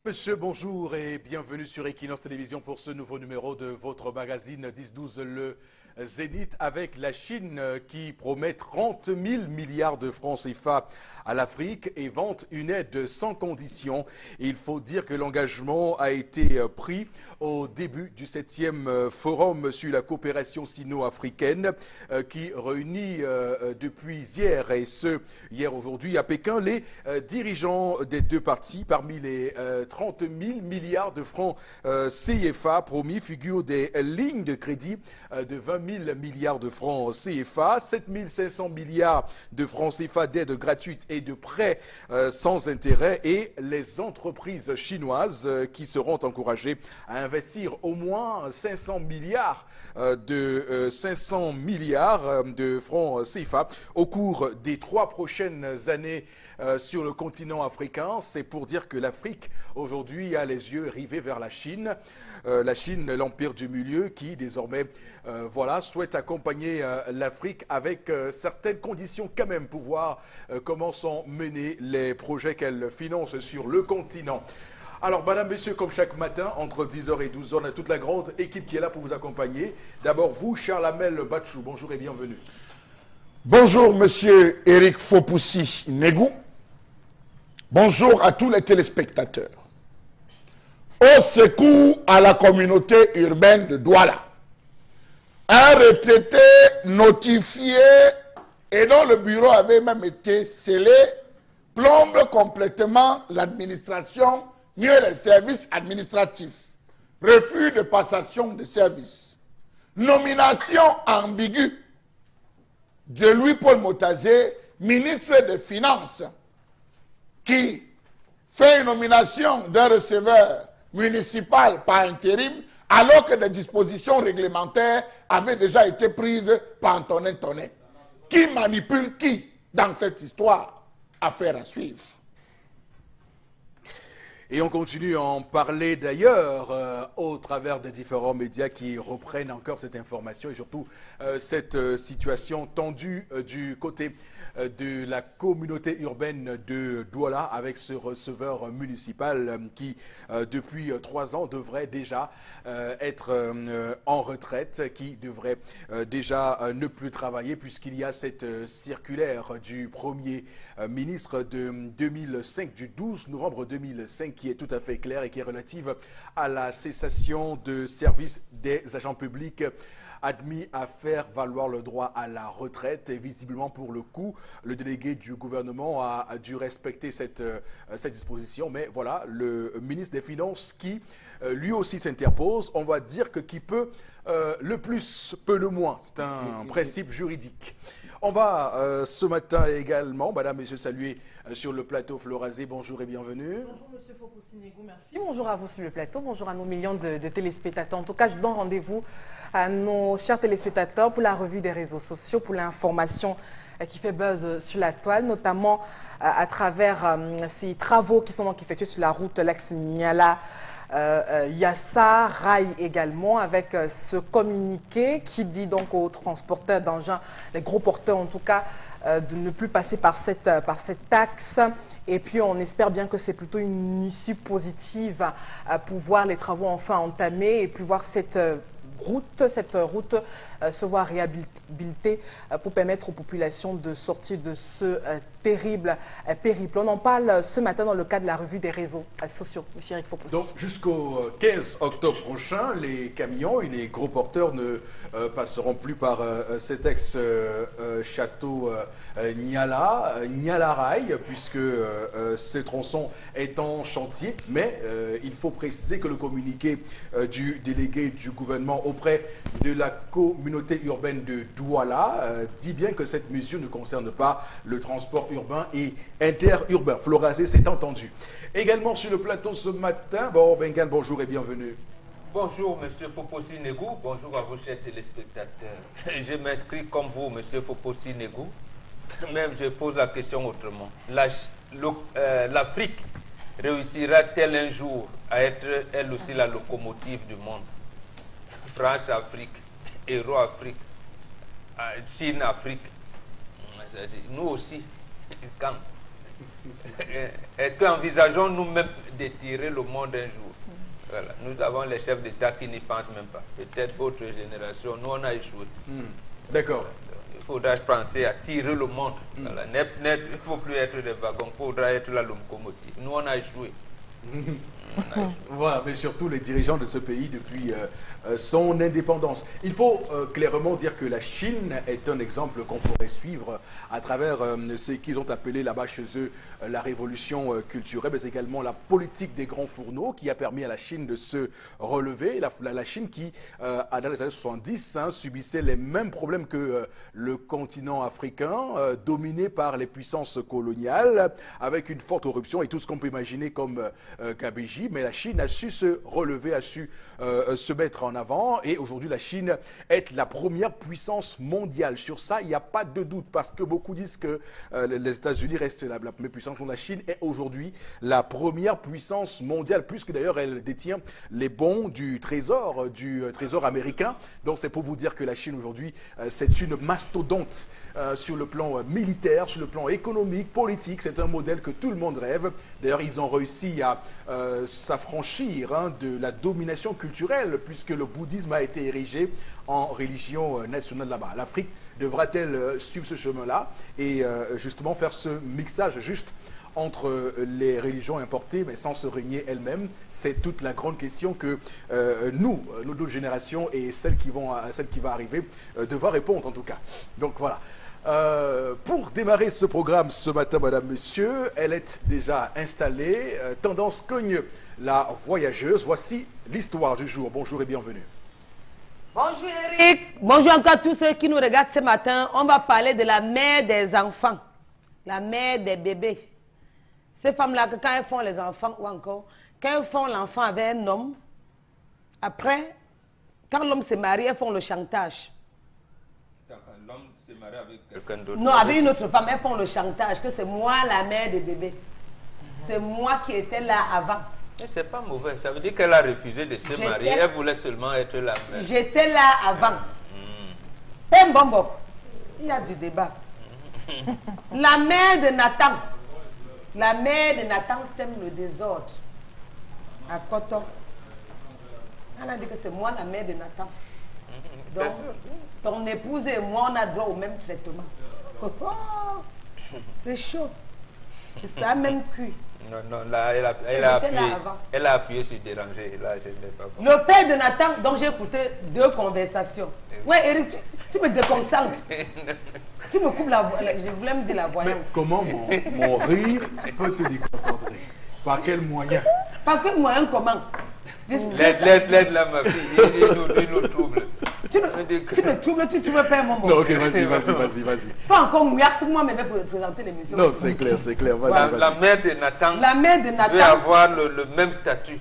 Monsieur, bonjour et bienvenue sur Equinox Télévision pour ce nouveau numéro de votre magazine 10-12 Le Zénith avec la Chine qui promet 30 000 milliards de francs CFA à l'Afrique et vante une aide sans condition. Et il faut dire que l'engagement a été pris au début du 7e forum sur la coopération sino-africaine qui réunit depuis hier et hier aujourd'hui à Pékin les dirigeants des deux parties. Parmi les 30 000 milliards de francs CFA promis figurent des lignes de crédit de 20 000 milliards de francs CFA, 7 500 milliards de francs CFA d'aide gratuite et de prêts sans intérêt et les entreprises chinoises qui seront encouragées à investir au moins 500 milliards de francs CFA au cours des 3 prochaines années sur le continent africain. C'est pour dire que l'Afrique aujourd'hui a les yeux rivés vers la Chine, l'empire du milieu qui désormais souhaite accompagner l'Afrique avec certaines conditions quand même pour voir comment sont menés les projets qu'elle finance sur le continent. Alors, madame, messieurs, comme chaque matin, entre 10h et 12h, on a toute la grande équipe qui est là pour vous accompagner. D'abord, vous, Charles Amel Batchou, bonjour et bienvenue. Bonjour, monsieur Eric Fopoussi Negou. Bonjour à tous les téléspectateurs. Au secours à la communauté urbaine de Douala, un retraité notifié et dont le bureau avait même été scellé plombe complètement l'administration, mieux les services administratifs. Refus de passation de services. Nomination ambiguë de Louis-Paul Motazé, ministre des Finances, qui fait une nomination d'un receveur municipal par intérim, alors que des dispositions réglementaires avaient déjà été prises par Antonin Tonnet. Qui manipule qui dans cette histoire? Affaire à suivre. Et on continue à en parler d'ailleurs au travers des différents médias qui reprennent encore cette information et surtout cette situation tendue du côté de la communauté urbaine de Douala avec ce receveur municipal qui depuis 3 ans devrait déjà être en retraite, qui devrait déjà ne plus travailler puisqu'il y a cette circulaire du Premier ministre de 2005, du 12 novembre 2005 qui est tout à fait claire et qui est relative à la cessation de service des agents publics admis à faire valoir le droit à la retraite. Et visiblement, pour le coup, le délégué du gouvernement a dû respecter cette disposition. Mais voilà, le ministre des Finances qui, lui aussi, s'interpose. On va dire que qui peut le plus, peut le moins. C'est un principe juridique. On va ce matin également, madame, messieurs, saluer sur le plateau Florazé. Bonjour et bienvenue. Bonjour monsieur Fopoussi Negou, merci. Bonjour à vous sur le plateau, bonjour à nos millions de téléspectateurs. En tout cas, je donne rendez-vous à nos chers téléspectateurs pour la revue des réseaux sociaux, pour l'information qui fait buzz sur la toile, notamment à travers ces travaux qui sont donc effectués sur la route Lex-Niala. Yassa Rail également avec ce communiqué qui dit donc aux transporteurs d'engins, les gros porteurs en tout cas, de ne plus passer par cette taxe. Et puis on espère bien que c'est plutôt une issue positive pour voir les travaux enfin entamés et puis voir cette route se voir réhabilitée pour permettre aux populations de sortir de ce terrible périple. On en parle ce matin dans le cadre de la revue des réseaux sociaux. Monsieur Eric Fopoussi. Donc jusqu'au 15 octobre prochain, les camions et les gros porteurs ne passeront plus par cet ex-château Niala Rail, puisque ce tronçon est en chantier. Mais il faut préciser que le communiqué du délégué du gouvernement auprès de la communauté urbaine de Douala dit bien que cette mesure ne concerne pas le transport urbain et interurbain. Florazé s'est entendu. Également sur le plateau ce matin, Bengan, bonjour et bienvenue. Bonjour, monsieur Fopoussi Negou. Bonjour à vos chers téléspectateurs. Je m'inscris comme vous, monsieur Fopoussi Negou. Même je pose la question autrement. L'Afrique réussira-t-elle un jour à être elle aussi la locomotive du monde? France-Afrique, Euro-Afrique, Chine-Afrique. Nous aussi, quand? Est-ce qu'envisageons-nous même d'étirer le monde un jour. Voilà. Nous avons les chefs d'État qui n'y pensent même pas. Peut-être votre génération, nous on a échoué. D'accord. Il faudra penser à tirer le monde. Voilà. Il ne faut plus être des wagons, il faudra être la locomotive. Nous on a échoué. Voilà, mais surtout les dirigeants de ce pays depuis son indépendance. Il faut clairement dire que la Chine est un exemple qu'on pourrait suivre à travers ce qu'ils ont appelé là-bas chez eux la révolution culturelle, mais également la politique des grands fourneaux qui a permis à la Chine de se relever. La Chine qui, dans les années 70, subissait les mêmes problèmes que le continent africain, dominé par les puissances coloniales, avec une forte corruption et tout ce qu'on peut imaginer comme Kabeji, mais la Chine a su se relever, a su se mettre en avant, et aujourd'hui la Chine est la première puissance mondiale. Sur ça, il n'y a pas de doute, parce que beaucoup disent que les États-Unis restent la première puissance. La Chine est aujourd'hui la première puissance mondiale, puisque d'ailleurs elle détient les bons du trésor américain. Donc c'est pour vous dire que la Chine aujourd'hui, c'est une mastodonte sur le plan militaire, sur le plan économique, politique. C'est un modèle que tout le monde rêve. D'ailleurs, ils ont réussi à s'affranchir de la domination culturelle, puisque le bouddhisme a été érigé en religion nationale là-bas. L'Afrique devra-t-elle suivre ce chemin-là et justement faire ce mixage juste entre les religions importées, mais sans se régner elles-mêmes? C'est toute la grande question que nous, nos deux générations et celle qui va arriver, devront répondre en tout cas. Donc voilà. Pour démarrer ce programme ce matin, madame, monsieur, elle est déjà installée. Tendance Cogne, la voyageuse. Voici l'histoire du jour. Bonjour et bienvenue. Bonjour Eric. Bonjour encore à tous ceux qui nous regardent ce matin. On va parler de la mère des enfants, la mère des bébés. Ces femmes-là, quand elles font les enfants ou encore, quand elles font l'enfant avec un homme, après, quand l'homme se marie, elles font le chantage. L'homme se marie avec quelqu'un d'autre. Non, avec une autre femme, elles font le chantage, que c'est moi la mère des bébés. C'est moi qui étais là avant. C'est pas mauvais, ça veut dire qu'elle a refusé de se marier, elle voulait seulement être la mère. J'étais là avant. Pembombo, il y a du débat. La mère de Nathan. La mère de Nathan sème le désordre à Koto. Elle a dit que c'est moi la mère de Nathan. Donc, ton épouse et moi, on a droit au même traitement. C'est chaud. Ça a même cuit. Non, là, elle a appuyé sur déranger. Là, je n'ai pas compris. Le père de Nathan, donc j'ai écouté 2 conversations. Ouais, Eric, tu me déconcentres. Tu me coupes la voix. Je voulais me dire la voyance. Mais comment mon rire peut te déconcentrer? Par quel moyen? Par quel moyen, comment? Laisse-la, ma fille. Il nous trouble. Tu me troubles, tu me perds mon mot. Non, ok, vas-y. Pas encore, merci moi, mais je vais présenter l'émission. Non, c'est clair. Vas-y. La mère de Nathan veut avoir le même statut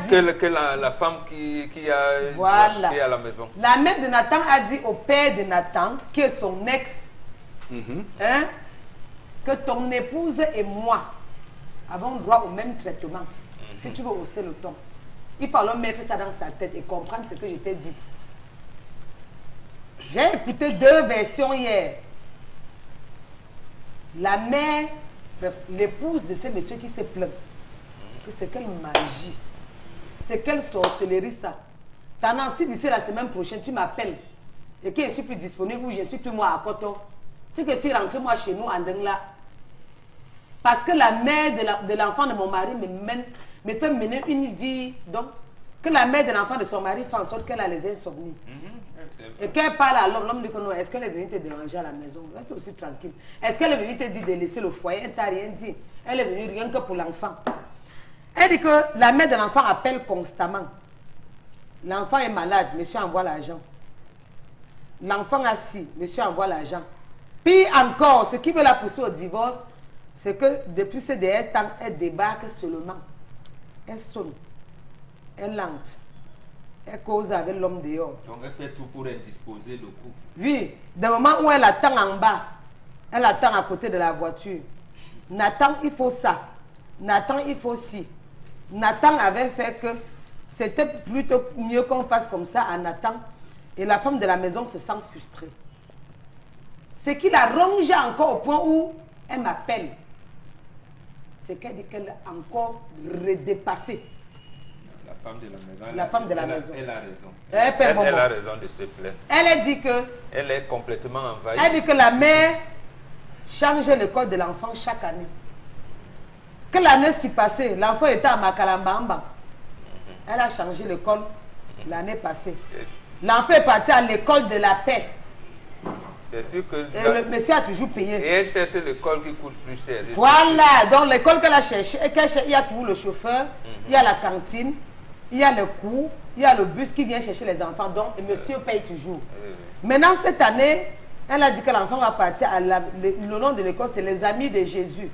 que la femme qui est à la maison. La mère de Nathan a dit au père de Nathan, qui est son ex, que ton épouse et moi avons droit au même traitement. Si tu veux hausser le ton, il fallait mettre ça dans sa tête et comprendre ce que je t'ai dit. J'ai écouté 2 versions hier. La mère, l'épouse de ce monsieur qui s'est plaint, que c'est quelle magie, c'est quelle sorcellerie ça. T'en si d'ici la semaine prochaine, tu m'appelles et que je ne suis plus disponible ou je ne suis plus moi à Koto, c'est que si rentre moi chez nous en Dengla, parce que la mère de l'enfant de mon mari me fait mener une vie, donc que la mère de l'enfant de son mari fait en sorte qu'elle a les insomnies. Et quand elle parle à l'homme, l'homme dit que non, est-ce qu'elle est venue te déranger à la maison? Reste aussi tranquille. Est-ce qu'elle est venue te dire de laisser le foyer? Elle t'a rien dit. Elle est venue rien que pour l'enfant. Elle dit que la mère de l'enfant appelle constamment. L'enfant est malade, monsieur envoie l'argent. L'enfant assis, monsieur envoie l'argent. Puis encore, ce qui veut la pousser au divorce, c'est que depuis ces derniers temps, elle débarque seulement. Elle sonne. Elle lente. Elle cause avec l'homme dehors. Donc elle fait tout pour indisposer le couple. Oui, du moment où elle attend en bas, elle attend à côté de la voiture. Nathan, il faut ça. Nathan, il faut ci. Nathan avait fait que c'était plutôt mieux qu'on fasse comme ça à Nathan. Et la femme de la maison se sent frustrée. Ce qui la ronge encore au point où elle m'appelle. c'est qu'elle dit qu'elle a encore redépassé. La femme de la maison. La femme de la maison. Elle a raison. Elle a raison de se plaindre. Elle a dit que... Elle est complètement envahie. Elle dit que la mère change le code de l'enfant chaque année. Que l'année s'est passée, l'enfant était à Makalambamba. Elle a changé l'école l'année passée. L'enfant est parti à l'école de la paix. C'est sûr que... Et le monsieur a toujours payé. Et elle cherche l'école qui coûte plus cher. Voilà, donc l'école qu'elle a cherchée, il y a toujours le chauffeur, il y a la cantine, il y a le cours, il y a le bus qui vient chercher les enfants. Donc, le monsieur paye toujours. Maintenant, cette année, elle a dit que l'enfant va partir à le nom de l'école, c'est les Amis de Jésus.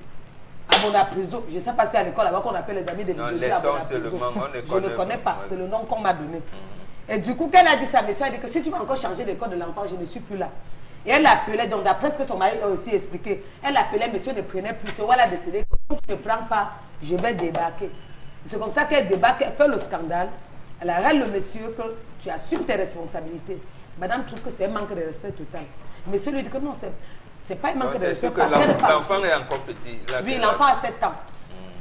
À Bonapriso. Je ne sais pas si à l'école là-bas qu'on appelle les Amis de Jésus à Bonapriso. Je ne connais pas, c'est le nom qu'on m'a donné. Et du coup, quand elle a dit ça, monsieur a dit que si tu vas encore changer l'école de l'enfant, je ne suis plus là. Et elle appelait, donc d'après ce que son mari a aussi expliqué, elle appelait, monsieur ne prenait plus. C'est elle a décidé que si tu ne prends pas, je vais débarquer. C'est comme ça qu'elle débarque, elle fait le scandale. Elle arrête le monsieur que tu assumes tes responsabilités. Madame trouve que c'est un manque de respect total. Monsieur lui dit que non, c'est pas un manque de respect. Parce qu'elle l'enfant est encore petit. Oui, l'enfant a 7 ans.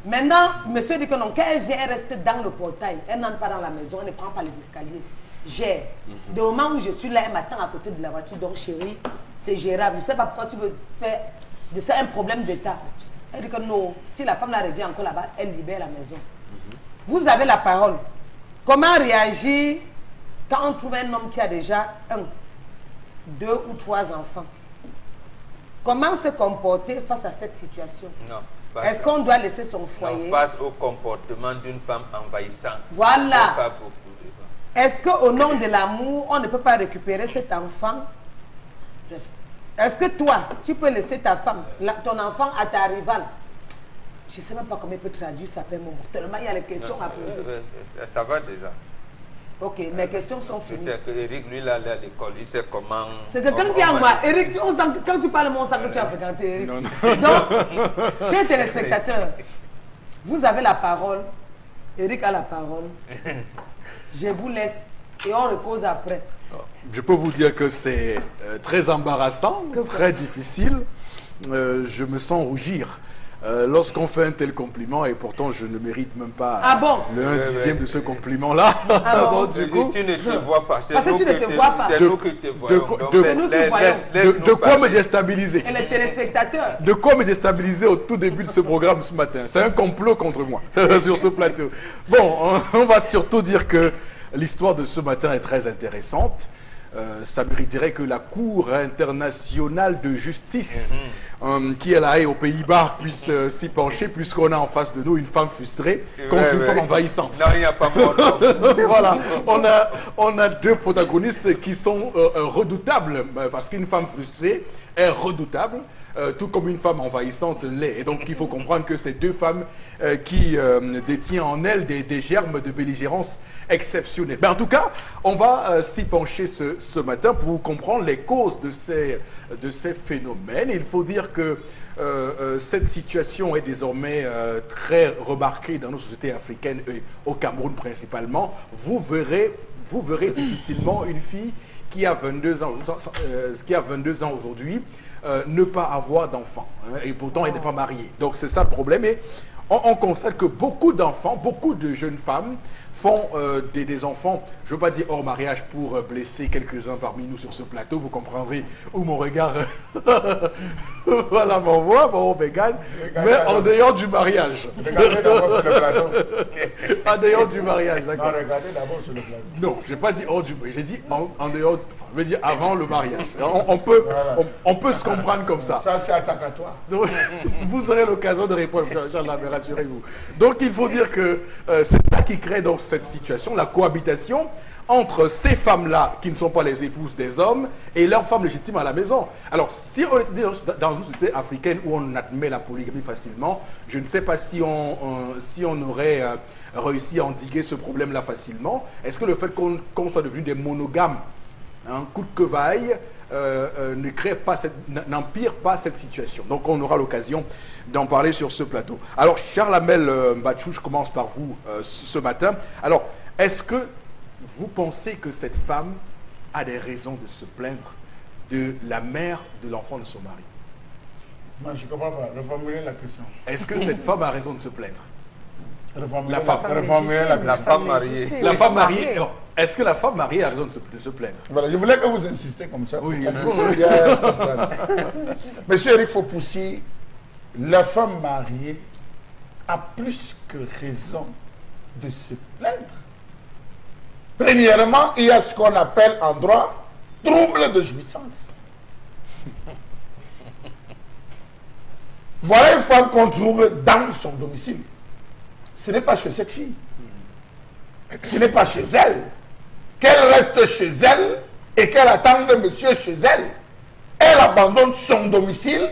Maintenant, monsieur dit que non, quand elle vient, elle reste dans le portail. Elle n'entre pas dans la maison, elle ne prend pas les escaliers. Gère. Du moment où je suis là, elle m'attend à côté de la voiture. Donc, chérie, c'est gérable. Je ne sais pas pourquoi tu veux faire de ça un problème d'état. Elle dit que non, si la femme la revient encore là-bas, elle libère la maison. Vous avez la parole. Comment réagir quand on trouve un homme qui a déjà 1, 2 ou 3 enfants? Comment se comporter face à cette situation? Est-ce qu'on doit laisser son foyer? Face au comportement d'une femme envahissante. Voilà. Est-ce qu'au nom de l'amour, on ne peut pas récupérer cet enfant? Est-ce que toi, tu peux laisser ta femme, ton enfant à ta rivale? Je ne sais même pas comment il peut traduire ça, tellement il y a les questions à poser. Ça va déjà. Ok, mes questions sont finies. C'est que Eric, lui, il allait à l'école, il sait comment... C'est quelqu'un qui est en moi. Eric, quand tu parles, on sent que tu as fréquenté Eric. Non, non. Donc, chers téléspectateurs, vous avez la parole. Eric a la parole. Je vous laisse et on repose après. Je peux vous dire que c'est très embarrassant, très difficile. Je me sens rougir. Lorsqu'on fait un tel compliment, et pourtant je ne mérite même pas le 1/10 de ce compliment-là. Donc, du coup, tu ne te vois pas. Parce que tu ne te vois pas. C'est nous qui te voyons. C'est nous qui voyons. De quoi me déstabiliser? Et les téléspectateurs. De quoi me déstabiliser au tout début de ce programme ce matin? C'est un complot contre moi sur ce plateau. Bon, on va surtout dire que l'histoire de ce matin est très intéressante. Ça mériterait que la Cour internationale de justice qui est là et aux Pays-Bas puisse s'y pencher, puisqu'on a en face de nous une femme frustrée contre une femme envahissante. Non, il n'y a pas mort. Voilà, on a deux protagonistes qui sont redoutables, parce qu'une femme frustrée est redoutable, tout comme une femme envahissante l'est. Et donc il faut comprendre que ces deux femmes qui détiennent en elles des germes de belligérance exceptionnels. Mais en tout cas, on va s'y pencher ce matin pour comprendre les causes de ces phénomènes. Il faut dire que cette situation est désormais très remarquée dans nos sociétés africaines et au Cameroun principalement. Vous verrez difficilement une fille qui a 22 ans, aujourd'hui, ne pas avoir d'enfants. Et pourtant, elle n'est pas mariée. Donc, c'est ça le problème. Et on constate que beaucoup d'enfants, beaucoup de jeunes femmes font des enfants, je ne veux pas dire hors mariage pour blesser quelques-uns parmi nous sur ce plateau, vous comprendrez où mon regard voilà, m'envoie, bon, Bégan, mais en dehors du mariage. Regardez d'abord sur le plateau. En dehors du mariage, d'accord. Non, regardez d'abord sur le plateau. Non, je n'ai pas dit hors du mariage, j'ai dit en dehors, enfin, je veux dire avant le mariage. On peut se comprendre comme ça. Ça, c'est attentatoire. Donc, vous aurez l'occasion de répondre, Inch'Allah, mais rassurez-vous. Donc, il faut dire que c'est ça qui crée donc cette situation, la cohabitation entre ces femmes-là, qui ne sont pas les épouses des hommes, et leurs femmes légitimes à la maison. Alors, si on était dans une société africaine où on admet la polygamie facilement, je ne sais pas si on aurait réussi à endiguer ce problème-là facilement. Est-ce que le fait qu'on soit devenu des monogames, coûte que vaille, n'empire pas cette situation? Donc on aura l'occasion d'en parler sur ce plateau. Alors Charles Amel Mbachou, je commence par vous ce matin. Alors, est-ce que vous pensez que cette femme a des raisons de se plaindre de la mère de l'enfant de son mari? Non, je ne comprends pas. Reformulez la question. Est-ce que cette femme a raison de se plaindre? Reformulez La femme. reformulez la La question. femme mariée. La femme mariée, est-ce que la femme mariée a raison de se plaindre? Voilà, je voulais que vous insistiez comme ça. Oui, pour qu'on puisse bien comprendre. Monsieur Eric Fopoussi, la femme mariée a plus que raison de se plaindre. Premièrement, il y a ce qu'on appelle en droit trouble de jouissance. Voilà une femme qu'on trouve dans son domicile. Ce n'est pas chez cette fille. Ce n'est pas chez elle. Qu'elle reste chez elle et qu'elle attende monsieur chez elle. Elle abandonne son domicile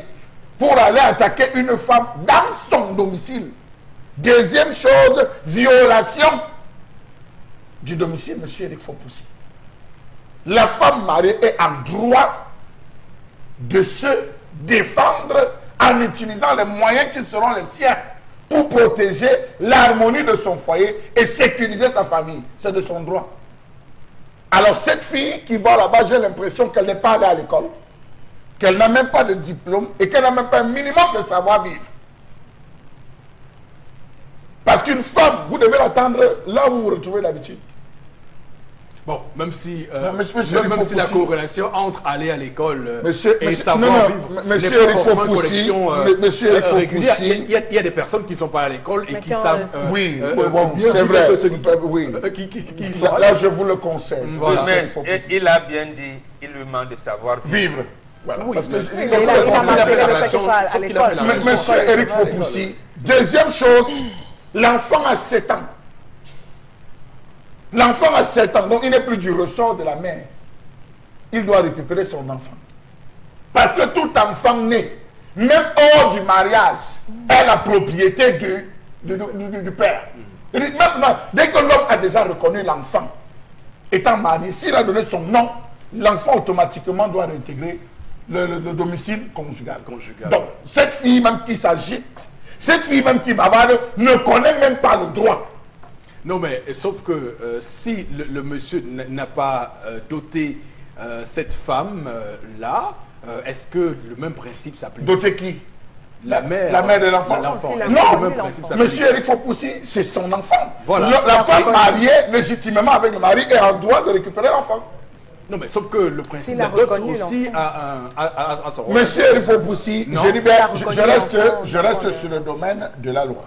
pour aller attaquer une femme dans son domicile. Deuxième chose, violation du domicile, monsieur Eric Fopoussi. La femme mariée est en droit de se défendre en utilisant les moyens qui seront les siens pour protéger l'harmonie de son foyer et sécuriser sa famille. C'est de son droit. Alors cette fille qui va là-bas, j'ai l'impression qu'elle n'est pas allée à l'école, qu'elle n'a même pas de diplôme et qu'elle n'a même pas un minimum de savoir-vivre. Parce qu'une femme, vous devez l'attendre là où vous vous retrouvez d'habitude. Bon, même si, monsieur même si la corrélation entre aller à l'école et monsieur, savoir vivre, monsieur Eric Fopoussi, monsieur Eric Fopoussi, il y a des personnes qui ne sont pas à l'école et qui savent. Oui, bon, c'est vrai. Oui. Qui sont Là, je vous le conseille. Voilà. Mais il a bien dit, il lui demande de savoir Vivre. Voilà. Oui, Parce que monsieur Eric Fopoussi, deuxième chose, l'enfant a 7 ans. L'enfant a 7 ans, donc il n'est plus du ressort de la mère. Il doit récupérer son enfant. Parce que tout enfant né, même hors du mariage, est la propriété du père. Maintenant, dès que l'homme a déjà reconnu l'enfant étant marié, s'il a donné son nom, l'enfant automatiquement doit réintégrer le domicile conjugal. Donc, cette fille même qui s'agite, cette fille même qui bavarde, ne connaît même pas le droit. Non, mais sauf que si le monsieur n'a pas doté cette femme-là, est-ce que le même principe s'applique? Doté qui? La mère de l'enfant. Non, monsieur Eric Fopoussi, c'est son enfant. Voilà. La femme mariée légitimement avec le mari est en droit de récupérer l'enfant. Non, mais sauf que le principe de dot aussi a son rôle. Monsieur Eric Fopoussi, je dis bien, je reste sur le domaine de la loi.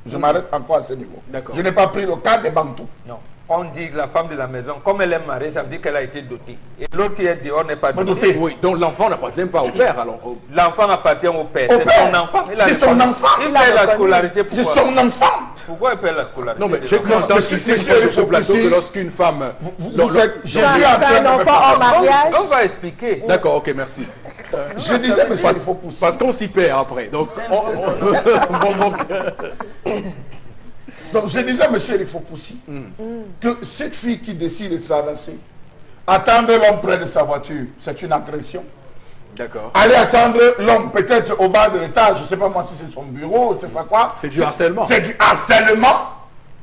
Je m'arrête encore à ce niveau. Je n'ai pas pris le cas des Bantous. Non. On dit que la femme de la maison, comme elle est mariée, ça veut dire qu'elle a été dotée. Et l'autre qui est dehors n'est pas dotée. Oui, donc l'enfant n'appartient pas au père. L'enfant appartient au père. C'est son enfant. C'est son enfant. Il paie la scolarité. C'est son enfant. Pourquoi il paie la scolarité? Non, mais j'ai cru entendre ici sur ce plateau que lorsqu'une femme... Jésus a fait un enfant en mariage. On va expliquer. D'accord, ok, merci. Je disais, monsieur, il faut pousser. Parce qu'on s'y perd après. Donc, donc je disais, monsieur Eric Fopoussi, que cette fille qui décide de traverser, attendre l'homme près de sa voiture, c'est une agression. D'accord. Aller attendre l'homme peut-être au bas de l'étage, je ne sais pas moi si c'est son bureau, je ne sais pas quoi. C'est du harcèlement. C'est du harcèlement.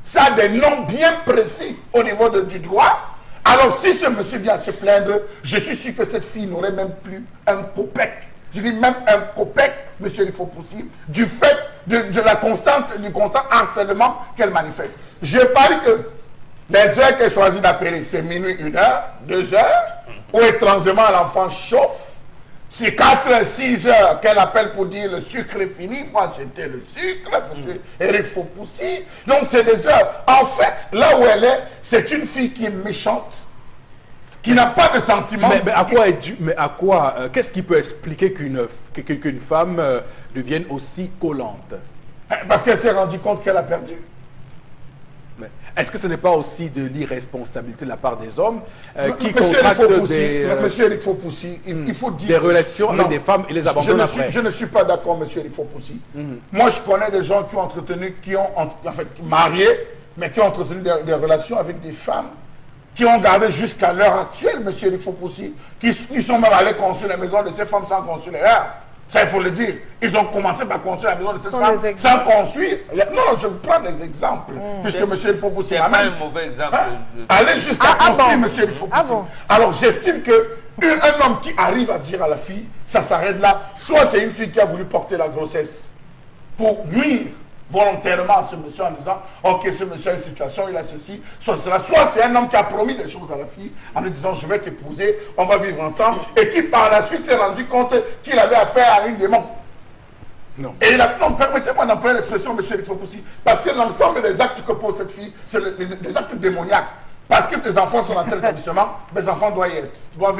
Ça a des noms bien précis au niveau du droit. Alors si ce monsieur vient se plaindre, je suis sûr que cette fille n'aurait même plus un copec. Je dis même un copec, monsieur Eric Fopoussi, du fait du constant harcèlement qu'elle manifeste. Je parie que les heures qu'elle choisit d'appeler, c'est minuit, 1 heure, 2 heures, où étrangement l'enfant chauffe. C'est 4, 6 heures qu'elle appelle pour dire le sucre est fini, il faut acheter le sucre, monsieur Eric Fopoussi. Donc c'est des heures. En fait, là où elle est, c'est une fille qui est méchante, qui n'a pas de sentiments. Mais à quoi qu'est-ce qui peut expliquer qu'une femme devienne aussi collante? Parce qu'elle s'est rendue compte qu'elle a perdu. Est-ce que ce n'est pas aussi de l'irresponsabilité de la part des hommes qui contractent monsieur Eric Fopoussi, il faut dire... Des relations avec des femmes et les abandonnent après. Je ne suis pas d'accord, monsieur Eric Fopoussi. Moi, je connais des gens qui ont entretenu, mariés, mais qui ont entretenu des relations avec des femmes qui ont gardé jusqu'à l'heure actuelle, monsieur Eric Fopoussi, qui sont même allés construire les maisons de ces femmes sans construire les leurs. Ça, il faut le dire. Ils ont commencé par construire la maison de cette Sont femme des sans exemples. construire. Non, je prends des exemples. Puisque monsieur il faut vous C'est pas un mauvais exemple. Allez jusqu'à construire, monsieur il faut bon. Alors, j'estime que un homme qui arrive à dire à la fille, ça s'arrête là, soit c'est une fille qui a voulu porter la grossesse pour nuire volontairement à ce monsieur en disant ok, ce monsieur a une situation, il a ceci, soit cela, soit c'est un homme qui a promis des choses à la fille en lui disant je vais t'épouser, on va vivre ensemble, et qui par la suite s'est rendu compte qu'il avait affaire à une démon. Non. Et il a, non, permettez-moi d'employer l'expression, monsieur Fopoussi, parce que l'ensemble des actes que pose cette fille, c'est des actes démoniaques. Parce que tes enfants sont dans tel établissement, mes enfants doivent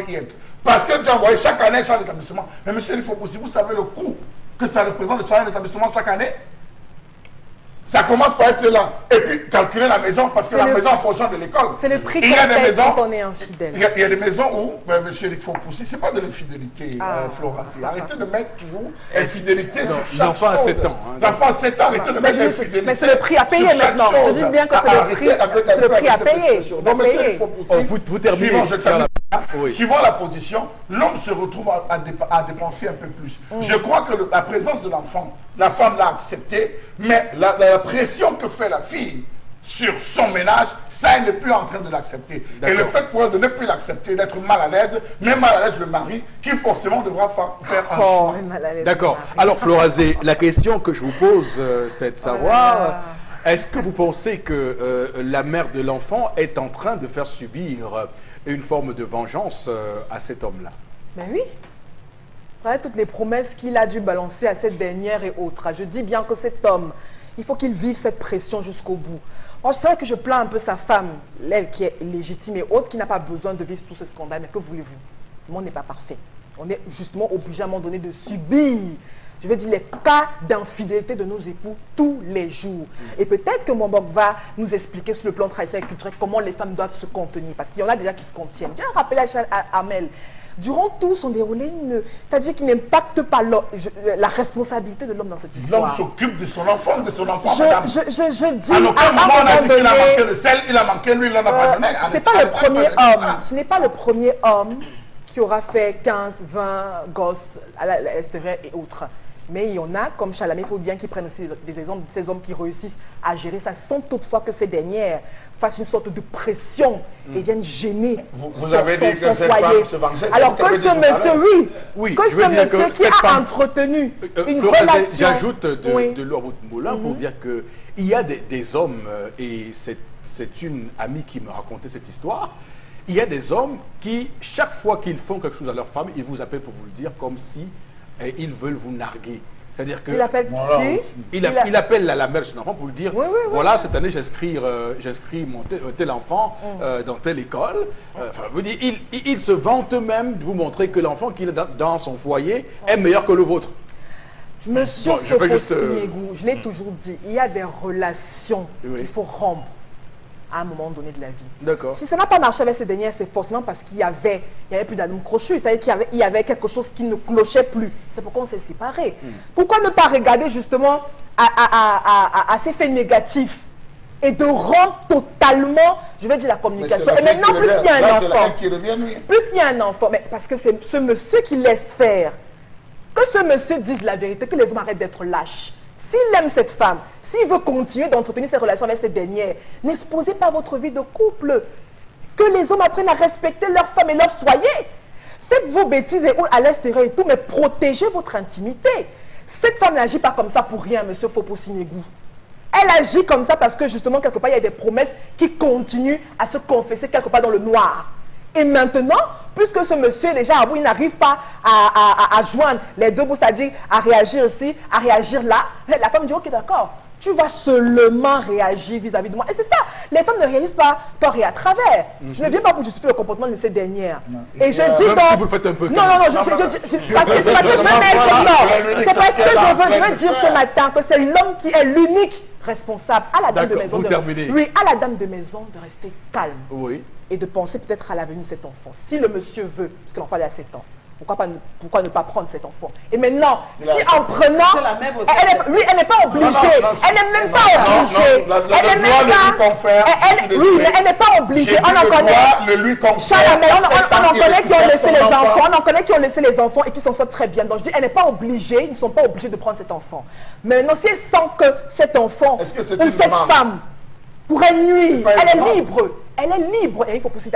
y être. Parce que tu as envoyé chaque année chaque établissement. Mais monsieur Fopoussi, vous savez le coût que ça représente de changer un établissement chaque année? Ça commence par être là. Et puis calculer la maison, parce que la maison en fonction de l'école. C'est le prix Il y a des maisons quand on est infidèle. Il y a des maisons où, monsieur Eric Fopoussi, c'est pas de l'infidélité, Flora. Arrêtez de mettre toujours infidélité sur chaque chose. L'enfant a 7 ans. L'enfant a 7 ans, arrêtez de mettre infidélité. Mais c'est le prix à payer maintenant. Je dis bien que c'est le prix à payer. Donc, monsieur Eric Fopoussi, Vous terminez. suivant la position, l'homme se retrouve à dépenser un peu plus. Je crois que la présence de l'enfant, la femme l'a accepté, mais la pression que fait la fille sur son ménage, ça, elle n'est plus en train de l'accepter. Et le fait pour elle de ne plus l'accepter, d'être mal à l'aise, même mal à l'aise le mari, qui forcément devra faire un choix. D'accord. Alors, Florazé, la question que je vous pose, c'est de savoir, est-ce que vous pensez que la mère de l'enfant est en train de faire subir une forme de vengeance à cet homme-là? Ben oui. Après toutes les promesses qu'il a dû balancer à cette dernière et autres. Je dis bien que cet homme, il faut qu'il vive cette pression jusqu'au bout. Moi, c'est vrai que je plains un peu sa femme, elle qui est légitime et autre, qui n'a pas besoin de vivre tout ce scandale. Mais que voulez-vous? Le monde n'est pas parfait. On est justement obligé à un moment donné de subir, je veux dire, les cas d'infidélité de nos époux tous les jours. Et peut-être que Mombok va nous expliquer sur le plan traditionnel et culturel comment les femmes doivent se contenir. Parce qu'il y en a déjà qui se contiennent. J'ai rappelé à Amel. Durant tout son déroulé, c'est-à-dire qu'il n'impacte pas la responsabilité de l'homme dans cette histoire. L'homme s'occupe de son enfant, madame. Je dis à aucun moment on a dit qu'il a manqué le sel, il a manqué lui, il en a pas donné. C'est pas le premier homme. Ce n'est pas le premier homme qui aura fait 15, 20 gosses à la STR et autres. Mais il y en a, comme Chalamet, il faut bien qu'ils prennent aussi des exemples de ces hommes qui réussissent à gérer ça sans toutefois que ces dernières fassent une sorte de pression et viennent gêner Vous avez dit que cette foyer. femme se vengeait. Alors que ce monsieur, oui, que ce monsieur qui a entretenu une relation... J'ajoute de l'eau à votre moulin pour dire qu'il y a des hommes, et c'est une amie qui me racontait cette histoire, il y a des hommes qui, chaque fois qu'ils font quelque chose à leur femme, ils vous appellent pour vous le dire comme si ils veulent vous narguer. C'est-à-dire que... Il appelle qui? Il appelle la mère de son enfant pour lui dire, voilà, cette année, j'inscris mon tel enfant dans telle école. Il se vante même de vous montrer que l'enfant qu'il a dans son foyer est meilleur que le vôtre. Monsieur Foposinégou, je l'ai toujours dit, il y a des relations qu'il faut rompre à un moment donné de la vie. D'accord. Si ça n'a pas marché avec ces dernières, c'est forcément parce qu'il y avait plus d'anime crochu, c'est-à-dire qu'il y avait quelque chose qui ne clochait plus. C'est pourquoi on s'est séparés. Pourquoi ne pas regarder justement à ces faits négatifs et de rompre totalement, je vais dire, la communication. Et maintenant, plus qu'il y a un enfant, plus qu'il y a un enfant, mais parce que c'est ce monsieur qui laisse faire, que ce monsieur dise la vérité, que les hommes arrêtent d'être lâches. S'il aime cette femme, s'il veut continuer d'entretenir ses relations avec cette dernière, n'exposez pas votre vie de couple. Que les hommes apprennent à respecter leur femme et leur foyer. Faites vos bêtises à l'extérieur et tout, mais protégez votre intimité. Cette femme n'agit pas comme ça pour rien, monsieur Foposinégou. Elle agit comme ça parce que justement, quelque part, il y a des promesses qui continuent à se confesser quelque part dans le noir. Et maintenant, puisque ce monsieur déjà à bout, il n'arrive pas à joindre les deux bouts, c'est-à-dire à réagir ici, à réagir là, la femme dit ok d'accord, tu vas seulement réagir vis-à-vis de moi. Et c'est ça, les femmes ne réalisent pas tort et à travers. Je ne viens pas pour justifier le comportement de ces dernières. Et je dis donc... Si vous le faites un peu... Non, parce que c'est parce que je veux dire ce matin que c'est l'homme qui est l'unique responsable à la dame de maison. À la dame de maison de rester calme. Oui. Et de penser peut-être à l'avenir de cet enfant. Si le monsieur veut, parce que l'enfant a 7 ans, pourquoi ne pas prendre cet enfant? Et maintenant, si en C'est prenant, la même aussi. elle n'est pas obligée. Elle n'est même pas obligée. Elle n'est même pas. Oui, mais elle n'est pas obligée. On en connaît. le lui confère. Charles, mais on en connaît qui ont laissé son les enfant. enfants. On en connaît qui ont laissé les enfants et qui s'en sortent très bien. Donc je dis, elle n'est pas obligée. Ils ne sont pas obligés de prendre cet enfant. Mais maintenant, si elle sent que cet enfant Est-ce que c'est ou une cette demande? femme pourrait nuire, pas une elle est demande. libre. Elle est libre et il faut pousser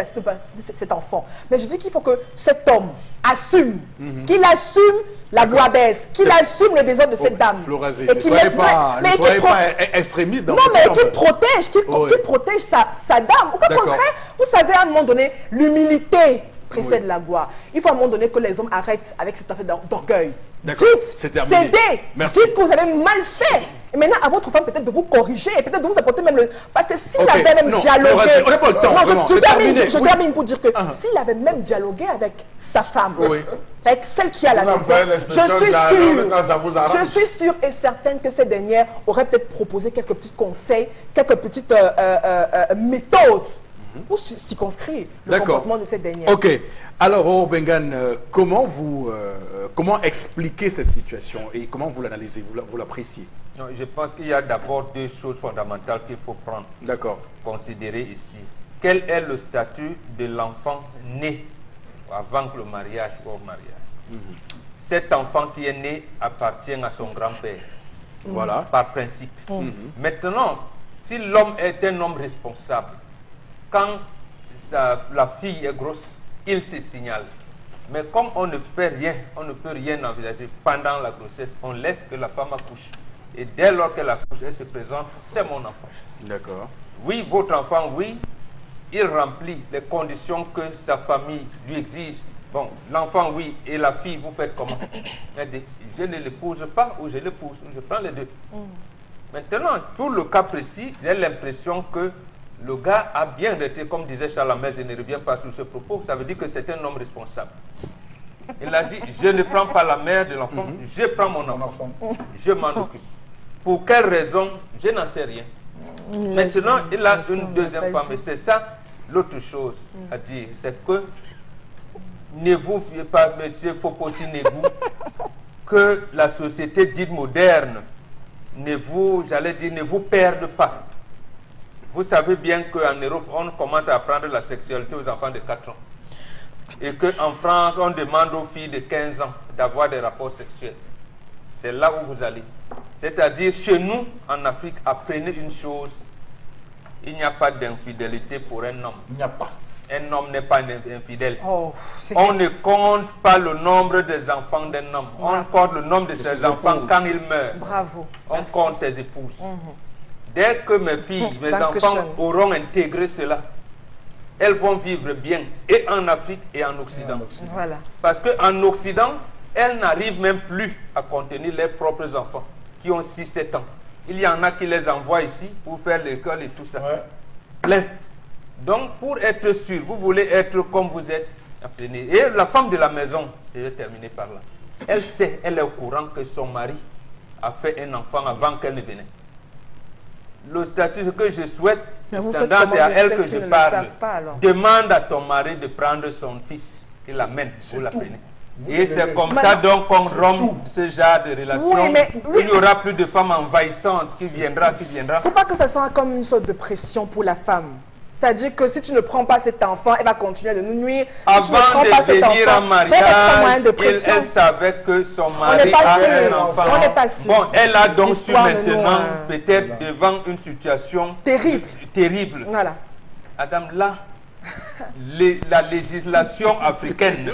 cet enfant. Mais je dis qu'il faut que cet homme assume, qu'il assume la guadesse, qu'il assume le désordre de cette dame. Florazé, Et ne qu'il soyez laisse- pas, mais ne qu'il soyez pro- pas extrémiste dans Non, votre mais chambre. qu'il protège, Oui. qu'il protège sa dame. Au D'accord. contraire, vous savez, à un moment donné, l'humilité précède la gloire. Il faut à un moment donné que les hommes arrêtent avec cette affaire d'orgueil. D'accord, Dites, c'est terminé. cédez, Merci. dites que vous avez mal fait. Et maintenant, à votre femme, peut-être de vous corriger, et peut-être de vous apporter même le... Parce que s'il Ok, avait même non, dialogué... Florazé, on n'a pas le temps, Non, vraiment, je c'est termine, terminé, je oui. termine pour dire que Ah. s'il avait même dialogué avec sa femme, Oui. avec celle qui a la Vous maison, employez l'expression je suis dialogue quand ça vous arrange. sûre, je suis sûre et certaine que ces dernières auraient peut-être proposé quelques petits conseils, quelques petites méthodes pour circonscrire le D'accord. comportement de cette dernière. Ok. Alors, Obengan, comment expliquer cette situation et comment vous l'analysez, vous l'appréciez? Non, je pense qu'il y a d'abord deux choses fondamentales qu'il faut prendre, D'accord. considérer ici. Quel est le statut de l'enfant né avant le mariage ou au mariage? Cet enfant qui est né appartient à son grand-père, Voilà. par principe. Maintenant, si l'homme est un homme responsable, quand la fille est grosse, il se signale. Mais comme on ne fait rien, on ne peut rien envisager pendant la grossesse, on laisse que la femme accouche. Et dès lors qu'elle accouche, elle se présente, c'est mon enfant. D'accord. Oui, votre enfant, oui, il remplit les conditions que sa famille lui exige. Bon, l'enfant, oui, et la fille, vous faites comment? Elle dit, je ne l'épouse pas ou je l'épouse, ou je prends les deux. Maintenant, pour le cas précis, j'ai l'impression que le gars a bien été, comme disait Charles, mais je ne reviens pas sur ce propos, ça veut dire que c'est un homme responsable. Il a dit, je ne prends pas la mère de l'enfant, je prends mon enfant, je m'en occupe. Pour quelle raison? Je n'en sais rien. Maintenant, il a une deuxième femme, et c'est ça l'autre chose à dire, c'est que ne vous fiez pas, M. Fopossi Negou, que la société dite moderne ne vous perde pas. Vous savez bien qu'en Europe, on commence à apprendre la sexualité aux enfants de 4 ans. Et qu'en France, on demande aux filles de 15 ans d'avoir des rapports sexuels. C'est là où vous allez. C'est-à-dire, chez nous, en Afrique, apprenez une chose. Il n'y a pas d'infidélité pour un homme. Il n'y a pas. Un homme n'est pas infidèle. Oh, On ne compte pas le nombre des enfants d'un homme. On compte le nombre de ses enfants épouses. quand il meurt. bravo. On Merci. compte ses épouses. Dès que mes filles, mes Dankeschön. enfants auront intégré cela, elles vont vivre bien, et en Afrique et en Occident. Voilà. Parce qu'en Occident, elles n'arrivent même plus à contenir leurs propres enfants, qui ont 6-7 ans. Il y en a qui les envoient ici pour faire l'école et tout ça. Ouais. Plein. Donc, pour être sûr, vous voulez être comme vous êtes, apprenez. Et la femme de la maison, je vais terminer par là, elle sait, elle est au courant que son mari a fait un enfant avant qu'elle ne vienne. Le statut que je souhaite, Mais vous faites tendance, comment c'est à de elle celles que qui je ne le parle. savent pas, alors? Demande à ton mari de prendre son fils, qu'il l'amène, vous l'apprenez. Vous Et devez- c'est comme Mais ça non. donc qu'on rompt ce genre de relation. Oui, mais- Il n'y aura plus de femmes envahissantes qui viendra. Il ne faut pas que ça soit comme une sorte de pression pour la femme. C'est-à-dire que si tu ne prends pas cet enfant, elle va continuer de nous nuire. Si tu ne Avant prends pas de cet venir enfant, en mariage, ça va être un moyen de pression. elle savait que son On mari n'est pas a sûr. un enfant. On n'est pas sûr. Bon, elle a donc su L'histoire de nous, maintenant, hein. peut-être devant une situation Terrible. terrible. Voilà. Madame, là, la législation africaine,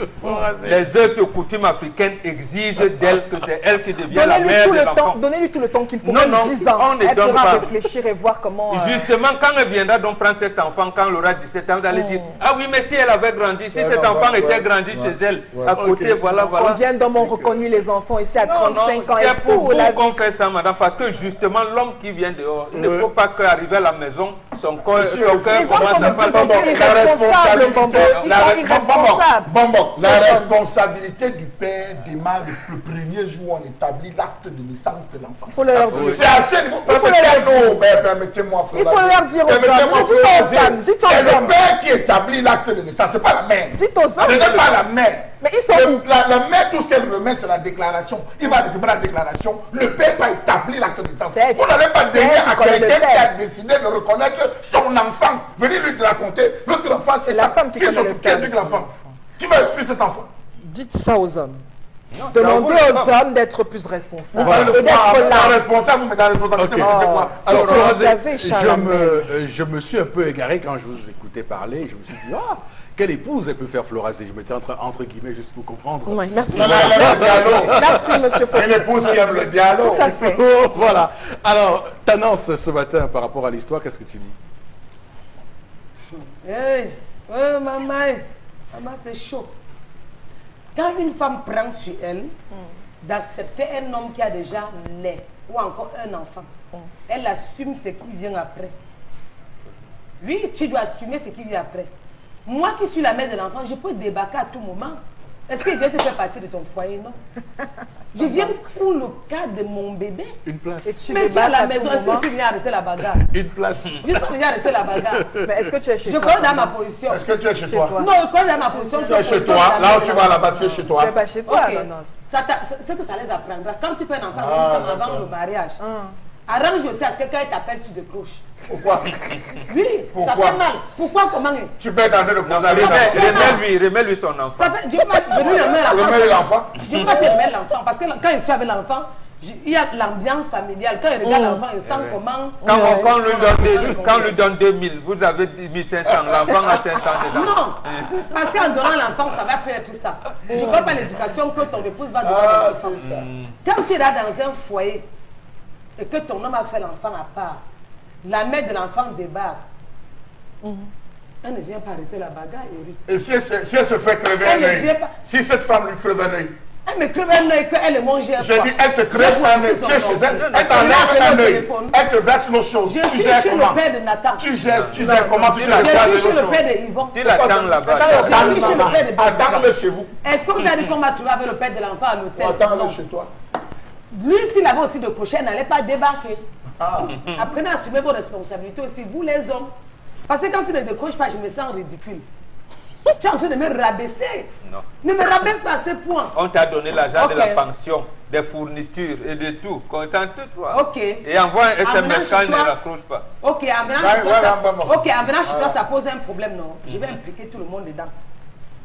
les œuvres et coutumes africaines exigent d'elle que c'est elle qui devient la mère de l'enfant. Donnez-lui tout le temps qu'il faut, Non, même non, 10 ans. on ne Elle donne pourra pas. réfléchir et voir comment... Justement, quand elle viendra donc prendre cet enfant, quand elle aura 17 ans, elle allait dire, ah oui, mais si elle avait grandi, si C'est cet un enfant enfant, était ouais, grandi ouais, chez elle, ouais. à côté, voilà. Combien d'hommes ont reconnu les enfants ici à Non, 35 ans et c'est pour tout la vous vie. qu'on fait ça, madame, parce que justement, l'homme qui vient dehors, il ne faut pas qu'arriver à la maison, son cœur Les commence hommes sont à de plus en faire... plus irresponsables, Bombo. Ils sont irresponsables. La responsabilité du père démarre le premier jour où on établit l'acte de naissance de l'enfant. Il faut leur dire. C'est assez. Permettez-moi, Il faut leur dire aux hommes. Dites aux femmes, dites aux c'est le hommes. père qui établit l'acte de naissance, c'est pas la mère. Dites aux hommes. Ce n'est pas la mère. Mais ils sont... La mère, tout ce qu'elle remet, c'est la déclaration. Il va récupérer la déclaration. Le père va établir l'acte de naissance. Vous n'allez pas donner à quelqu'un qui a décidé de reconnaître son enfant. Venez lui raconter. Lorsque l'enfant, c'est la femme qui connaît le père de son l'enfant. Qui va expliquer cet enfant? Dites ça aux hommes. Demandez aux hommes d'être plus responsables. Voilà. Et d'être là. Responsable, vous mettez la responsabilité. Ok. Vous faites quoi? Alors, Qu'est-ce que vous Florazé, avez, Charles je me suis un peu égaré quand je vous écoutais parler. Je me suis dit, ah, quelle épouse elle peut faire Florazé? Je mettais entre guillemets juste pour comprendre. Oui, merci. Merci, monsieur Foucault. Une épouse qui aime le dialogue. Tout à fait. Voilà. Alors, Tannance, ce matin, par rapport à l'histoire, qu'est-ce que tu dis? Hey, oh, maman, c'est chaud. Quand une femme prend sur elle d'accepter un homme qui a déjà lait ou encore un enfant, elle assume ce qui vient après. Oui, tu dois assumer ce qui vient après. Moi qui suis la mère de l'enfant, je peux débarquer à tout moment. Est-ce qu'il vient te faire partie de ton foyer? Non. Je viens pour le cas de mon bébé. Une place. Mais tu es à la maison, est-ce que tu viens arrêter la bagarre? Une place. Je peux venir arrêter la bagarre. Mais est-ce que tu es chez Je toi? connais dans ma position. Est-ce que tu es chez toi? Non, je connais dans ma position. Tu es chez toi. Là où tu vas là-bas, tu es chez toi. Tu es pas chez toi, Ok. non. C'est que ça les apprendra. Quand tu fais un enfant, comme avant le mariage, arrange aussi à ce que quand il t'appelle, tu décroches. Pourquoi? Oui, Pourquoi? ça fait mal. Pourquoi, comment? Tu peux être en train de poser Remets-lui son enfant. Ça fait, je lui remets l'enfant. remets l'enfant. Je ne peux pas te remettre l'enfant parce que quand je suis avec l'enfant, il y a l'ambiance familiale. Quand il regarde l'enfant, il sent comment. Quand on lui donne 2000, vous avez 1500, l'enfant a 500 dedans. Non, parce qu'en donnant l'enfant, ça va plus être ça. Je ne crois pas l'éducation que ton épouse va donner. Ah, c'est ça. Quand tu es là dans un foyer et que ton homme a fait l'enfant à part, la mère de l'enfant débarque. Elle ne vient pas arrêter la bagarre, Eric. Et si elle se fait crever Elle un ne œil, vient pas. si cette femme lui creve un œil, Elle me crève un œil qu'elle est mangée. je dis, elle te crève un œil, tu es chez elle, elle t'enlève un œil, elle te verse l'eau chaude. Je Tu suis gères chez comment? le père de Nathan. Tu gères comment tu reçois Je de suis chez l'eau le père chaude? de Yvon. Tu l'attends là-bas. Je suis chez le père de Bébé. Attends-le chez vous. Est-ce qu'on t'a dit qu'on va trouver avec le père de l'enfant à l'hôtel? Attends-le Non. chez toi. Lui, s'il avait aussi de crochet, n'allait pas débarquer. Ah. Apprenez à assumer vos responsabilités aussi, vous les hommes. Parce que quand tu ne décroches pas, je me sens ridicule. Tu es en train de me rabaisser. Non. Ne me rabaisse pas à ce point. On t'a donné l'argent de Ok. la pension, des fournitures et de tout. Contente-toi. Ok. Et envoie un Amenant SMS quand chez il ne toi. raccroche pas. Ok, en venant Ouais, chez toi, ouais, ça... ouais, Ok, en venant chez toi, ça pose un problème, non? Je vais impliquer tout le monde dedans.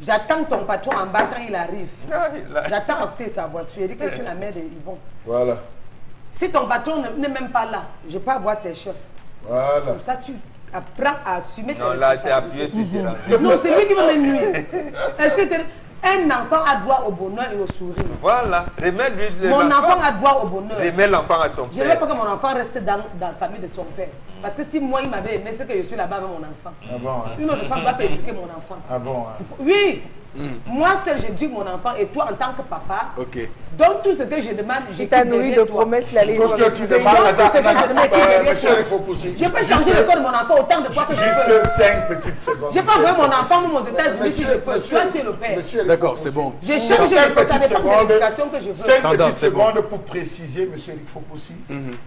J'attends ton patron en bas quand il arrive. J'attends à sa voiture. Il dit que je suis la mère de Yvon. Voilà. Si ton patron n'est même pas là, je peux avoir tes chefs. Voilà. Comme ça, tu apprends à assumer tes Non, là, c'est appuyé responsabilités. sur tes Non, c'est lui qui va me nuire. Est-ce que un enfant a droit au bonheur et au sourire? Voilà. Remets-lui Mon enfant a droit au bonheur. Remets l'enfant à son Je ne veux pas père. que mon enfant reste dans la famille de son père. Parce que si moi, il m'avait aimé, c'est que je suis là-bas avec mon enfant. Ah bon, hein? Une autre femme ne doit pas éduquer mon enfant. Ah bon, hein? Oui. Moi seul, j'éduque mon enfant et toi, en tant que papa, Ok. donc tout ce que je demande, Il j'ai t'a nourri de promesses, la Tout ce que tu demandes, monsieur, il faut pousser. Je peux changer le corps de mon enfant autant de fois que je veux. Juste 5 petites secondes. Je peux envoyer mon enfant aux États-Unis si je peux. Toi, tu es le père. D'accord, c'est bon. Je change Cinq le corps, ça petites dépend de secondes. l'éducation que je veux. 5 Tendance, petites c'est bon. secondes pour préciser, monsieur Eric Fopoussi,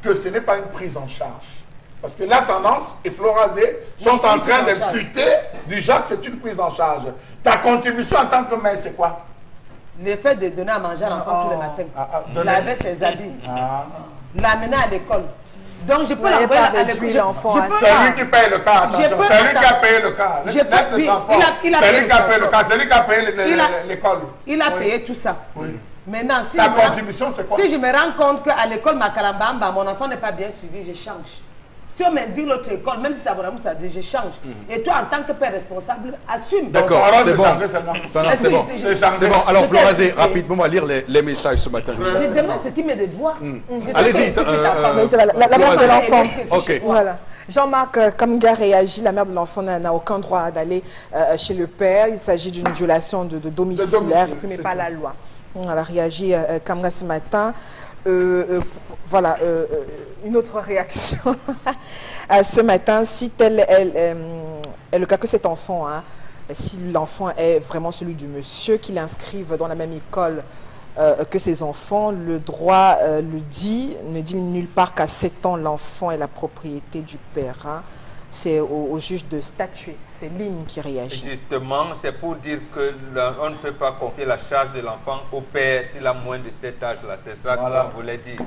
que ce n'est pas une prise en charge. Parce que la tendance et Florazé sont Oui, c'est en une train prise en charge. d'imputer du genre que c'est une prise en charge. Ta contribution en tant que mère, c'est quoi? Le fait de donner à manger à l'enfant tous les matins, laver ses habits, l'amener à l'école. Donc je peux n'avez l'envoyer pas à réduit l'école. l'enfant Je à peux- C'est lui qui paye le cas, attention. peux- C'est lui qui a attends. payé le cas. Je Laisse peux- le oui, transport. il a C'est payé lui le qui a payé le transport. cas. C'est lui qui a payé Il a- l'école. Il a Oui. payé tout ça. Oui. Maintenant, si Ta je me rends- contribution, c'est quoi? Si je me rends compte qu'à l'école Makalambamba, mon enfant n'est pas bien suivi, je change. Si on me dit l'autre école, même si ça vaut ça dit, je change. Et toi, en tant que père responsable, assume. D'accord, Ton rôle, c'est c'est bon. changer seulement. Tannance, Est-ce c'est que bon. je- C'est changé. C'est bon. Alors, Je t'ai Florazé, expliqué. rapidement, on va lire les messages ce matin. Je demande ce qui me doit. Allez-y, Mais c'est la mère de l'enfant. Ok. Voilà. Jean-Marc Kamga réagit, la mère de l'enfant n'a aucun droit d'aller chez le père. Il s'agit d'une violation de domiciliaire, mais pas la loi. Elle a réagi Kamga ce matin. Voilà, une autre réaction. Ce matin, si tel est le cas que cet enfant, hein, si l'enfant est vraiment celui du monsieur, qu'il inscrive dans la même école que ses enfants, le droit le dit, ne dit nulle part qu'à 7 ans, l'enfant est la propriété du père. Hein. c'est au juge de statuer. C'est Line qui réagit. Justement, c'est pour dire qu'on ne peut pas confier la charge de l'enfant au père s'il a moins de cet âge-là. C'est ça qu'on voulait dire.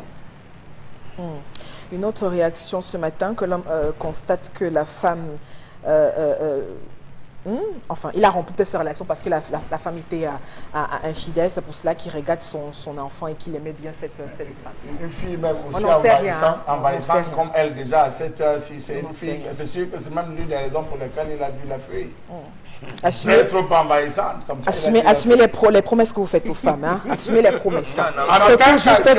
Une autre réaction ce matin, que l'homme constate que la femme... enfin, il a rompu peut-être ses relations parce que la femme était infidèle. C'est pour cela qu'il regarde son enfant et qu'il aimait bien cette femme. Une fille même aussi envahissante comme elle déjà à cette heure-ci. C'est une fille, c'est sûr que c'est même l'une des raisons pour lesquelles il a dû la fuir. Assumez, trop envahissante. Comme ça, assumez les promesses que vous faites aux femmes. Hein. Assumez les promesses. Alors, quand c'est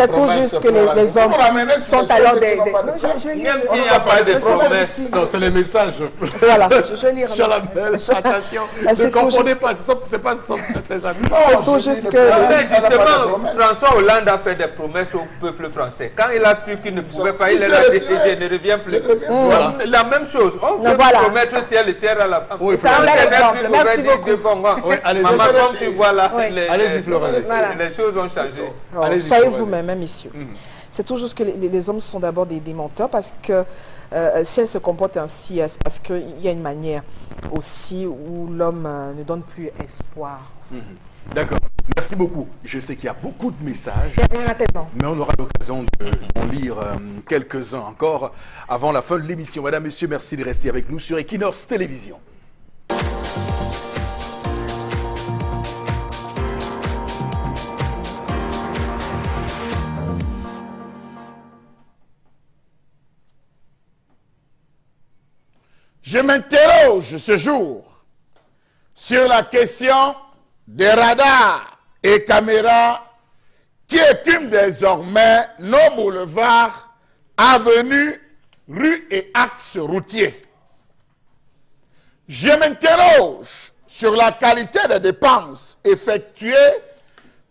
tout juste que les hommes sont alors des... Même s'il n'y a pas de promesses. Non, c'est les messages. Voilà, je lis. Chalamel, attention, ne confondez pas, c'est pas ses amis. C'est tout juste que... Justement, François Hollande a fait des promesses au peuple français. Quand il a cru qu'il ne pouvait pas, il a dit je ne reviens plus. La même chose. On peut promettre ciel et terre à la femme. Merci beaucoup. Maman, comme tu vois là, les choses ont changé. Soyez vous-même, messieurs. C'est tout juste que les hommes sont d'abord des menteurs parce que si elles se comportent ainsi, c'est parce qu'il y a une manière aussi où l'homme ne donne plus espoir. D'accord. Merci beaucoup. Je sais qu'il y a beaucoup de messages, Il y en a tellement. mais on aura l'occasion d'en lire quelques-uns encore avant la fin de l'émission. Mesdames, Messieurs, merci de rester avec nous sur Equinox Télévision. Je m'interroge ce jour sur la question des radars et caméras qui écument désormais nos boulevards, avenues, rues et axes routiers. Je m'interroge sur la qualité des dépenses effectuées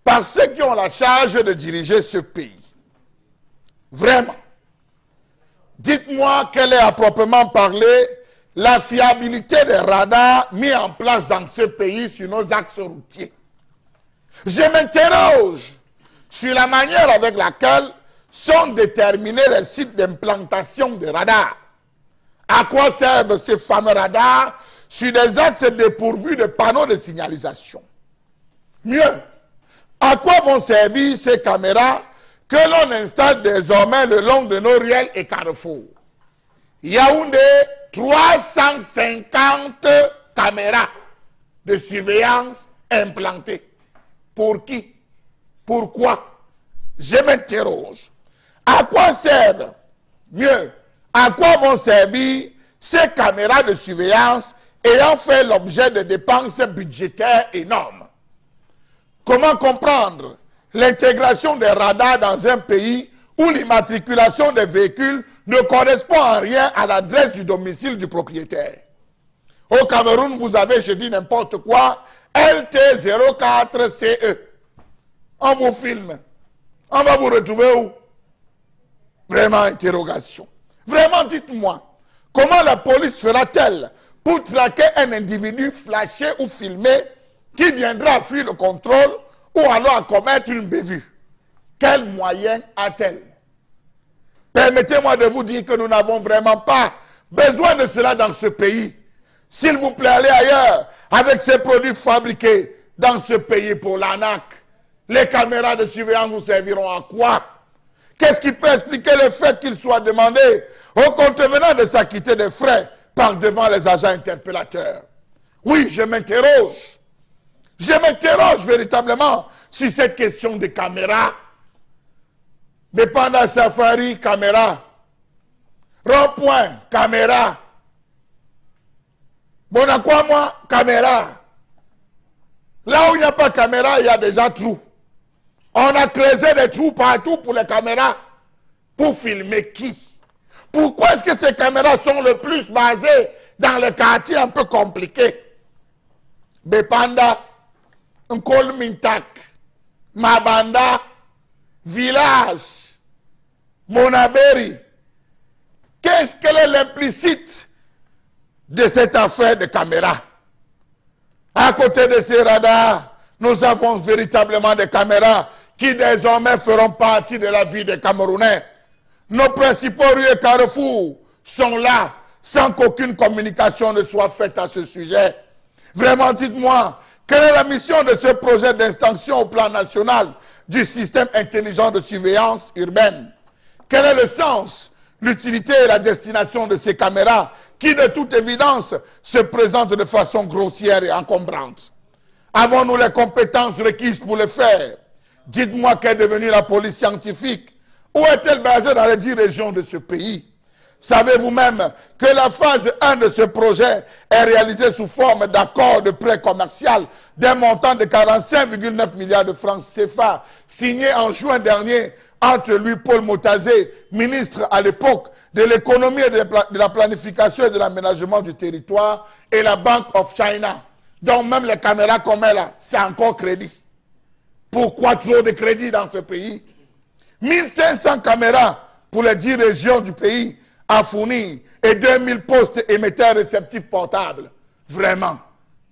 par ceux qui ont la charge de diriger ce pays. Vraiment, dites-moi quelle est à proprement parler la fiabilité des radars mis en place dans ce pays sur nos axes routiers. Je m'interroge sur la manière avec laquelle sont déterminés les sites d'implantation des radars. À quoi servent ces fameux radars sur des axes dépourvus de panneaux de signalisation? Mieux, à quoi vont servir ces caméras que l'on installe désormais le long de nos ruelles et carrefours? Yaoundé, 350 caméras de surveillance implantées. Pour qui? Pourquoi? Je m'interroge. À quoi servent? Mieux, à quoi vont servir ces caméras de surveillance ayant fait l'objet de dépenses budgétaires énormes? Comment comprendre l'intégration des radars dans un pays où l'immatriculation des véhicules ne correspond en rien à l'adresse du domicile du propriétaire? Au Cameroun, vous avez, je dis n'importe quoi, LT04CE. On vous filme. On va vous retrouver où? Vraiment, interrogation. Vraiment, dites-moi, comment la police fera-t-elle pour traquer un individu flashé ou filmé qui viendra fuir le contrôle ou alors à commettre une bévue? Quels moyens a-t-elle? Permettez-moi de vous dire que nous n'avons vraiment pas besoin de cela dans ce pays. S'il vous plaît, allez ailleurs avec ces produits fabriqués dans ce pays pour l'arnaque. Les caméras de surveillance vous serviront à quoi? Qu'est-ce qui peut expliquer le fait qu'il soit demandé aux contrevenants de s'acquitter des frais par devant les agents interpellateurs? Oui, je m'interroge. Je m'interroge véritablement sur cette question des caméras. Mais pendant Safari, caméra. Rond-point, caméra. Bon, à quoi moi? Caméra. Là où il n'y a pas de caméra, il y a déjà trous. On a creusé des trous partout pour les caméras. Pour filmer qui? Pourquoi est-ce que ces caméras sont le plus basées dans les quartiers un peu compliqués? Bepanda, Nkolmintak, Mabanda, Village, Monaberi. Quel est l'implicite de cette affaire de caméra? À côté de ces radars, nous avons véritablement des caméras qui désormais feront partie de la vie des Camerounais. Nos principaux rues et carrefours sont là, sans qu'aucune communication ne soit faite à ce sujet. Vraiment, dites-moi, quelle est la mission de ce projet d'extension au plan national du système intelligent de surveillance urbaine? Quel est le sens, l'utilité et la destination de ces caméras qui, de toute évidence, se présentent de façon grossière et encombrante? Avons-nous les compétences requises pour le faire? Dites-moi qu'est devenue la police scientifique. Où est-elle basée dans les 10 régions de ce pays? Savez-vous même que la phase 1 de ce projet est réalisée sous forme d'accord de prêt commercial d'un montant de 45,9 milliards de francs CFA, signé en juin dernier entre Louis-Paul Motazé, ministre à l'époque de l'économie et de la planification et de l'aménagement du territoire, et la Bank of China. Donc même les caméras qu'on met là, c'est encore crédit. Pourquoi trop de crédit dans ce pays? 1500 caméras pour les 10 régions du pays à fournir et 2000 postes émetteurs réceptifs portables. Vraiment,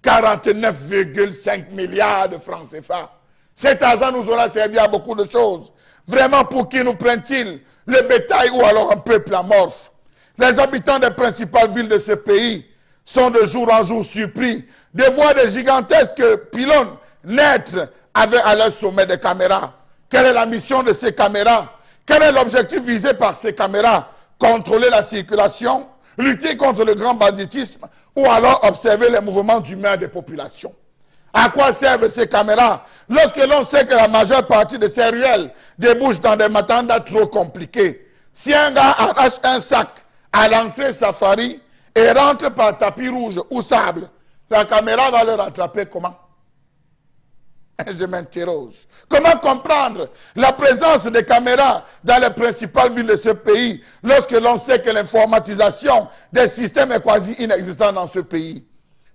49,5 milliards de francs CFA. Cet argent nous aura servi à beaucoup de choses. Vraiment, pour qui nous prennent-ils? Le bétail ou alors un peuple amorphe? Les habitants des principales villes de ce pays sont de jour en jour surpris de voir des gigantesques pylônes naître à leur sommet des caméras. Quelle est la mission de ces caméras? Quel est l'objectif visé par ces caméras? Contrôler la circulation, lutter contre le grand banditisme ou alors observer les mouvements d'humains des populations. À quoi servent ces caméras lorsque l'on sait que la majeure partie de ces ruelles débouchent dans des matandas trop compliqués? Si un gars arrache un sac à l'entrée safari et rentre par tapis rouge ou sable, la caméra va le rattraper comment? Je m'interroge. Comment comprendre la présence des caméras dans les principales villes de ce pays lorsque l'on sait que l'informatisation des systèmes est quasi inexistante dans ce pays?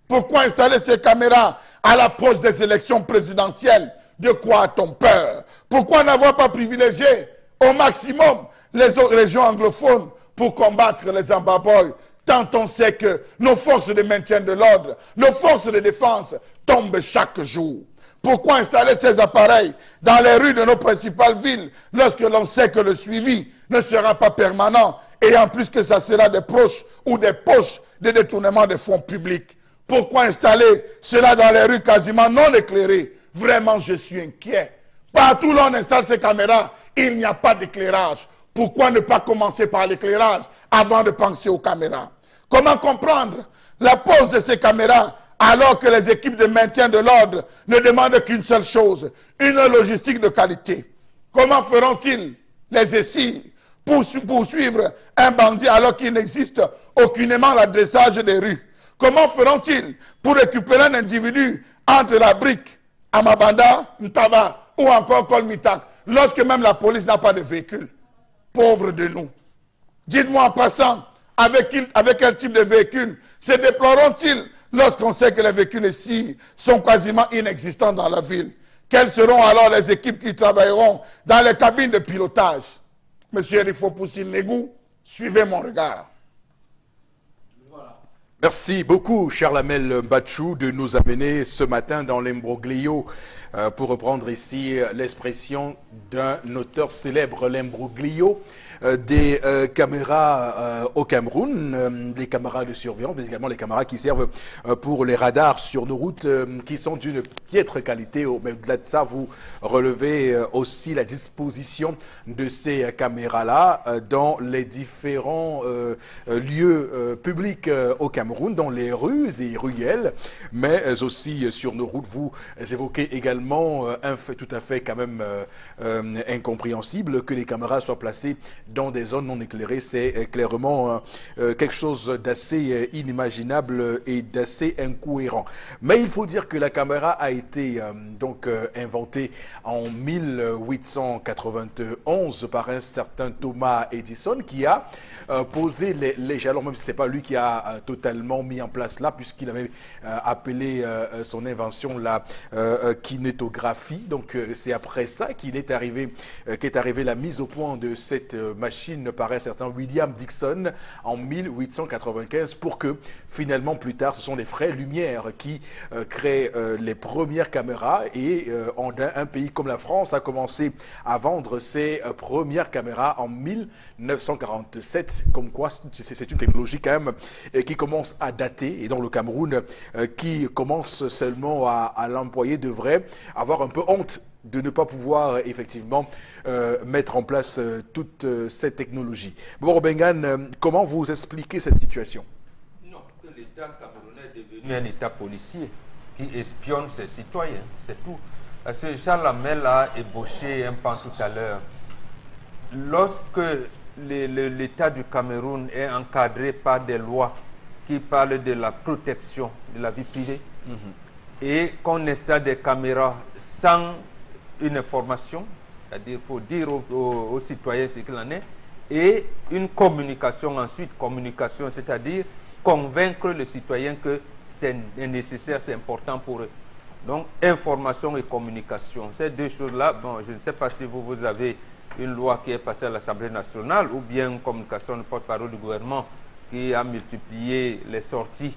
Pourquoi installer ces caméras à l'approche des élections présidentielles? De quoi a-t-on peur? Pourquoi n'avoir pas privilégié au maximum les autres régions anglophones pour combattre les embaboys? Tant on sait que nos forces de maintien de l'ordre, nos forces de défense tombent chaque jour. Pourquoi installer ces appareils dans les rues de nos principales villes lorsque l'on sait que le suivi ne sera pas permanent et en plus que ça sera des proches ou des poches de détournement des fonds publics? Pourquoi installer cela dans les rues quasiment non éclairées? Vraiment, je suis inquiet. Partout où l'on installe ces caméras, il n'y a pas d'éclairage. Pourquoi ne pas commencer par l'éclairage avant de penser aux caméras? Comment comprendre la pose de ces caméras alors que les équipes de maintien de l'ordre ne demandent qu'une seule chose, une logistique de qualité? Comment feront-ils les essais pour suivre un bandit alors qu'il n'existe aucunement l'adressage des rues? Comment feront-ils pour récupérer un individu entre la brique, Amabanda, Ntaba ou encore Kolmitak, lorsque même la police n'a pas de véhicule? Pauvres de nous. Dites-moi en passant, avec quel type de véhicule se déploreront-ils lorsqu'on sait que les véhicules ici sont quasiment inexistants dans la ville? Quelles seront alors les équipes qui travailleront dans les cabines de pilotage? Monsieur Eric Fopoussi-Negou, suivez mon regard. Merci beaucoup, Charles-Amel Batchou, de nous amener ce matin dans l'imbroglio, pour reprendre ici l'expression d'un auteur célèbre, l'imbroglio des caméras au Cameroun, des caméras de surveillance, mais également les caméras qui servent pour les radars sur nos routes, qui sont d'une piètre qualité. Mais au-delà de ça, vous relevez aussi la disposition de ces caméras-là dans les différents lieux publics au Cameroun, dans les rues et ruelles, mais aussi sur nos routes. Vous évoquez également un fait tout à fait quand même incompréhensible, que les caméras soient placées dans des zones non éclairées. C'est clairement quelque chose d'assez inimaginable et d'assez incohérent. Mais il faut dire que la caméra a été inventée en 1891 par un certain Thomas Edison, qui a posé les jalons, même si ce n'est pas lui qui a totalement seulement mis en place là, puisqu'il avait appelé son invention la kinétographie. Donc c'est après ça qu'est arrivé la mise au point de cette machine par un certain William Dickson en 1895 pour que finalement plus tard ce sont les frères Lumière qui créent les premières caméras et un pays comme la France a commencé à vendre ses premières caméras en 1947, comme quoi c'est une technologie quand même qui commence à dater et dans le Cameroun qui commence seulement à l'employer devrait avoir un peu honte de ne pas pouvoir effectivement mettre en place toute cette technologie. Bon, Bengan, comment vous expliquez cette situation? Non, que l'État camerounais est devenu un État policier qui espionne ses citoyens, c'est tout. Parce que Charles Hamel a ébauché un pan tout à l'heure. Lorsque l'État du Cameroun est encadré par des lois qui parlent de la protection de la vie privée et qu'on installe des caméras sans une information, c'est-à-dire il faut dire aux citoyens ce qu'il en est, et une communication ensuite, c'est-à-dire convaincre le citoyen que c'est nécessaire, c'est important pour eux. Donc, information et communication, ces deux choses-là, bon, je ne sais pas si vous avez une loi qui est passée à l'Assemblée nationale ou bien une communication de porte-parole du gouvernement qui a multiplié les sorties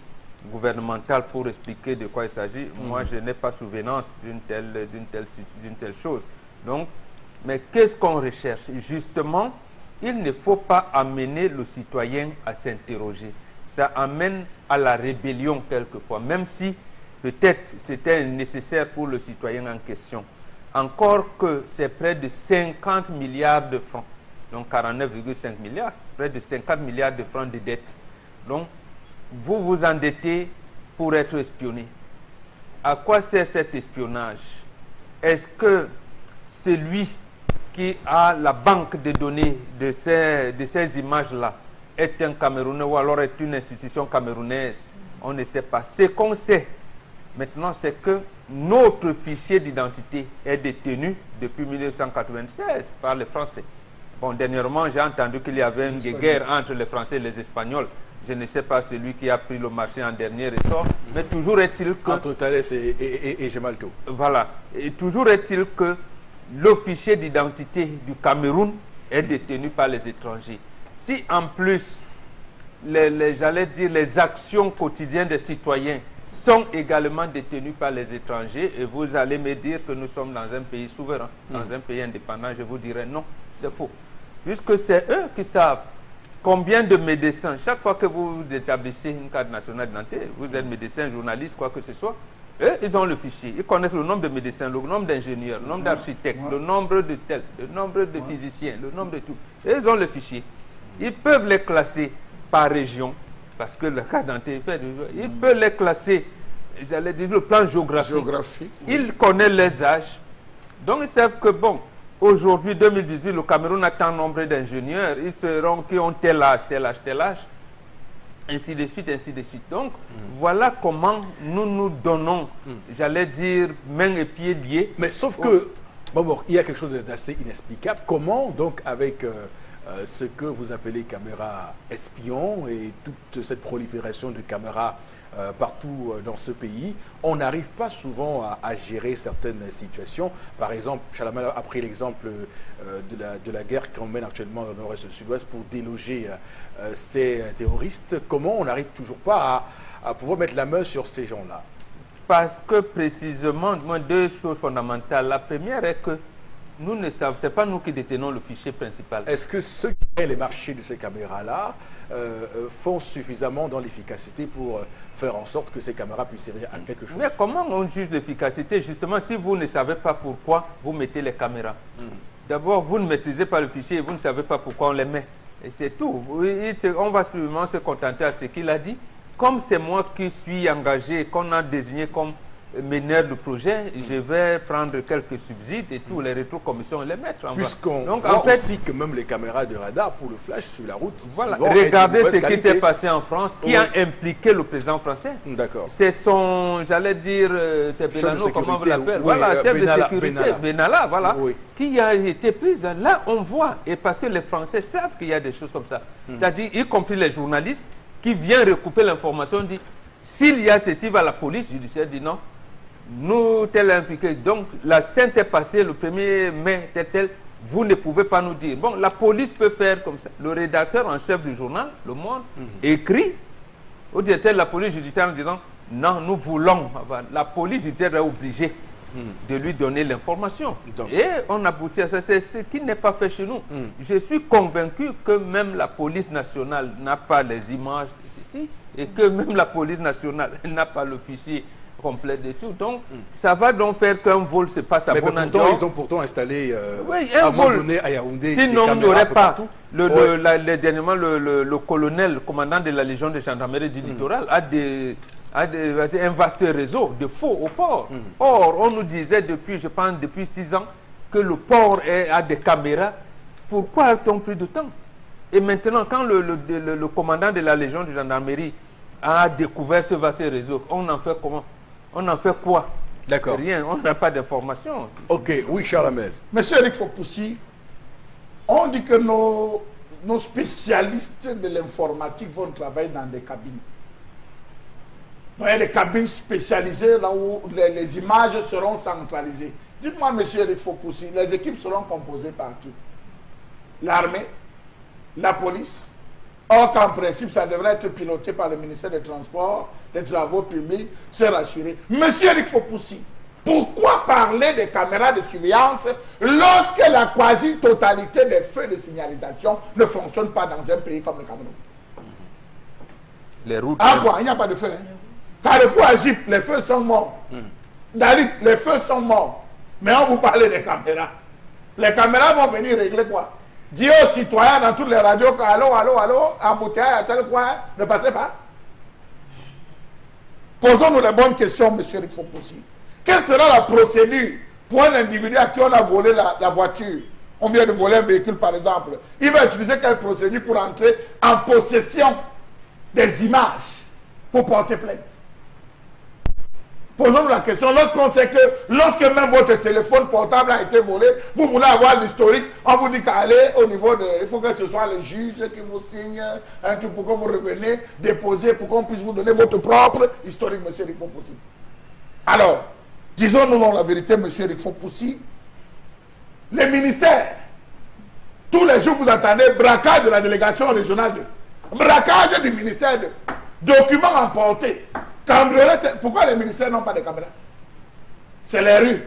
gouvernementales pour expliquer de quoi il s'agit. Moi, je n'ai pas souvenance d'une telle chose. Donc, mais qu'est-ce qu'on recherche? Justement, il ne faut pas amener le citoyen à s'interroger. Ça amène à la rébellion quelquefois, même si peut-être c'était nécessaire pour le citoyen en question. Encore que c'est près de 50 milliards de francs, donc 49,5 milliards, près de 50 milliards de francs de dette. Donc, vous vous endettez pour être espionné. À quoi sert cet espionnage? Est-ce que celui qui a la banque de données de ces images-là est un Camerounais ou alors est une institution camerounaise? On ne sait pas. Ce qu'on sait maintenant, c'est que notre fichier d'identité est détenu depuis 1996 par les Français. Bon, dernièrement, j'ai entendu qu'il y avait une guerre entre les Français et les Espagnols. Je ne sais pas celui qui a pris le marché en dernier ressort, mais toujours est-il que... Entre Thalès et Gemalto. Voilà. Et toujours est-il que le fichier d'identité du Cameroun est détenu par les étrangers. Si en plus, j'allais dire, les actions quotidiennes des citoyens sont également détenues par les étrangers, et vous allez me dire que nous sommes dans un pays souverain, dans un pays indépendant, je vous dirais non, c'est faux. Puisque c'est eux qui savent combien de médecins, chaque fois que vous établissez une carte nationale d'identité, vous êtes médecin, journaliste, quoi que ce soit, eux, ils ont le fichier. Ils connaissent le nombre de médecins, le nombre d'ingénieurs, le nombre d'architectes, le nombre de tels, le nombre de physiciens, le nombre de tout. Et ils ont le fichier. Ils peuvent les classer par région, parce que le carte d'identité, ils peuvent les classer, j'allais dire, le plan géographique. Ils connaissent les âges. Donc, ils savent que, bon, aujourd'hui, 2018, le Cameroun a tant nombre d'ingénieurs, ils seront qui ont tel âge, ainsi de suite, ainsi de suite. Donc, voilà comment nous nous donnons, j'allais dire, mains et pieds liés. Mais sauf que, bon, il y a quelque chose d'assez inexplicable. Comment, donc, avec ce que vous appelez caméras espions et toute cette prolifération de caméras partout dans ce pays, on n'arrive pas souvent à gérer certaines situations. Par exemple, Chalamel a pris l'exemple de la guerre qu'on mène actuellement dans le nord-est et le sud-ouest pour déloger ces terroristes. Comment on n'arrive toujours pas à pouvoir mettre la main sur ces gens-là? Parce que précisément, deux choses fondamentales. La première est que nous ne savons, ce n'est pas nous qui détenons le fichier principal. Est-ce que ceux qui créent les marchés de ces caméras-là font suffisamment dans l'efficacité pour faire en sorte que ces caméras puissent servir à quelque chose? Mais comment on juge l'efficacité? Justement, si vous ne savez pas pourquoi vous mettez les caméras. D'abord, vous ne maîtrisez pas le fichier et vous ne savez pas pourquoi on les met. Et c'est tout. On va simplement se contenter à ce qu'il a dit. Comme c'est moi qui suis engagé, qu'on a désigné comme meneur de projet, je vais prendre quelques subsides et tous les rétrocommissions et les mettre en Puisqu'on voit aussi que même les caméras de radar pour le flash sur la route, voilà, regardez ce qui s'est passé en France, qui a impliqué le président français. D'accord. C'est son, j'allais dire, c'est Benano, comment vous l'appelez, voilà, chef de sécurité, Benalla, voilà, qui a été prise. Là, on voit, et parce que les Français savent qu'il y a des choses comme ça, c'est-à-dire, y compris les journalistes, qui vient recouper l'information, dit s'il y a ceci, va la police judiciaire dit non. Nous, tel impliqué. Donc, la scène s'est passée le 1er mai, tel. Vous ne pouvez pas nous dire. Bon, la police peut faire comme ça. Le rédacteur en chef du journal, Le Monde, écrit au directeur de la police judiciaire en disant non, nous voulons. La police judiciaire est obligée de lui donner l'information. Et on aboutit à ça. C'est ce qui n'est pas fait chez nous. Je suis convaincu que même la police nationale n'a pas les images ici et que même la police nationale n'a pas le fichier complet de tout. Donc, ça va donc faire qu'un vol se passe à Bonandior. Ils ont pourtant installé oui, à un moment donné à Yaoundé. Sinon, il n'y aurait pas. Dernièrement, le colonel, commandant de la Légion de gendarmerie du littoral, a un vaste réseau de faux au port. Or, on nous disait depuis, je pense, depuis 6 ans, que le port a des caméras. Pourquoi a-t-on plus de temps? Et maintenant, quand le commandant de la Légion de gendarmerie a découvert ce vaste réseau, on en fait comment? On en fait quoi? D'accord. Rien, on n'a pas d'informations. Ok, oui, Charles Hamel. Monsieur Eric Fopoussi, on dit que nos spécialistes de l'informatique vont travailler dans des cabines. Donc, il y a des cabines spécialisées là où les images seront centralisées. Dites-moi, monsieur Eric Fopoussi, les équipes seront composées par qui? L'armée, la police. Or qu'en principe, ça devrait être piloté par le ministère des Transports, des Travaux publics, c'est rassuré. Monsieur Eric Fopoussi, pourquoi parler des caméras de surveillance lorsque la quasi-totalité des feux de signalisation ne fonctionnent pas dans un pays comme le Cameroun? Les routes. Ah quoi, il n'y a pas de feu. Hein? Carrefour à Gypte, les feux sont morts. Dalit, les feux sont morts. Mais on vous parle des caméras. Les caméras vont venir régler quoi? Dis aux citoyens dans toutes les radios que allô, allô, allô, embouteillage à tel coin, ne passez pas. Posons-nous les bonnes questions, monsieur Eric Fopoussi. Quelle sera la procédure pour un individu à qui on a volé la voiture? On vient de voler un véhicule, par exemple. Il va utiliser quelle procédure pour entrer en possession des images pour porter plainte? Posons-nous la question, lorsqu'on sait que, lorsque même votre téléphone portable a été volé, vous voulez avoir l'historique, on vous dit qu'aller au niveau de... Il faut que ce soit le juge qui vous signe un truc pour que vous reveniez déposer, pour qu'on puisse vous donner votre propre historique, monsieur Eric Fopoussi. Alors, disons-nous non la vérité, monsieur Eric Fopoussi, les ministères, tous les jours vous entendez braquage de la délégation régionale de... Braquage du ministère de... Documents emportés. Cambriolette, pourquoi les ministères n'ont pas de caméras? C'est les rues.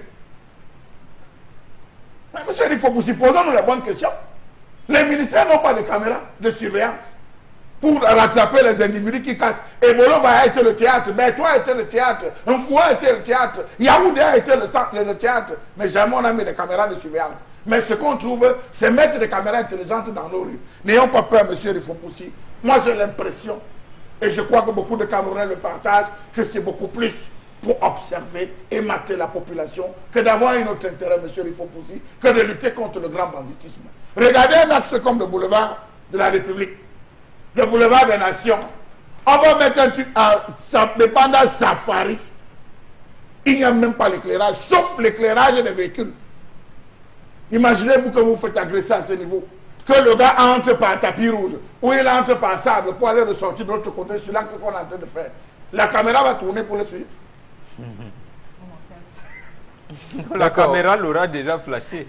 Mais monsieur Eric Fopoussi, posons-nous la bonne question. Les ministères n'ont pas de caméras de surveillance pour rattraper les individus qui cassent. Ebolo va être le théâtre, Bertois a été le théâtre, Mfoua a été le théâtre, Yaoundé a été le théâtre, mais jamais on a mis des caméras de surveillance. Mais ce qu'on trouve, c'est mettre des caméras intelligentes dans nos rues. N'ayons pas peur, monsieur Eric Fopoussi. Moi, j'ai l'impression, et je crois que beaucoup de Camerounais le partagent, que c'est beaucoup plus pour observer et mater la population que d'avoir un autre intérêt, monsieur Eric Fopoussi, que de lutter contre le grand banditisme. Regardez un axe comme le boulevard de la République, le boulevard des Nations. On va mettre un truc pendant safari. Il n'y a même pas l'éclairage, sauf l'éclairage des véhicules. Imaginez-vous que vous faites agresser à ce niveau. Que le gars entre par tapis rouge, ou il entre par sable pour aller ressortir de l'autre côté sur l'axe qu'on est en train de faire. La caméra va tourner pour le suivre. La caméra l'aura déjà flashé.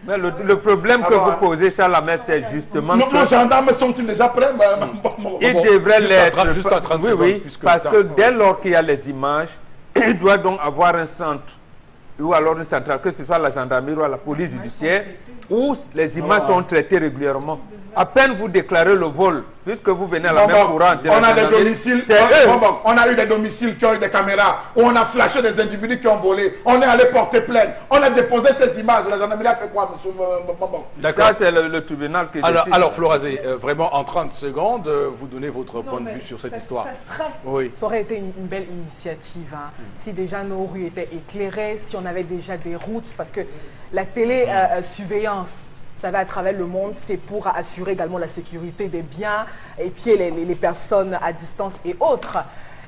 Mais le problème que vous posez, Charles Hamel, c'est justement que... Nos gendarmes sont-ils déjà prêts? Ils devraient l'être. Juste à 30 secondes. Oui, parce que dès lors qu'il y a les images, il doit donc avoir un centre, ou alors une centrale, que ce soit la gendarmerie ou la police judiciaire, où les images sont traitées régulièrement. À peine vous déclarez le vol, puisque vous venez à la même courante. On a des domiciles, on a eu des domiciles qui ont eu des caméras, où on a flashé des individus qui ont volé, on est allé porter plainte, on a déposé ces images. La gendarmerie a fait quoi, monsieur? D'accord. Ça, c'est le tribunal qui décide. Alors Florazé, vraiment en 30 secondes, vous donnez votre point de vue sur cette histoire. Ça aurait été une belle initiative, hein. Si déjà nos rues étaient éclairées, si on avait déjà des routes, parce que la télé-surveillance, ça va à travers le monde, c'est pour assurer également la sécurité des biens et puis les personnes à distance et autres.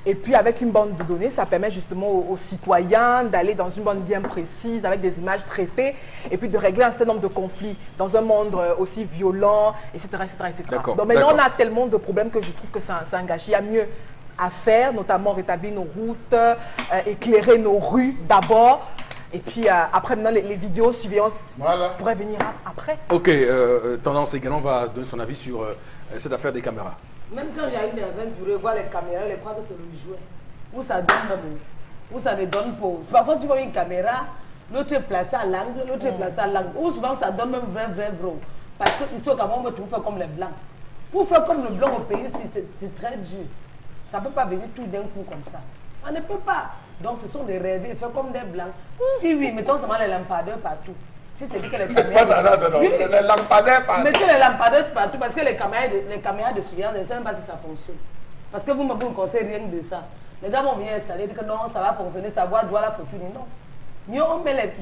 Et puis avec une bande de données, ça permet justement aux citoyens d'aller dans une bande bien précise, avec des images traitées, et puis de régler un certain nombre de conflits dans un monde aussi violent, etc. etc. Donc maintenant, on a tellement de problèmes que je trouve que c'est un gâchis. Il y a mieux à faire, notamment rétablir nos routes, éclairer nos rues d'abord. Et puis après, maintenant, les vidéos surveillance pourraient venir après. Ok, Tendance également va donner son avis sur cette affaire des caméras. Même quand j'arrive dans un bureau et voir les caméras, je crois que c'est le jouet. Où ça donne même, où ça ne donne pas. Parfois, tu vois une caméra, l'autre est placé à l'angle, l'autre est placé à l'angle. Ou souvent, ça donne même vrai. Parce qu'ici au Cameroun, on peut faire comme les blancs. Pour faire comme le blanc au pays, c'est très dur. Ça ne peut pas venir tout d'un coup comme ça. Ça ne peut pas. Donc, ce sont des rêves, faire comme des blancs. Si oui, mettons seulement les lampadaires partout. Si c'est dit que les caméras... les lampadaires partout. Mettez les lampadaires partout parce que les caméras de surveillance, je ne sais même pas si ça fonctionne. Parce que vous me conseillez rien de ça. Les gars vont venir installer, dire que non, ça va fonctionner, ça va, doit la fortune. Non. Mieux on met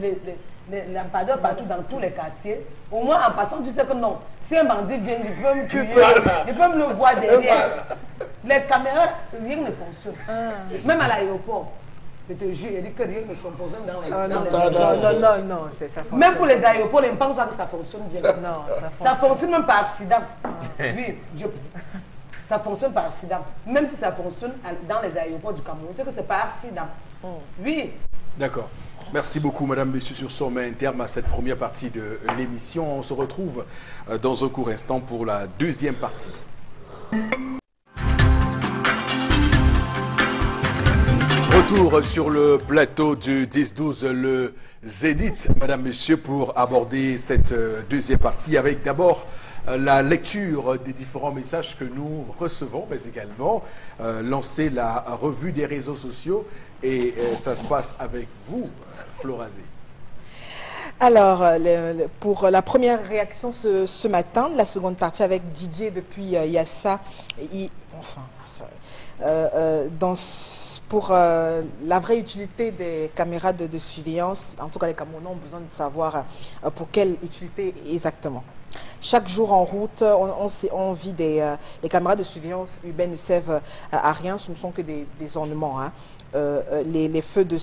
les lampadaires partout dans tous les quartiers. Au moins, en passant, tu sais que non. Si un bandit vient, il peut me tuer, il peut me le voir derrière. Les caméras, rien ne fonctionne. Même à l'aéroport. Je te jure, il dit que rien ne fonctionne dans les aéroports. Non, ça fonctionne. Même pour les aéroports, ils ne pensent pas que ça fonctionne bien. Non, ça fonctionne même par accident. Oui, ça fonctionne par accident. Même si ça fonctionne dans les aéroports du Cameroun, c'est que c'est par accident. Oui. D'accord. Merci beaucoup, madame, monsieur, sur ce. On met un terme à cette première partie de l'émission. On se retrouve dans un court instant pour la deuxième partie. Retour sur le plateau du 10-12, le Zénith, madame, monsieur, pour aborder cette deuxième partie avec d'abord la lecture des différents messages que nous recevons, mais également lancer la revue des réseaux sociaux. Et ça se passe avec vous, Florazé. Alors, pour la première réaction ce matin, la seconde partie avec Didier depuis Yassa, pour la vraie utilité des caméras de surveillance, en tout cas les Camerounais ont besoin de savoir pour quelle utilité exactement. Chaque jour en route, on vit les caméras de surveillance urbaine ne servent à rien, ce ne sont que des ornements. Hein. Les feux de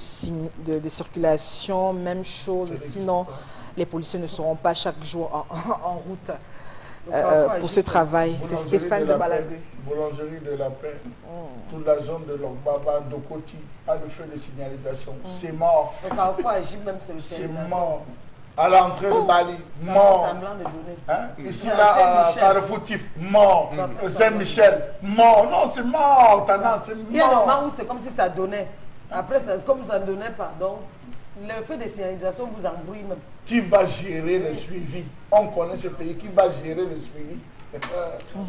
circulation, même chose, sinon les policiers ne seront pas chaque jour en route. Pour ce travail. C'est Stéphane de Baladé. Boulangerie de la Paix, toute la zone de Logbaba, Dokoti, pas de feu de signalisation. C'est mort. Parfois, même c'est mort. À l'entrée de Bali, mort. Hein? Ici, là, à Carrefour Tif, mort. Saint-Michel, mort. Non, c'est mort. C'est mort. Il y a un moment où c'est comme si ça donnait. Après, comme ça ne donnait pas. Donc, le feu de signalisation vous embrouille même. Qui va gérer le suivi? On connaît ce pays. Qui va gérer le suivi?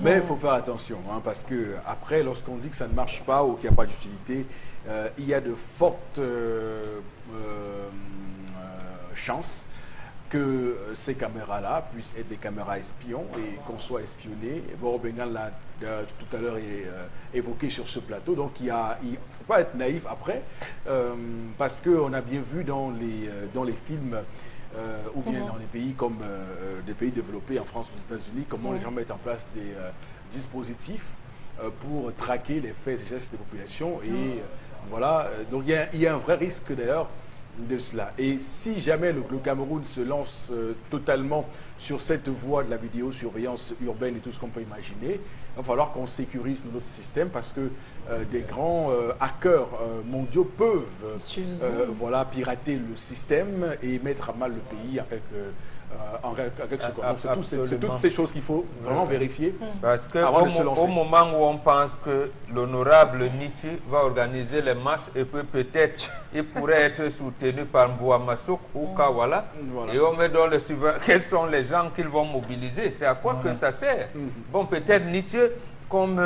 Mais il faut faire attention, hein, parce que après, lorsqu'on dit que ça ne marche pas ou qu'il n'y a pas d'utilité, il y a de fortes chances que ces caméras-là puissent être des caméras espions et qu'on soit espionné. Bon, Bengal l'a tout à l'heure évoqué sur ce plateau, donc il ne faut pas être naïf après, parce qu'on a bien vu dans les films ou bien dans les pays comme des pays développés en France ou aux États-Unis, comment les gens mettent en place des dispositifs pour traquer les faits et gestes des populations. Et voilà, donc il y a un vrai risque d'ailleurs de cela. Et si jamais le Cameroun se lance totalement sur cette voie de la vidéosurveillance urbaine et tout ce qu'on peut imaginer, il va falloir qu'on sécurise notre système parce que des grands hackers mondiaux peuvent pirater le système et mettre à mal le pays avec ce qu'on. Donc c'est toutes ces choses qu'il faut vraiment vérifier parce que avant de se lancer. Au moment où on pense que l'honorable Nietzsche va organiser les marches et peut-être il pourrait être soutenu par Mbouamassouk ou Kawala, et on met dans le suivant quels sont les gens qu'ils vont mobiliser, c'est à quoi que ça sert. Bon, peut-être Nietzsche, comme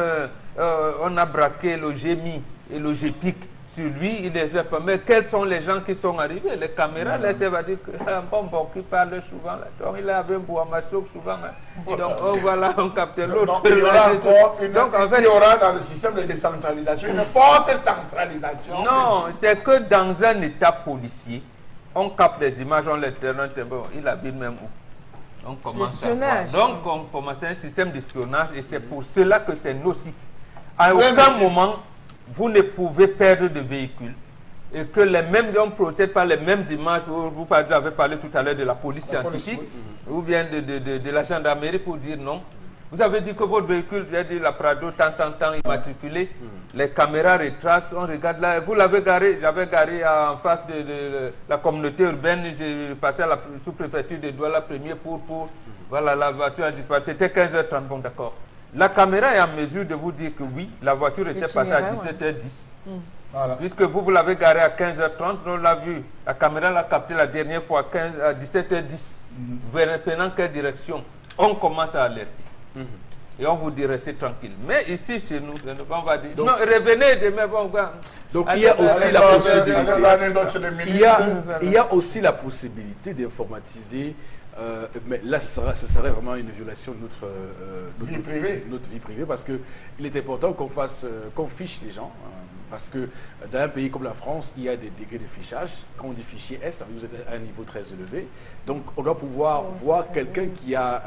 on a braqué le GMI et le GPIC sur lui, il ne sait pas. Mais quels sont les gens qui sont arrivés? Les caméras, là, ça va dire qu'un bonbon qui parle souvent. Là. Donc, il avait un Bouamassouk souvent. Là. Donc, voilà, on capte l'autre. Il y aura encore il y aura dans le système de décentralisation une forte centralisation. Non, c'est que dans un état policier, on capte des images, on les terrain, bon, il habite même où? On commence donc, on commence un système d'espionnage et c'est pour cela que c'est nocif. À aucun moment, vous ne pouvez perdre de véhicule et que les mêmes, on procède par les mêmes images. Vous avez parlé tout à l'heure de la police scientifique ou bien de la gendarmerie pour dire non. Vous avez dit que votre véhicule, j'ai dit la Prado, tant immatriculé, les caméras retracent, on regarde là, vous l'avez garé, j'avais garé en face de la communauté urbaine, j'ai passé à la sous-préfecture de Douala premier pour voilà, la voiture a disparu, c'était 15h30, bon d'accord. La caméra est en mesure de vous dire que oui, la voiture était passée à 17h10. Voilà. Puisque vous l'avez garé à 15h30, on l'a vu, la caméra l'a capté la dernière fois à 17h10. Prenant quelle direction? On commence à alerter. Et on vous dit restez tranquille. Mais ici, chez nous, on va dire donc, non, revenez demain. Bon, donc il y a aussi la possibilité. Il y a aussi la possibilité d'informatiser. Mais là, ce serait vraiment une violation de notre vie privée parce qu'il est important qu'on fiche les gens. Parce que dans un pays comme la France, il y a des degrés de fichage. Quand on dit fichier S, ça veut dire que vous êtes à un niveau très élevé. Donc, on doit pouvoir voir quelqu'un qui a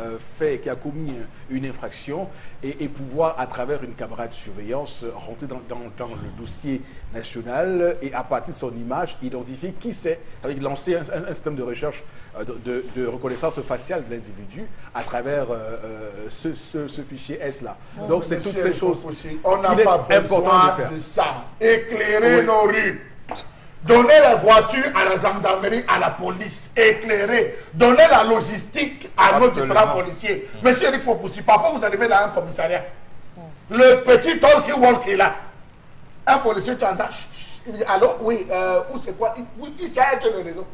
commis une infraction et pouvoir, à travers une caméra de surveillance, rentrer dans le dossier national et, à partir de son image, identifier qui c'est, avec lancer un système de recherche de reconnaissance faciale de l'individu à travers ce fichier S-là. Donc, c'est toutes ces choses. On n'a pas besoin de ça. Éclairer nos rues, donner les voitures à la gendarmerie, à la police, éclairer, donner la logistique à nos différents policiers. Monsieur Eric Fopoussi, parfois vous arrivez dans un commissariat, le petit talkie-walkie est là, un policier qui entend, il dit allô, oui, où c'est quoi, il cherche le réseau.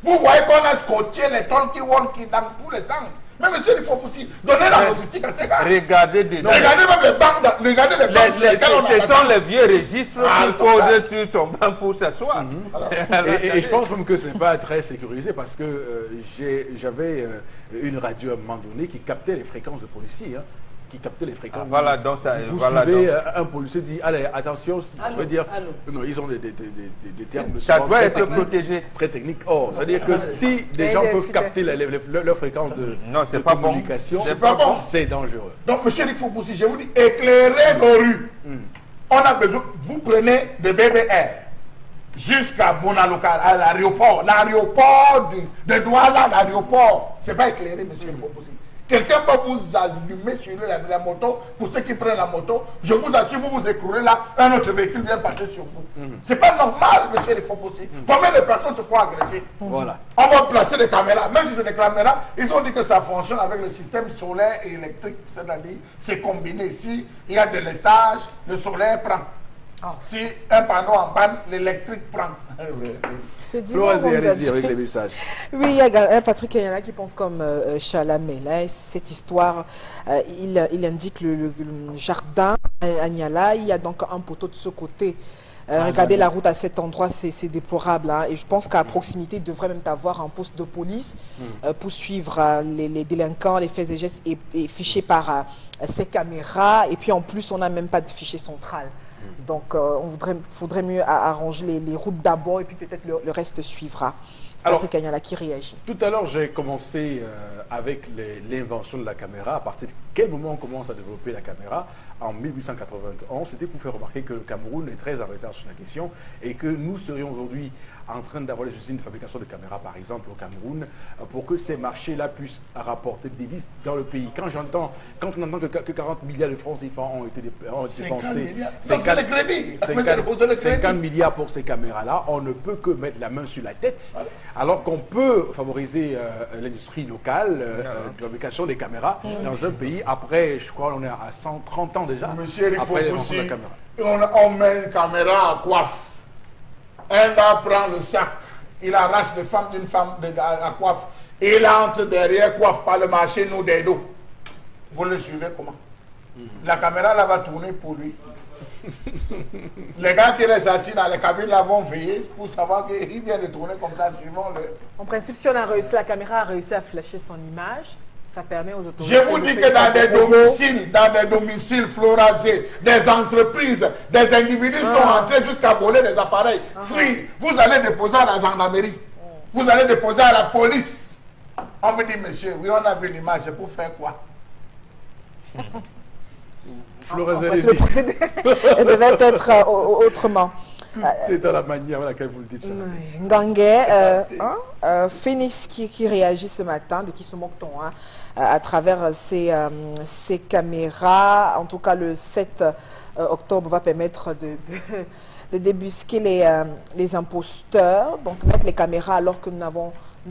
Vous voyez qu'on a scotché les talkie-walkie dans tous les sens. Mais monsieur, il faut aussi donner la logistique à ces gars. Regardez des regardez même les banques. Regardez les banques. Ce sont les vieux registres qui posent sur son banc pour s'asseoir. Et je pense même que ce n'est pas très sécurisé parce que j'avais une radio à un moment donné qui captait les fréquences de policiers. Qui captait les fréquences. Voilà, donc ça, vous suivez un policier dit allez attention, ça veut dire non, ils ont des termes ça doit être protégé, très techniques. Or, c'est-à-dire que si des gens peuvent capter leur fréquence de communication, c'est dangereux. Donc, monsieur Eric Fopoussi, je vous dis éclairez nos rues. On a besoin. Vous prenez de BBR jusqu'à Bonalocal, à l'aéroport de Douala, l'aéroport, c'est pas éclairé, monsieur Eric Fopoussi. Quelqu'un peut vous allumer sur la moto, pour ceux qui prennent la moto, je vous assure, vous vous écroulez là, un autre véhicule vient passer sur vous. C'est pas normal, monsieur Eric Fopoussi. Combien de personnes se font agresser? Voilà. On va placer des caméras, même si c'est des caméras, ils ont dit que ça fonctionne avec le système solaire et électrique, c'est-à-dire c'est combiné. Ici, il y a de l'estage, le solaire prend. Si un panneau en panne, l'électrique prend. Allez-y avec les messages. Oui, il y a Patrick Ayala qui pense comme Chalamet. Là, cette histoire, il indique le jardin à Niala. Il y a donc un poteau de ce côté. Regardez la route à cet endroit, c'est déplorable. Hein, et je pense qu'à proximité, il devrait même avoir un poste de police pour suivre les délinquants, les faits et gestes et fichés par ces caméras. Et puis en plus, on n'a même pas de fichier central. Donc, il faudrait mieux arranger les routes d'abord et puis peut-être le reste suivra. C'est Patrick Ayala qui réagit. Tout à l'heure, j'ai commencé avec l'invention de la caméra. À partir de quel moment on commence à développer la caméra? En 1891, c'était pour faire remarquer que le Cameroun est très en retard sur la question et que nous serions aujourd'hui en train d'avoir les usines de fabrication de caméras, par exemple, au Cameroun, pour que ces marchés-là puissent rapporter des devises dans le pays. Quand on entend que 40 milliards de francs CFA ont été dépensés, 50 milliards pour ces caméras-là, on ne peut que mettre la main sur la tête, alors qu'on peut favoriser l'industrie locale de fabrication des caméras dans un pays. Après, je crois, on est à 130 ans déjà. Monsieur Eric Fopoussi, on met une caméra à coiffe. Un gars prend le sac, il arrache les femmes d'une femme à coiffe, et il entre derrière, coiffe par le marché, nous des dos. Vous le suivez comment? La caméra là va tourner pour lui. Les gars qui restent assis dans les cabines là vont veiller pour savoir qu'il vient de tourner comme ça, suivant le... En principe, si la caméra a réussi à flasher son image, ça permet aux autorités. Je vous dis que dans des domiciles florazés, des entreprises, des individus sont entrés jusqu'à voler des appareils. Free, vous allez déposer à la gendarmerie. Vous allez déposer à la police. On vous dit, monsieur, oui, on a vu l'image, c'est pour faire quoi? Flores, Le allez-y. procédé devait être autrement. Tout est dans la manière avec laquelle vous le dites. Ngangué, Phoenix qui réagit ce matin, de qui se moque-t-on à travers ses caméras. En tout cas, le 7 octobre va permettre de débusquer les imposteurs, donc mettre les caméras alors que nous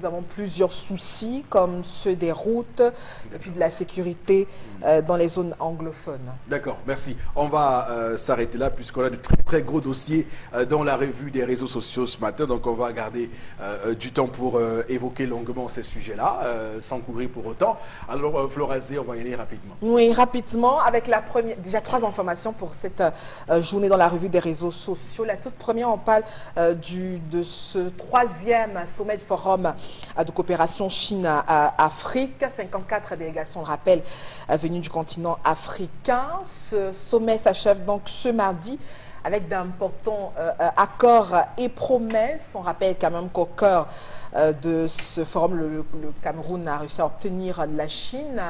avons plusieurs soucis comme ceux des routes et puis de la sécurité dans les zones anglophones. D'accord, merci. On va s'arrêter là puisqu'on a de très très gros dossiers dans la revue des réseaux sociaux ce matin. Donc on va garder du temps pour évoquer longuement ces sujets-là, sans courir pour autant. Alors Florazé, on va y aller rapidement. Oui, rapidement, avec la première, déjà 3 informations pour cette journée dans la revue des réseaux sociaux. La toute première, on parle de ce 3e sommet de forum de coopération Chine-Afrique. 54 délégations, on le rappelle, venues du continent africain. Ce sommet s'achève donc ce mardi avec d'importants accords et promesses. On rappelle quand même qu'au cœur de ce forum, le Cameroun a réussi à obtenir de la Chine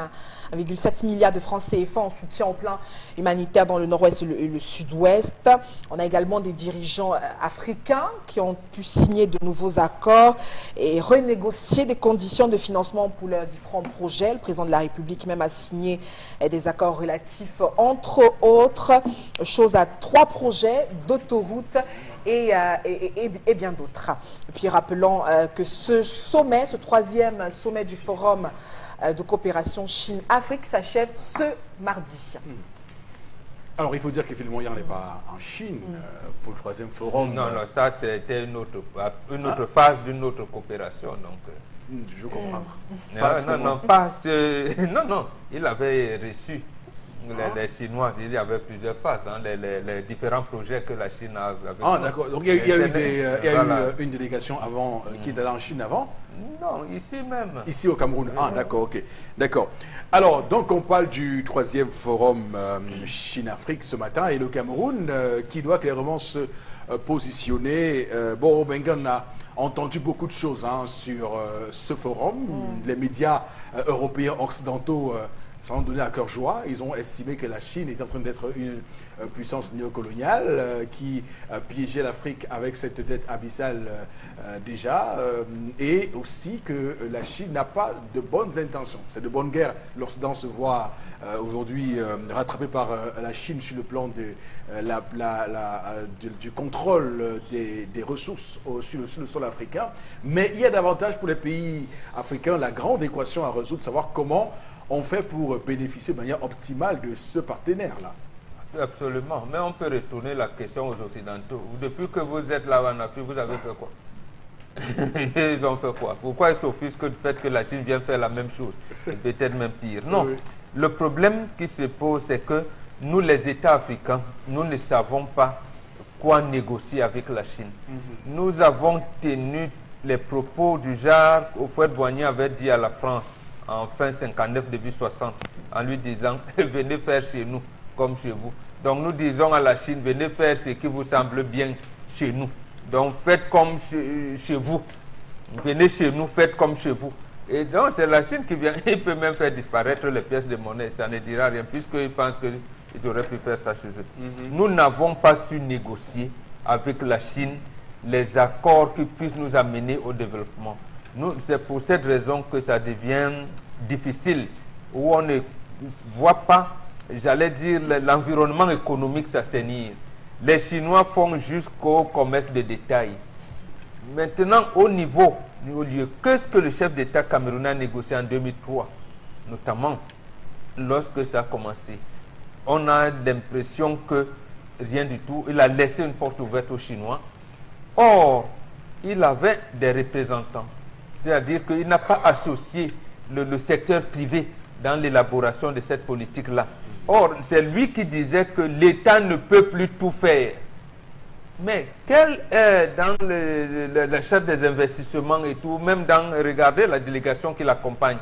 1,7 milliard de francs CFA en soutien au plan humanitaire dans le nord-ouest et le sud-ouest. On a également des dirigeants africains qui ont pu signer de nouveaux accords et renégocier des conditions de financement pour leurs différents projets. Le président de la République même a signé des accords relatifs, entre autres choses, à 3 projets d'autoroutes et bien d'autres. Et puis rappelons que ce sommet, ce 3e sommet du forum de coopération Chine-Afrique s'achève ce mardi. Alors il faut dire qu'effectivement, il n'y n'est pas en Chine pour le 3e forum. Non, non, ça c'était une autre phase d'une autre coopération. Donc, je comprends. Non, il avait reçu les Chinois, il y avait plusieurs phases, hein, les différents projets que la Chine avait. Ah d'accord, donc il y a eu une délégation avant qui était allée en Chine avant? Non, ici même. Ici au Cameroun. Ah d'accord, ok. D'accord. Alors, donc on parle du 3e forum Chine-Afrique ce matin et le Cameroun qui doit clairement se positionner. Bon, Bengan a entendu beaucoup de choses sur ce forum. Les médias européens occidentaux ça a donné à cœur joie. Ils ont estimé que la Chine est en train d'être une puissance néocoloniale qui piégeait l'Afrique avec cette dette abyssale déjà, et aussi que la Chine n'a pas de bonnes intentions. C'est de bonne guerre. L'Occident se voit aujourd'hui rattrapé par la Chine sur le plan du contrôle des ressources sur le sol africain. Mais il y a davantage pour les pays africains la grande équation à résoudre, savoir comment on fait pour bénéficier de manière optimale de ce partenaire-là. Absolument. Mais on peut retourner la question aux Occidentaux. Depuis que vous êtes là en Afrique, vous avez fait quoi? Ils ont fait quoi? Pourquoi ils s'offusquent du fait que la Chine vient faire la même chose? Et peut-être même pire. Non. Oui. Le problème qui se pose, c'est que nous, les États africains, nous ne savons pas quoi négocier avec la Chine. Nous avons tenu les propos du genre, Houphouët-Boigny avait dit à la France, en fin 59, début 60, en lui disant « Venez faire chez nous comme chez vous ». Donc nous disons à la Chine « Venez faire ce qui vous semble bien chez nous ». Donc faites comme chez vous. Venez chez nous, faites comme chez vous. Et donc c'est la Chine qui vient. Il peut même faire disparaître les pièces de monnaie. Ça ne dira rien puisqu'il pense qu'ils auraient pu faire ça chez eux. Nous n'avons pas su négocier avec la Chine les accords qui puissent nous amener au développement. C'est pour cette raison que ça devient difficile, où on ne voit pas, j'allais dire, l'environnement économique s'assainir. Les Chinois font jusqu'au commerce de détail. Maintenant, au lieu, qu'est-ce que le chef d'État camerounais a négocié en 2003, notamment lorsque ça a commencé? On a l'impression que rien du tout, il a laissé une porte ouverte aux Chinois. Or, il avait des représentants. C'est-à-dire qu'il n'a pas associé le secteur privé dans l'élaboration de cette politique-là. Or, c'est lui qui disait que l'État ne peut plus tout faire. Mais quel est dans la charte des investissements et tout, même regardez la délégation qui l'accompagne.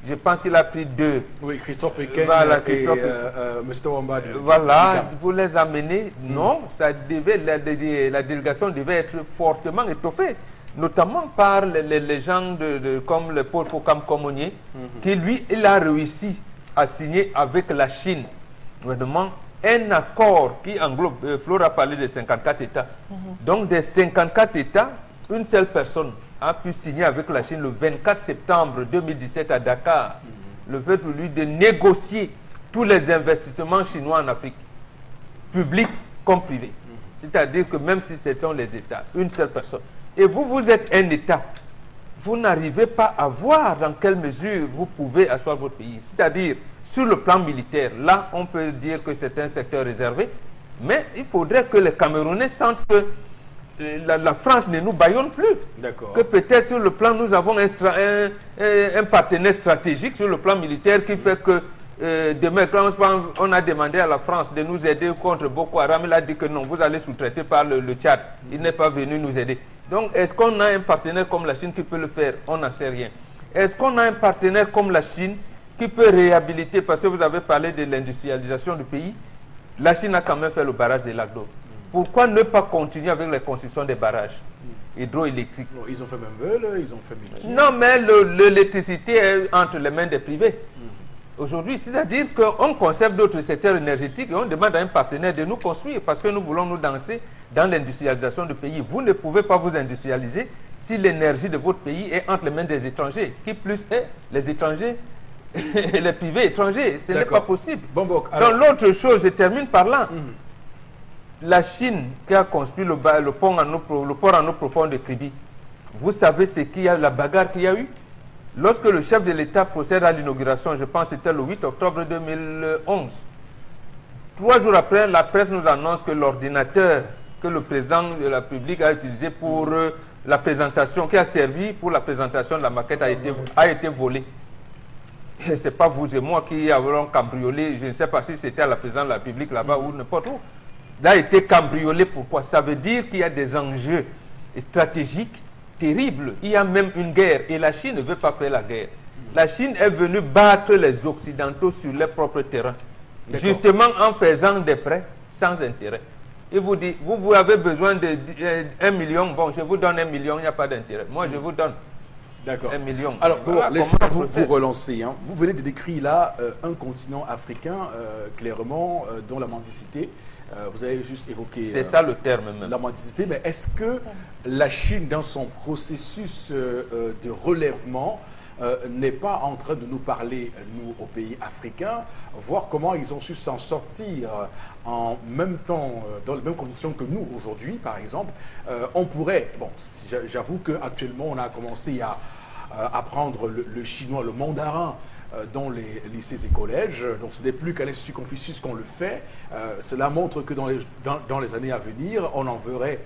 Je pense qu'il a pris 2. Oui, Christophe Eken et M. Wamba. Voilà, vous les amener. Non, la délégation devait être fortement étoffée. Notamment par les gens comme le Paul Fokam-Komonier, qui lui, il a réussi à signer avec la Chine, vraiment un accord qui englobe, Flora a parlé de 54 États. Donc des 54 États, une seule personne a pu signer avec la Chine le 24 septembre 2017 à Dakar le fait pour lui de négocier tous les investissements chinois en Afrique, publics comme privés. C'est-à-dire que même si ce sont les États, une seule personne. Et vous, vous êtes un État. Vous n'arrivez pas à voir dans quelle mesure vous pouvez asseoir votre pays. C'est-à-dire, sur le plan militaire, là, on peut dire que c'est un secteur réservé, mais il faudrait que les Camerounais sentent que la France ne nous bâillonne plus. Que peut-être sur le plan, nous avons un partenaire stratégique sur le plan militaire qui fait que demain, quand on a demandé à la France de nous aider contre Boko Haram, il a dit que non, vous allez sous-traiter par le Tchad. Il n'est pas venu nous aider. Donc, est-ce qu'on a un partenaire comme la Chine qui peut le faire? On n'en sait rien. Est-ce qu'on a un partenaire comme la Chine qui peut réhabiliter? Parce que vous avez parlé de l'industrialisation du pays. La Chine a quand même fait le barrage des lacs d'eau. Pourquoi ne pas continuer avec la construction des barrages hydroélectriques? Ils ont fait même Veule, ils ont fait Miki. Non, mais l'électricité est entre les mains des privés. Aujourd'hui, c'est-à-dire qu'on conserve d'autres secteurs énergétiques et on demande à un partenaire de nous construire parce que nous voulons nous danser dans l'industrialisation du pays. Vous ne pouvez pas vous industrialiser si l'énergie de votre pays est entre les mains des étrangers. Qui plus est, les étrangers et les privés étrangers. Ce n'est pas possible. Donc l'autre chose, je termine par là. La Chine qui a construit le port en eau profonde de Kribi, vous savez ce qu'il y a, la bagarre qu'il y a eu? Lorsque le chef de l'État procède à l'inauguration, je pense que c'était le 8 octobre 2011, 3 jours après, la presse nous annonce que l'ordinateur que le président de la République a utilisé pour la présentation, qui a servi pour la présentation de la maquette, a été volé. Ce n'est pas vous et moi qui avons cambriolé, je ne sais pas si c'était à la présidence de la République là-bas ou n'importe où. Il a été cambriolé. Pourquoi? Ça veut dire qu'il y a des enjeux stratégiques terribles. Il y a même une guerre et la Chine ne veut pas faire la guerre. La Chine est venue battre les Occidentaux sur leur propre terrain, justement en faisant des prêts sans intérêt. Il vous dit, vous avez besoin de 1 million, bon, je vous donne 1 million, il n'y a pas d'intérêt. Moi, je vous donne 1 million. Alors, voilà, laissez-moi vous relancer. Hein. Vous venez de décrire là un continent africain, clairement, dont la mendicité, vous avez juste évoqué... C'est ça le terme même. La mendicité, mais est-ce que la Chine, dans son processus de relèvement, n'est pas en train de nous parler, nous, aux pays africains, voir comment ils ont su s'en sortir en même temps, dans les mêmes conditions que nous, aujourd'hui, par exemple. On pourrait, bon, j'avoue qu'actuellement, on a commencé à apprendre le chinois, le mandarin, dans les lycées et collèges. Donc ce n'est plus qu'à l'Institut Confucius qu'on le fait. Cela montre que dans les années à venir, on enverrait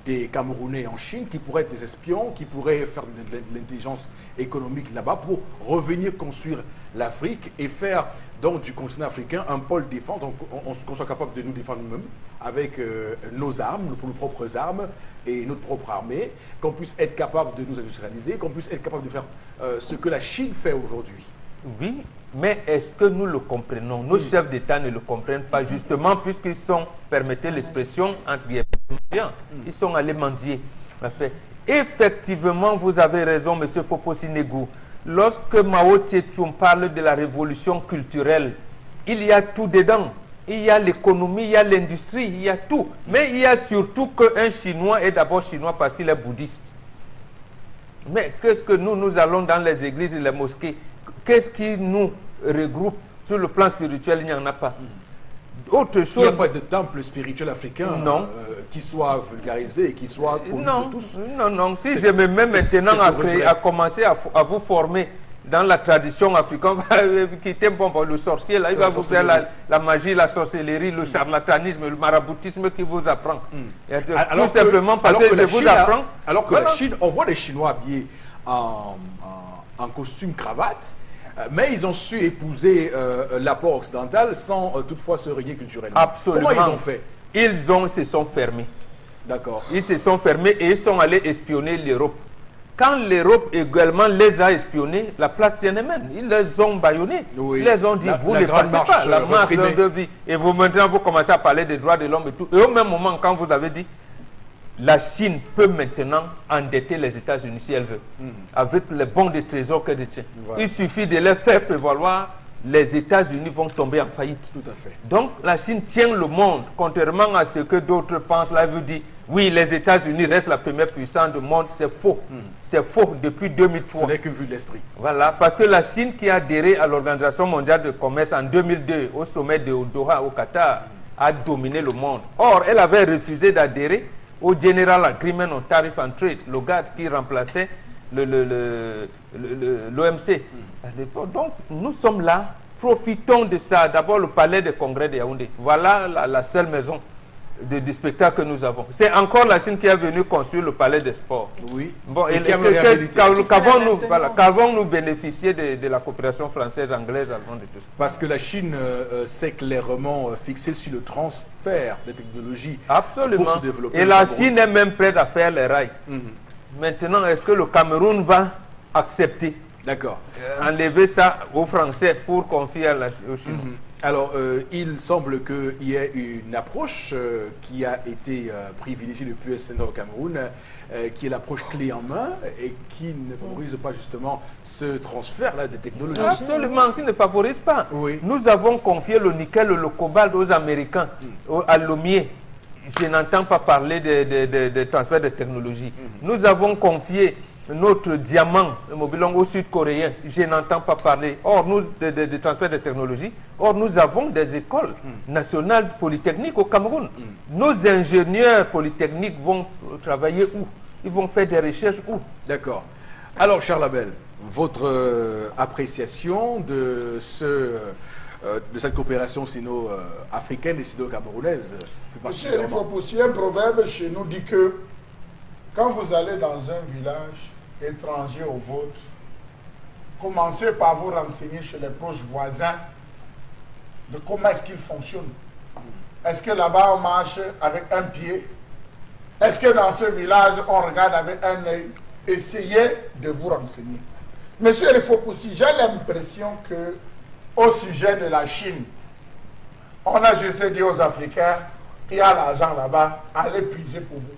des Camerounais en Chine qui pourraient être des espions, qui pourraient faire de l'intelligence économique là-bas pour revenir construire l'Afrique et faire donc du continent africain un pôle défense, donc qu'on soit capable de nous défendre nous-mêmes avec nos armes, nos propres armes et notre propre armée, qu'on puisse être capable de nous industrialiser, qu'on puisse être capable de faire ce que la Chine fait aujourd'hui. Oui, mais est-ce que nous le comprenons? Nos chefs d'État ne le comprennent pas, justement, puisqu'ils sont, permettez l'expression, entre guillemets, ils sont allés mendier. Effectivement, vous avez raison, M. Fopo-Sinegou. Lorsque Mao Tse-tung parle de la révolution culturelle, il y a tout dedans. Il y a l'économie, il y a l'industrie, il y a tout. Mais il y a surtout qu'un Chinois est d'abord Chinois parce qu'il est bouddhiste. Mais qu'est-ce que nous allons dans les églises et les mosquées? Qu'est-ce qui nous regroupe sur le plan spirituel? Il n'y en a pas. Autre chose. Il n'y a pas de temple spirituel africain qui soit vulgarisé et qui soit connu de tous. Non. Si je me mets maintenant à commencer à vous former dans la tradition africaine, quitter le sorcier, là, il va vous faire la magie, la sorcellerie, le charlatanisme, le maraboutisme qui vous apprend. Tout simplement parce que je vous apprends. Alors que la Chine, on voit les Chinois habillés en costume cravate, mais ils ont su épouser l'apport occidental sans toutefois se renier culturellement. Absolument. Comment ils ont fait? Ils se sont fermés. D'accord. Ils se sont fermés et ils sont allés espionner l'Europe. Quand l'Europe également les a espionnés, la place Tiananmen, ils les ont bâillonnés. Oui. Ils les ont dit, vous ne passez pas la marche de vie. Et vous maintenant, vous commencez à parler des droits de l'homme et tout. Et au même moment, quand vous avez dit, la Chine peut maintenant endetter les États-Unis si elle veut, avec les bons de trésor qu'elle détient. Voilà. Il suffit de les faire prévaloir les États-Unis vont tomber en faillite. Tout à fait. Donc la Chine tient le monde, contrairement à ce que d'autres pensent. Là, vous dit, oui, les États-Unis restent la première puissance du monde. C'est faux. C'est faux depuis 2003. Ce n'est qu'une vue de l'esprit. Voilà, parce que la Chine qui a adhéré à l'Organisation mondiale du commerce en 2002, au sommet de Doha au Qatar, a dominé le monde. Or, elle avait refusé d'adhérer au General Agreement on Tariff and Trade, le GATT qui remplaçait l'OMC. Donc, nous sommes là, profitons de ça. D'abord, le palais des congrès de Yaoundé. Voilà la seule maison de spectacle que nous avons. C'est encore la Chine qui est venue construire le palais des sports. Oui. Bon, et qu'avons-nous bénéficié de la coopération française, anglaise, allemande et tout ça? Parce que la Chine s'est clairement fixée sur le transfert des technologies Absolument. pour se développer. Et la Chine est même prête à faire les rails. Maintenant, est-ce que le Cameroun va accepter D'accord. enlever ça aux Français pour confier aux Chinois? Alors, il semble qu'il y ait une approche qui a été privilégiée depuis au Cameroun, qui est l'approche clé en main et qui ne favorise pas justement ce transfert-là des technologies. Absolument, qui ne favorise pas. Oui. Nous avons confié le nickel et le cobalt aux Américains, à Lomier. Je n'entends pas parler de transfert de technologie. Nous avons confié notre diamant, le mobilon, aux Sud-Coréens. Je n'entends pas parler. Or, nous, de transfert de technologie. Or, nous avons des écoles nationales polytechniques au Cameroun. Nos ingénieurs polytechniques vont travailler où? Ils vont faire des recherches où? D'accord. Alors, Charles Abel, votre appréciation de cette coopération sino-africaine et sino-camerounaise? Monsieur Eric Fopoussi, un proverbe chez nous dit que quand vous allez dans un village étranger au vôtre, commencez par vous renseigner chez les proches voisins de comment est-ce qu'ils fonctionnent. Est-ce que là-bas on marche avec un pied? Est-ce que dans ce village on regarde avec un œil? Essayez de vous renseigner. Monsieur Eric Fopoussi, j'ai l'impression que au sujet de la Chine, on a juste dit aux Africains, il y a l'argent là-bas, allez puiser pour vous.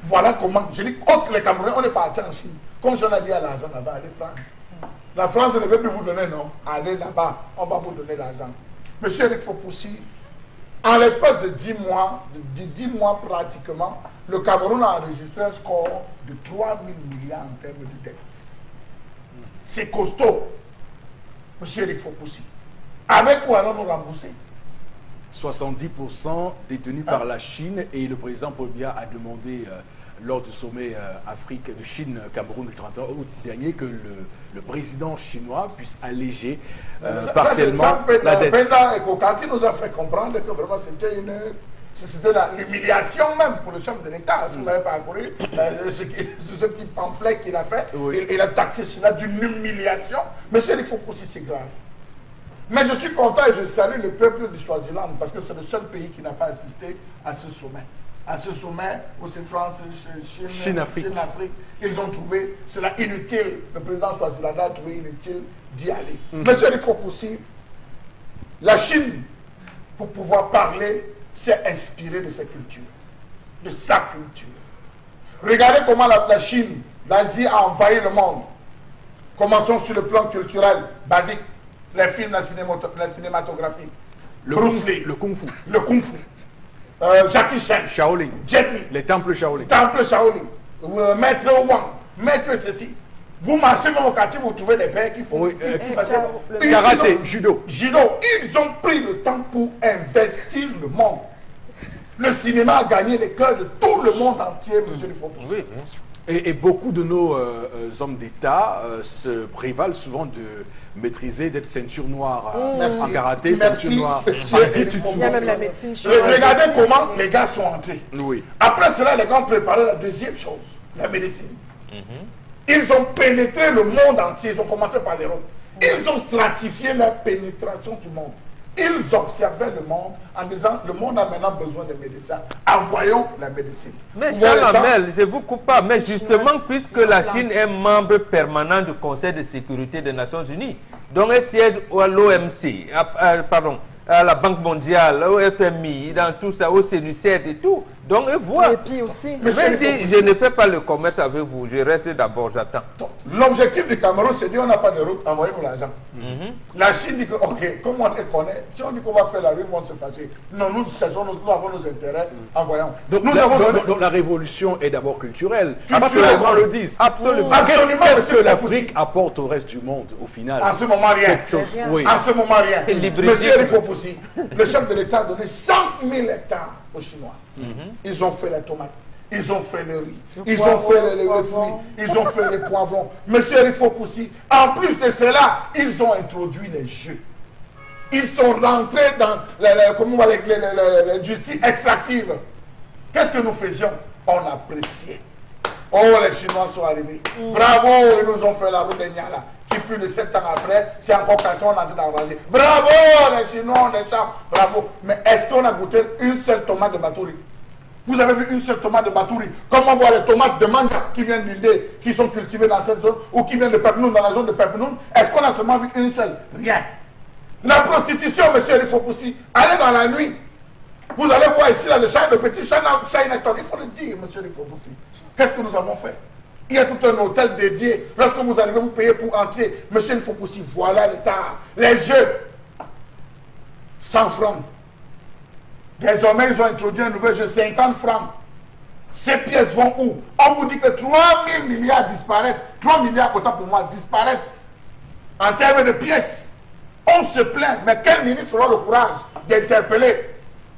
Voilà comment, je dis, les Camerounais, on est parti en Chine. Comme si on a dit à l'argent là-bas, allez prendre. La France ne veut plus vous donner, non. Allez là-bas, on va vous donner l'argent. Monsieur Eric Fopoussi, en l'espace de 10 mois pratiquement, le Cameroun a enregistré un score de 3 000 milliards en termes de dette. C'est costaud, monsieur Eric Fopoussi. Avec quoi allons-nous rembourser? 70% détenus par la Chine, et le président Paul Biya a demandé lors du sommet Afrique de Chine-Cameroun du 31 août dernier que le président chinois puisse alléger partiellement la dette. Penda Ekoka qui nous a fait comprendre que vraiment c'était l'humiliation même pour le chef de l'État. Si vous n'avez pas parcouru ce petit pamphlet qu'il a fait, oui. il a taxé cela d'une humiliation. Mais c'est qu'il faut aussi, c'est grave. Mais je suis content et je salue le peuple du Swaziland parce que c'est le seul pays qui n'a pas assisté à ce sommet. À ce sommet où c'est France, Chine-Afrique, ils ont trouvé cela inutile. Le président Swaziland a trouvé inutile d'y aller. Monsieur le aussi, la Chine, pour pouvoir parler, s'est inspirée de sa culture, de sa culture. Regardez comment la Chine, l'Asie a envahi le monde. Commençons sur le plan culturel, basique. Les films, la cinématographie. Bruce Lee. Le Kung Fu. Le Kung Fu. Jackie Chan. Shaolin. Jet Li. Les temples Shaolin. Temples Shaolin. Maître Wang. Maître ceci. Vous marchez même au quartier, vous trouvez des pères qui font karaté, judo. Judo. Ils ont pris le temps pour investir le monde. Le cinéma a gagné les cœurs de tout le monde entier, monsieur le Fopoussi. Oui. Et beaucoup de nos hommes d'État se prévalent souvent de maîtriser, d'être ceinture noire en karaté, ceinture noire en jiu-jitsu. Regardez comment les gars sont entrés. Oui. Après cela, les gars ont préparé la deuxième chose, la médecine. Ils ont pénétré le monde entier, ils ont commencé par les Roms. Ils ont stratifié la pénétration du monde. Ils observaient le monde en disant, le monde a maintenant besoin de médecins. Envoyons la médecine. Mais Charles Amel, je ne vous coupe pas, mais justement, puisque la Chine est membre permanent du Conseil de sécurité des Nations Unies, donc elle siège à l'OMC, à la Banque mondiale, au FMI, dans tout ça, au CNUCED et tout. Donc, ils voient. Et puis aussi. Mais si je ne fais pas le commerce avec vous, je reste d'abord, j'attends. L'objectif du Cameroun, c'est de dire on n'a pas de route, envoyez-nous l'argent. La Chine dit que, ok, comme on les connaît, si on dit qu'on va faire la rue, ils vont se fâcher. Non, nous cherchons, nous avons nos intérêts, envoyons. Donc, donc la révolution est d'abord culturelle. Parce que Culturelle, les gens le disent. Absolument. Qu'est-ce que l'Afrique apporte au reste du monde, au final? En ce moment, rien. Quelque chose, Rien. oui. En ce moment, rien. L'hybride. Monsieur Rifopoussi, le chef de l'État a donné 100 000 hectares aux Chinois. Ils ont fait la tomate, ils ont fait le riz, ils ont fait les fruits, ils ont fait les poivrons. Monsieur Rifopoussi, en plus de cela, ils ont introduit les jeux. Ils sont rentrés dans l'industrie extractive. Qu'est-ce que nous faisions? On appréciait. Oh, les Chinois sont arrivés. Bravo, ils nous ont fait la route des Niala. Qui plus de 7 ans après, c'est encore quand on est en train d'enrager. Bravo, les Chinois, les champs. Bravo. Mais est-ce qu'on a goûté une seule tomate de Batouri? Vous avez vu une seule tomate de Batouri? Comment voir les tomates de Manja qui viennent du Dé, qui sont cultivées dans cette zone, ou qui viennent de Pepnoun, dans la zone de Pepnoun? Est-ce qu'on a seulement vu une seule? Rien. La prostitution, monsieur Rifopoussi, allez dans la nuit. Vous allez voir ici, là, le petit Chinatown. Il faut le dire, monsieur Rifopoussi. Qu'est-ce que nous avons fait? Il y a tout un hôtel dédié. Lorsque vous arrivez, vous payez pour entrer. Monsieur Rifopoussi, voilà l'État. Les jeux. 100 francs. Désormais, ils ont introduit un nouvel jeu, 50 francs. Ces pièces vont où? On vous dit que 3 000 milliards disparaissent. 3 milliards, autant pour moi, disparaissent. En termes de pièces. On se plaint. Mais quel ministre aura le courage d'interpeller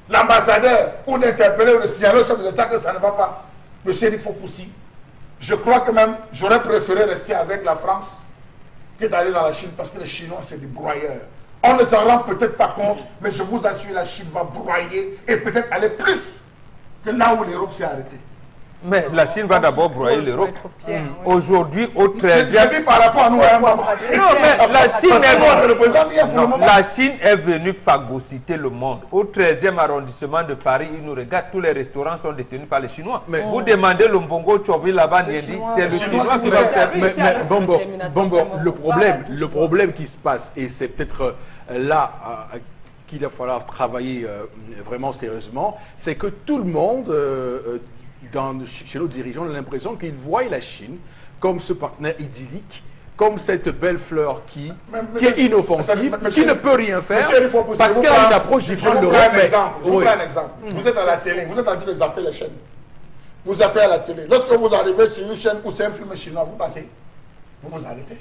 l'ambassadeur ou d'interpeller ou de signaler au chef de l'État que ça ne va pas? Monsieur Rifopoussi, je crois que même j'aurais préféré rester avec la France que d'aller dans la Chine parce que les Chinois, c'est des broyeurs. On ne s'en rend peut-être pas compte, mais je vous assure, la Chine va broyer et peut-être aller plus que là où l'Europe s'est arrêtée. Mais la Chine va d'abord broyer l'Europe. Aujourd'hui, au 13e... J'ai dit par rapport à nous, hein, Non, mais la Chine la Chine est venue phagocyter le monde. Au 13e arrondissement de Paris, ils nous regardent, tous les restaurants sont détenus par les Chinois. Mais vous demandez le Mbongo Chobi là-bas, c'est le Chinois qui va servir. Mais Bombo, le problème qui se passe, et c'est peut-être là qu'il va falloir travailler vraiment sérieusement, c'est que tout le monde... chez nos dirigeants, on a l'impression qu'ils voient la Chine comme ce partenaire idyllique, comme cette belle fleur qui est inoffensive, qui ne peut rien faire, parce qu'elle a une approche différente de l'Europe. Je vous prends un exemple. Vous êtes à la télé, vous êtes en train de zapper les chaînes. Vous zappez à la télé. Lorsque vous arrivez sur une chaîne où c'est un film chinois, vous passez, vous vous arrêtez.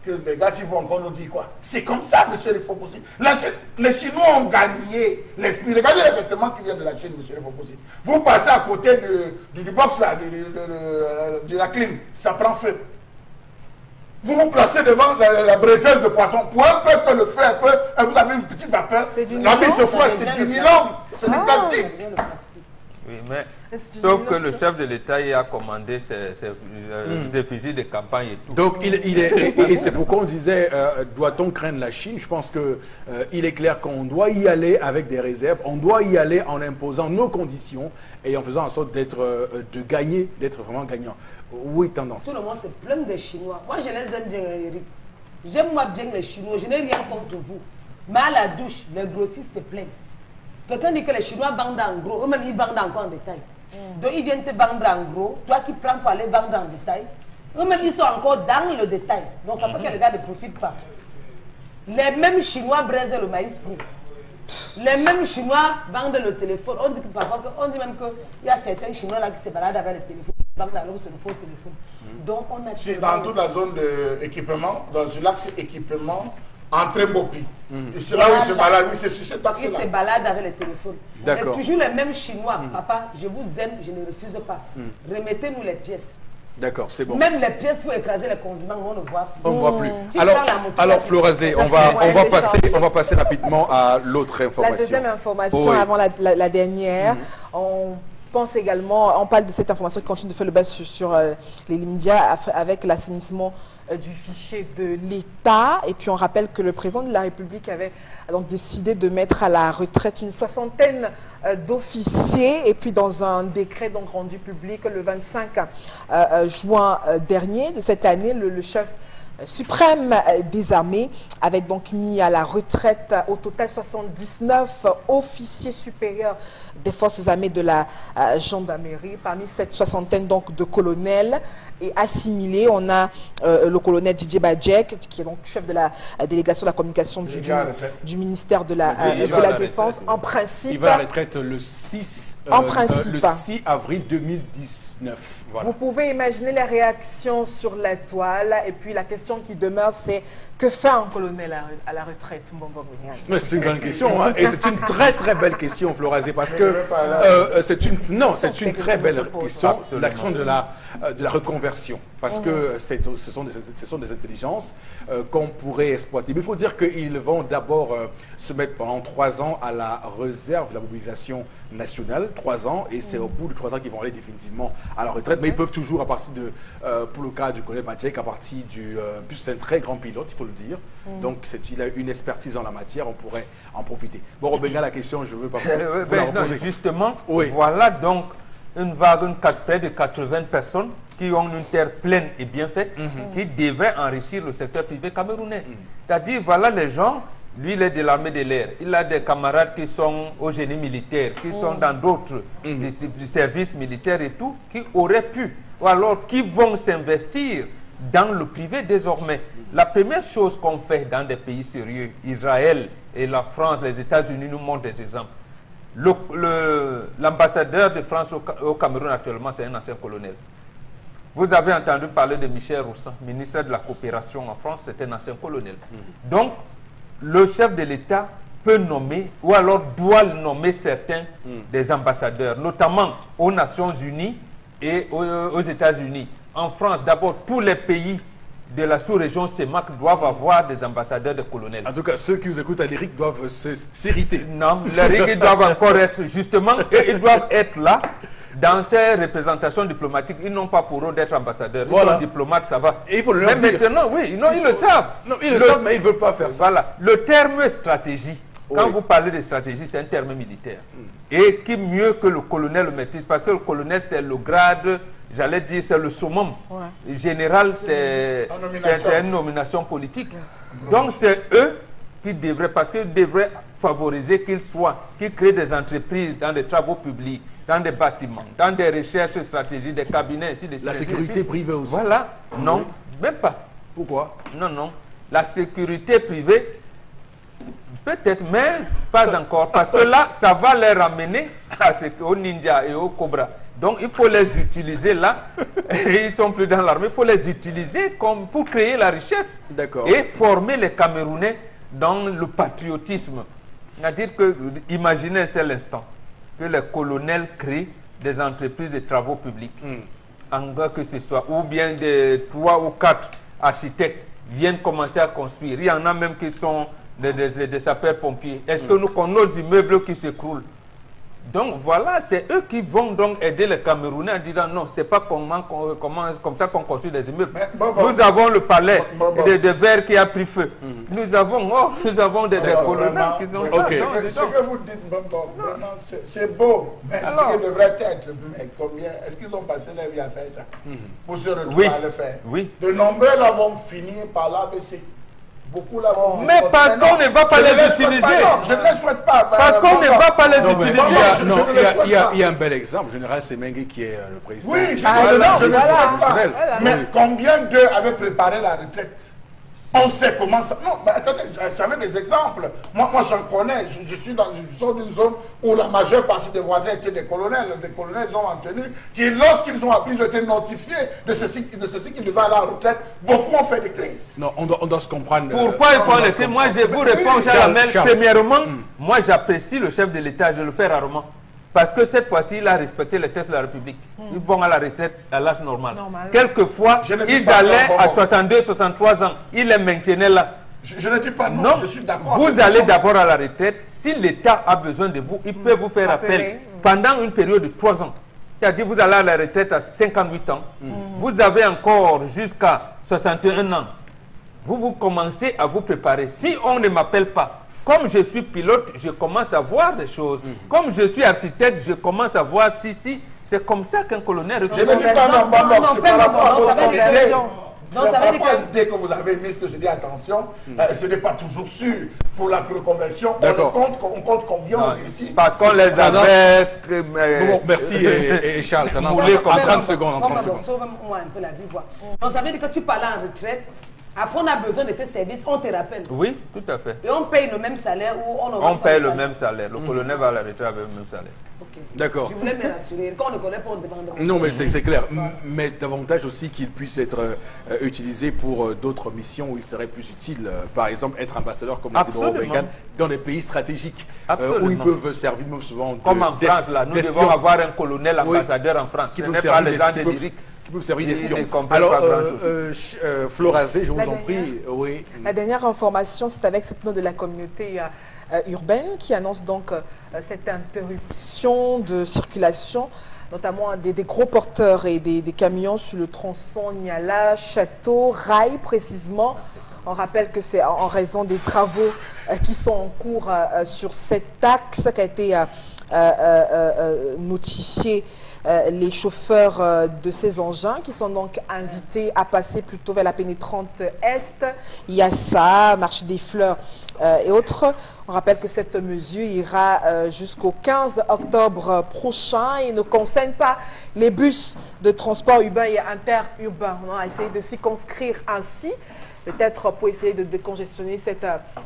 Que les gars, si vous encore nous dit quoi? C'est comme ça, monsieur Rifopoussi. Les Chinois ont gagné l'esprit. Regardez les vêtements qui viennent de la Chine, monsieur Rifopoussi. Vous passez à côté du box, là, de la clim, ça prend feu. Vous vous placez devant la braiseuse de poisson. Pour un peu que le feu, vous avez une petite vapeur. La bille se froisse, c'est du nylon, c'est du plastique. Oui, mais sauf que le chef de l'État a commandé ses effigies de campagne et tout. Donc, et c'est pourquoi on disait, doit-on craindre la Chine? Je pense qu'il est clair qu'on doit y aller avec des réserves, on doit y aller en imposant nos conditions et en faisant en sorte d'être vraiment gagnant. Oui, tendance. Tout le monde se plaint des Chinois. Moi, je les aime bien, Eric. J'aime moi bien les Chinois. Je n'ai rien contre vous. Mais à la douche, les grossistes se plaignent. Quelqu'un dit que les Chinois vendent en gros, eux-mêmes ils vendent encore en détail. Donc ils viennent te vendre en gros, toi qui prends pour aller vendre en détail, eux-mêmes ils sont encore dans le détail. Donc ça fait que les gars ne profitent pas. Les mêmes Chinois braisent le maïs pour. Les mêmes Chinois vendent le téléphone. On dit que parfois, on dit même qu'il y a certains Chinois là qui se baladent avec le téléphone, qui vendent alors que c'est le faux téléphone. Donc on a. C'est dans toute la zone d'équipement, dans l'axe équipement. Entrée Mbopi. Et c'est là où il se balade, oui, c'est sur cet axe-là. Il se balade avec le téléphone. D'accord. Et toujours les mêmes Chinois. Papa, je vous aime, je ne refuse pas. Remettez-nous les pièces. D'accord, c'est bon. Même les pièces pour écraser les condiments, on ne voit plus. On ne voit plus. Tu prends la moto, Alors Florazé, on va passer rapidement à l'autre information. La deuxième information, avant la dernière, on pense également, on parle de cette information qui continue de faire le buzz sur les médias avec l'assainissement du fichier de l'État. Et puis on rappelle que le président de la République avait donc décidé de mettre à la retraite une 60aine d'officiers. Et puis dans un décret donc rendu public le 25 juin dernier de cette année, le chef suprême des armées, avec donc mis à la retraite au total 79 officiers supérieurs des forces armées de la gendarmerie. Parmi cette soixantaine donc de colonels et assimilés, on a le colonel Didier Badjek, qui est donc chef de la délégation de la communication du ministère de la Défense. En principe, il va à la retraite le 6 avril 2019. Voilà. Vous pouvez imaginer les réactions sur la toile. Et puis la question qui demeure, c'est que fait un colonel à la retraite, Mbongo Brian? C'est une grande question, hein, et c'est une très très belle question, Florazé, parce que c'est une très belle question, la question de la reconversion, parce que ce sont des intelligences qu'on pourrait exploiter. Mais il faut dire qu'ils vont d'abord se mettre pendant 3 ans à la réserve de la mobilisation nationale, 3 ans, et c'est au bout de 3 ans qu'ils vont aller définitivement à la retraite. Mais ils peuvent toujours, à partir de, pour le cas du colonel Badjek, à partir du, plus c'est un très grand pilote, il faut le dire. Donc il a une expertise en la matière, on pourrait en profiter. Bon, Robenga, la question, je veux pas vous la reposer. Justement, voilà donc une vague, près de 80 personnes qui ont une terre pleine et bien faite, qui devraient enrichir le secteur privé camerounais. C'est-à-dire, voilà les gens. Lui, il est de l'armée de l'air. Il a des camarades qui sont au génie militaire, qui sont dans d'autres services militaires et tout, qui auraient pu, ou alors qui vont s'investir dans le privé désormais. La première chose qu'on fait dans des pays sérieux, Israël et la France, les États-Unis nous montrent des exemples. L'ambassadeur de France au Cameroun actuellement, c'est un ancien colonel. Vous avez entendu parler de Michel Roussan, ministre de la coopération en France, c'est un ancien colonel. Donc, le chef de l'État peut nommer, ou alors doit nommer certains des ambassadeurs, notamment aux Nations Unies et aux États-Unis. En France, d'abord, tous les pays de la sous-région CEMAC doivent avoir des ambassadeurs de colonels. En tout cas, ceux qui vous écoutent à l'Éric doivent s'irriter. Non, ils doivent encore être, justement, ils doivent être là. Dans ces représentations diplomatiques, ils n'ont pas pour eux d'être ambassadeurs. Ils sont diplomates, ça va. Et il faut le leur dire. Maintenant, oui, non, ils le savent. Non, ils le savent, mais ils ne veulent pas faire ça. Voilà. Le terme stratégie, quand vous parlez de stratégie, c'est un terme militaire. Et qui mieux que le colonel le maîtrise, parce que le colonel, c'est le grade, j'allais dire, c'est le summum. Général, c'est une nomination politique. Donc, c'est eux qui devraient, parce qu'ils devraient favoriser qu'ils créent des entreprises dans des travaux publics, dans des bâtiments, dans des recherches stratégiques, des cabinets, ainsi de suite. La sécurité privée aussi. Voilà. Non, même pas. Pourquoi? Non, non. La sécurité privée, peut-être, mais pas encore. Parce que là, ça va les ramener aux ninjas et aux cobras. Donc, il faut les utiliser là. Ils ne sont plus dans l'armée. Il faut les utiliser pour créer la richesse. Et former les Camerounais dans le patriotisme. C'est-à-dire que, imaginez c'est l'instant que les colonels créent des entreprises de travaux publics, en gros que ce soit, ou bien des 3 ou 4 architectes viennent commencer à construire. Il y en a même qui sont des sapeurs-pompiers. Est-ce que nous connaissons nos immeubles qui s'écroulent? Donc voilà, c'est eux qui vont donc aider les Camerounais en disant non, c'est pas comme ça qu'on construit des immeubles. Nous avons le palais de verre qui a pris feu. Nous avons des colonels qui ont ça. Ce que vous dites, vraiment, c'est beau, mais ce qui devrait être, mais combien, est-ce qu'ils ont passé leur vie à faire ça pour se retrouver à le faire? De nombreux l'avont fini par l'AVC. Beaucoup là. Mais parce qu'on ne va pas les utiliser. Je ne les souhaite pas. Parce qu'on ne va pas les utiliser. Il y a un bel exemple. Général Semengue qui est le président. Oui, je ne le souhaite pas. Mais combien d'eux avaient préparé la retraite? On sait comment ça. Non, mais attendez, j'avais des exemples. Moi j'en connais. Je sors d'une zone où la majeure partie des voisins étaient des colonels. Des colonels, ils ont maintenu. Qui, lorsqu'ils ont appris, ils ont été notifiés de ceci qu'ils devaient aller à la retraite. Beaucoup ont fait des crises. Non, on doit se comprendre. Pourquoi il faut laisser? Moi, je vous réponds, premièrement, moi j'apprécie le chef de l'État, je le fais rarement. Parce que cette fois-ci, il a respecté les textes de la République. Ils vont à la retraite à l'âge normal. Quelquefois, ils allaient à 62, 63 ans. Ils les maintenaient là. Je ne dis pas non, je suis d'accord. Vous allez d'abord à la retraite. Si l'État a besoin de vous, il peut vous faire appel pendant une période de 3 ans. C'est-à-dire vous allez à la retraite à 58 ans. Vous avez encore jusqu'à 61 ans. Vous commencez à vous préparer. Si on ne m'appelle pas, comme je suis pilote, je commence à voir des choses. Comme je suis architecte, je commence à voir si. C'est comme ça qu'un colonel... Je ne dis pas non, c'est par rapport à votre comité. Donc, ça veut dire que... l'idée que vous avez mise, que je dis attention, ce n'est pas toujours sûr. Pour la reconversion, on compte combien on réussit. Parce qu'on les avait... Bon, merci et Charles. En 30 secondes. Sauve-moi un peu la vie, quoi. Donc, ça veut dire que tu parles en retraite. Après, on a besoin de tes services, on te rappelle. Oui, tout à fait. Et on paye le même salaire ou on paye le même salaire. Le colonel va à la retraite avec le même salaire. Okay. D'accord. Je voulais me rassurer. Quand on ne connaît pas, on demande. Non, mais c'est clair. Mais davantage aussi qu'il puisse être utilisé pour d'autres missions où il serait plus utile. Par exemple, être ambassadeur, comme l'a dit Boro Bengan, dans des pays stratégiques où ils peuvent servir même souvent. Comme en France, là, nous devons avoir un colonel ambassadeur en France. Qui Ce n'est pas les gens de qui peuvent servir d'espions. Alors, Florazé, je vous en prie. Oui. La dernière information, c'est avec cette note de la communauté urbaine qui annonce donc cette interruption de circulation, notamment des gros porteurs et des camions sur le tronçon Niala, Château, Rail précisément. On rappelle que c'est en raison des travaux qui sont en cours sur cet axe qui a été notifié. Les chauffeurs de ces engins qui sont donc invités à passer plutôt vers la pénétrante Est, Yassa, Marché des Fleurs et autres. On rappelle que cette mesure ira jusqu'au 15 octobre prochain et ne concerne pas les bus de transport urbain et interurbain. On a essayé de circonscrire ainsi, peut-être pour essayer de décongestionner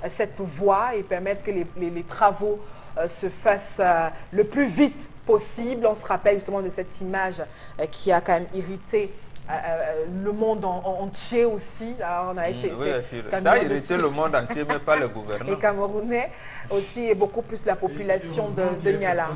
cette voie et permettre que les travaux se fassent le plus vite possible. On se rappelle justement de cette image qui a quand même irrité le monde entier aussi. Là, on a essayé, ça a irrité le monde entier, mais pas le gouvernement. Les Camerounais aussi, et beaucoup plus la population de Niala.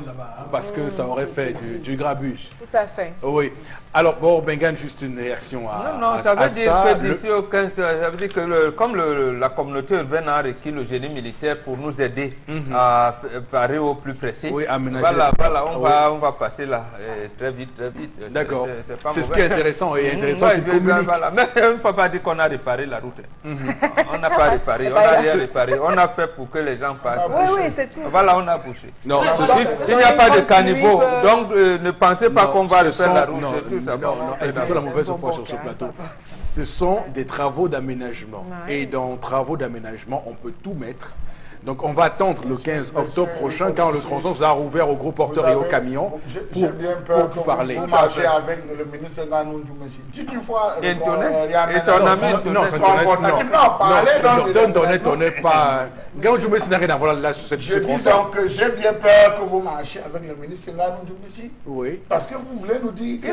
Parce que ça aurait fait du grabuge. Tout à fait. Oui. Alors, bon, Bengan, juste une réaction à non, ça veut dire que d'ici au 15, ça veut dire que comme la communauté urbaine a requis le génie militaire pour nous aider à parer au plus pressé. Oui, aménager. Voilà, on va passer là très vite. D'accord. C'est ce qui est intéressant et intéressant qu'ils communiquent. Voilà. Mais on ne peut pas dire qu'on a réparé la route. On n'a pas réparé, on n'a rien réparé. On a fait pour que les gens passent. Oui, c'est tout. Voilà, on a bouché. Non, il n'y a pas de caniveau, donc ne pensez pas qu'on va refaire la route. Non, évitons la mauvaise foi sur ce plateau. Ce sont des travaux d'aménagement. Et dans travaux d'aménagement, on peut tout mettre. Donc on va attendre le 15 octobre prochain quand le tronçon sera rouvert aux gros porteurs et aux camions pour parler. Vous marchez avec le ministre Nganou Djoumessi. Dites une fois, et son ami non, pas. Nganou Djoumessi n'a rien à voir là sur cette tronçon. Je dis donc que j'ai bien peur que vous marchiez avec le ministre Nganou Djoumessi. Oui. Parce que vous voulez nous dire que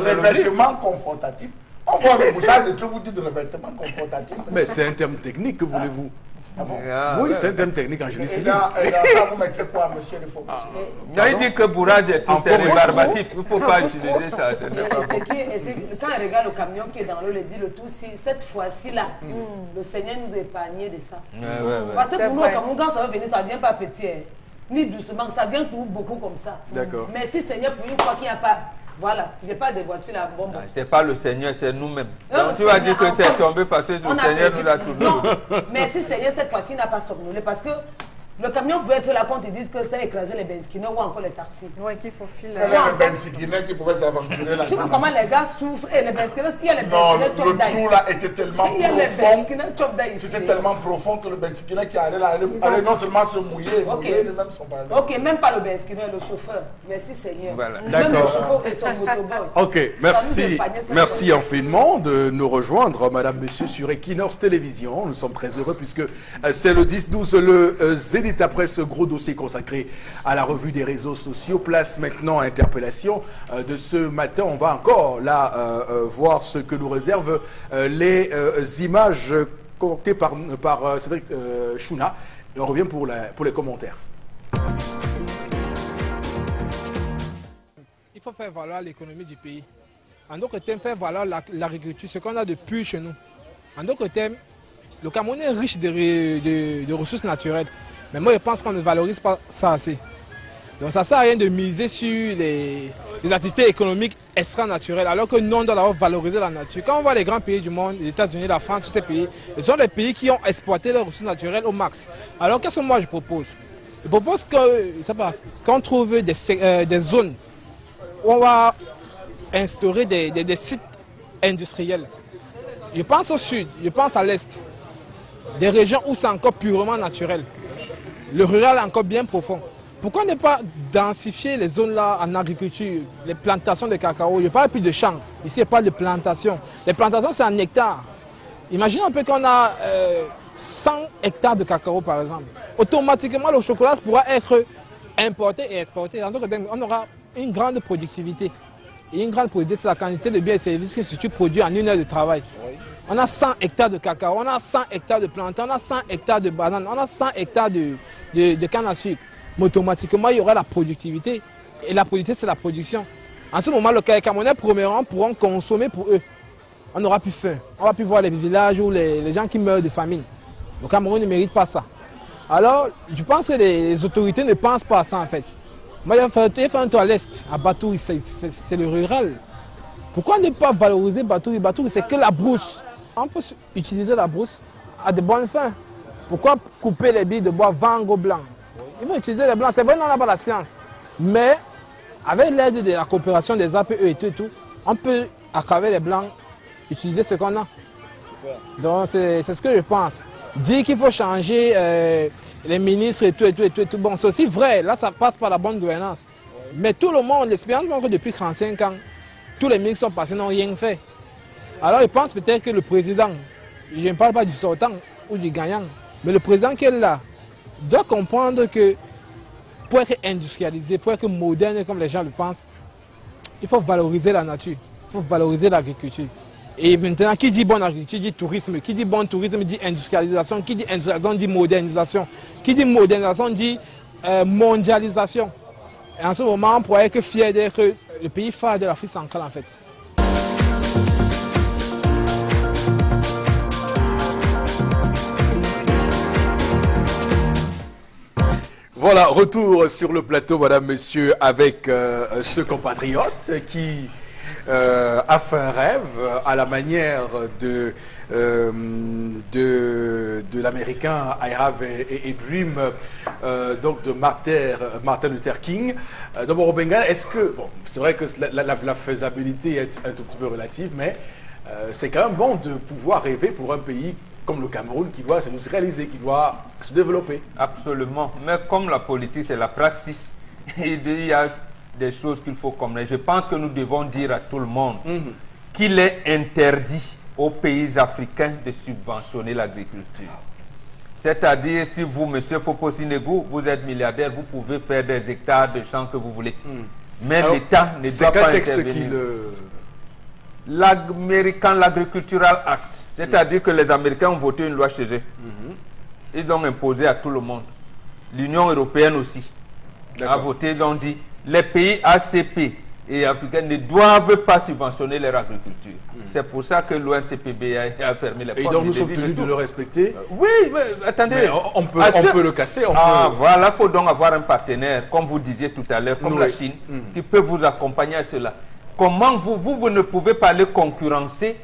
les vêtements confortatifs, on voit le bouchage de tout, vous dites revêtement confortatif. Mais c'est un terme technique, que voulez-vous? Ah bon? Oui, c'est un terme technique en génie civil. Et dans ça, vous mettez quoi, monsieur le faux? Il dit que bourrage est tout rébarbatif. Il ne faut pas utiliser ça. Quand on regarde le camion qui est dans l'eau, il dit le tout, cette fois-ci-là, le Seigneur nous a épargné de ça. Parce que pour nous, quand ça va venir, ça ne vient pas petit, ni doucement, ça vient tout beaucoup comme ça. D'accord. Mais si Seigneur, pour une fois qu'il n'y a pas. Voilà, il n'y a pas de voiture là. Bon. Ce n'est pas le Seigneur, c'est nous-mêmes. Donc tu vas dire que c'est tombé parce que le Seigneur nous a tout donné. Non, mais si Seigneur, cette fois-ci, n'a pas somnolé, parce que le camion peut être là quand ils disent que ça a écrasé les benzinés ou encore les taxis. Oui, qu'il faut filer. Les benzinés qui pouvaient s'aventurer là. Tu vois comment les gars souffrent et les benzinés, il y a les non, benzinés le trou là était tellement profond. C'était tellement profond que le benziné qui allait là, allait non seulement se mouiller, mais même son balai. Ok, même pas le benziné, le chauffeur. Merci Seigneur. Voilà. D'accord. Même le chauffeur et son motoboy. Ok, merci infiniment de nous rejoindre, madame, monsieur, sur Equinox Télévision. Nous sommes très heureux puisque c'est le 10-12, le Zénith. Après ce gros dossier consacré à la revue des réseaux sociaux, place maintenant à interpellation de ce matin. On va encore là voir ce que nous réservent les images concoctées par Cédric Chouna. Et on revient pour les commentaires. Il faut faire valoir l'économie du pays. En d'autres termes, faire valoir l'agriculture, ce qu'on a de plus chez nous. En d'autres termes, le Cameroun est riche de ressources naturelles. Mais moi, je pense qu'on ne valorise pas ça assez. Donc ça ne sert à rien de miser sur les activités économiques extra-naturelles, alors que nous, on doit d'abord valoriser la nature. Quand on voit les grands pays du monde, les États-Unis, la France, tous ces pays, ce sont des pays qui ont exploité leurs ressources naturelles au max. Alors qu'est-ce que moi je propose? Je propose qu'on trouve des zones où on va instaurer des sites industriels. Je pense au sud, je pense à l'est. Des régions où c'est encore purement naturel. Le rural est encore bien profond. Pourquoi ne pas densifier les zones là en agriculture, les plantations de cacao? Je ne parle plus de champs, ici il n'y a pas de plantation. Les plantations c'est en hectares. Imaginez un peu qu'on a 100 hectares de cacao par exemple. Automatiquement le chocolat pourra être importé et exporté. Donc on aura une grande productivité. Et une grande productivité, c'est la quantité de biens et services que tu produis en une heure de travail. Oui. On a 100 hectares de cacao, on a 100 hectares de plantains, on a 100 hectares de bananes, on a 100 hectares de canne à sucre. Mais automatiquement, il y aura la productivité. Et la productivité, c'est la production. En ce moment, les Camerounais pourront consommer pour eux. On n'aura plus faim. On va plus voir les villages où les gens qui meurent de famine. Le Cameroun ne mérite pas ça. Alors, je pense que les autorités ne pensent pas à ça en fait. Moi, il fait un tour à l'est, à Batouri, c'est le rural. Pourquoi ne pas valoriser Batouri? Batouri, c'est que la brousse. On peut utiliser la brousse à de bonnes fins. Pourquoi couper les billes de bois vango blanc? Ils vont utiliser les blancs. C'est vrai, on n'a pas la science. Mais avec l'aide de la coopération des APE et tout, on peut, à travers les blancs, utiliser ce qu'on a. Donc, c'est ce que je pense. Dire qu'il faut changer les ministres et tout. Bon, c'est aussi vrai. Là, ça passe par la bonne gouvernance. Mais tout le monde, l'expérience montre que depuis 35 ans, tous les ministres sont passés, n'ont rien fait. Alors, je pense peut-être que le président, je ne parle pas du sortant ou du gagnant, mais le président qui est là, doit comprendre que pour être industrialisé, pour être moderne comme les gens le pensent, il faut valoriser la nature, il faut valoriser l'agriculture. Et maintenant, qui dit bonne agriculture dit tourisme, qui dit bon tourisme dit industrialisation, qui dit industrialisation dit modernisation, qui dit modernisation dit mondialisation. Et en ce moment, on pourrait être fier d'être le pays phare de l'Afrique centrale en fait. Voilà, retour sur le plateau, madame, monsieur, avec ce compatriote qui a fait un rêve à la manière de l'américain I Have a Dream, donc de Martin Luther King. D'abord au Bengale, est-ce que, bon, c'est vrai que la faisabilité est un tout petit peu relative, mais c'est quand même bon de pouvoir rêver pour un pays comme le Cameroun qui doit s'industrialiser, qui doit se développer. Absolument. Mais comme la politique, c'est la praxis, il y a des choses qu'il faut connaître. Je pense que nous devons dire à tout le monde qu'il est interdit aux pays africains de subventionner l'agriculture. C'est-à-dire, si vous, M. Foposinegou, vous êtes milliardaire, vous pouvez faire des hectares de champs que vous voulez. Mais l'État ne doit pas intervenir. L'American Agricultural Act. C'est-à-dire que les Américains ont voté une loi chez eux. Ils ont imposé à tout le monde. L'Union européenne aussi a voté, ils ont dit les pays ACP et africains ne doivent pas subventionner leur agriculture. C'est pour ça que l'ONCPB a fermé les portes. Et donc nous sommes tenus de le respecter. Oui, mais attendez. Mais on peut le casser. Voilà, il faut donc avoir un partenaire, comme vous disiez tout à l'heure, comme la Chine, qui peut vous accompagner à cela. Comment vous ne pouvez pas aller concurrencer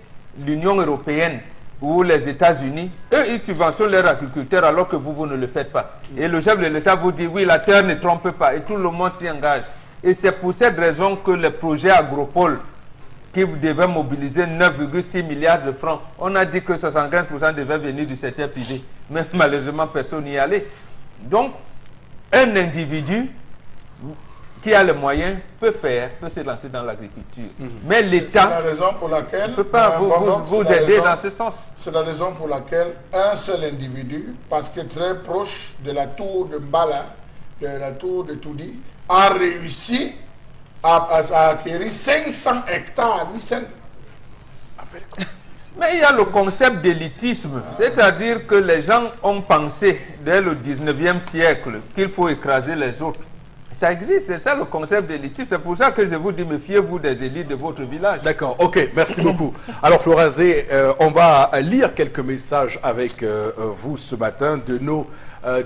l'Union européenne ou les États-Unis? Eux, ils subventionnent leurs agriculteurs alors que vous ne le faites pas. Et le chef de l'État vous dit, oui, la terre ne trompe pas. Et tout le monde s'y engage. Et c'est pour cette raison que les projets Agropole, qui devaient mobiliser 9,6 milliards de francs, on a dit que 75% devaient venir du secteur privé. Mais malheureusement, personne n'y allait. Donc, un individu qui a les moyens peut se lancer dans l'agriculture. Mais l'État ne peut pas vous aider dans ce sens. C'est la raison pour laquelle un seul individu, parce que très proche de la tour de Mbala, de la tour de Toudi, a réussi à acquérir 500 hectares. Mais il y a le concept d'élitisme, c'est-à-dire que les gens ont pensé dès le 19e siècle qu'il faut écraser les autres. Ça existe, c'est ça le concept d'élitisme. C'est pour ça que je vous dis, méfiez-vous des élites de votre village. D'accord, ok, merci beaucoup. Alors Florazé, on va lire quelques messages avec vous ce matin de nos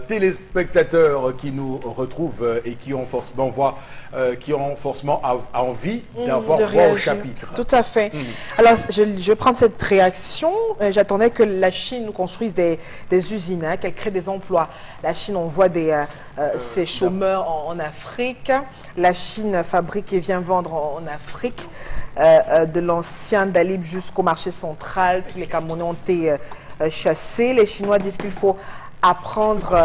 téléspectateurs qui nous retrouvent et qui ont forcément, envie d'avoir de voix au réagir. chapitre. Tout à fait. Alors, je vais prendre cette réaction. J'attendais que la Chine construise des usines, hein, qu'elle crée des emplois. La Chine envoie ses chômeurs en Afrique. La Chine fabrique et vient vendre en Afrique. De l'ancien Dalib jusqu'au marché central, tous les Camerounais ont été chassés. Les Chinois disent qu'il faut apprendre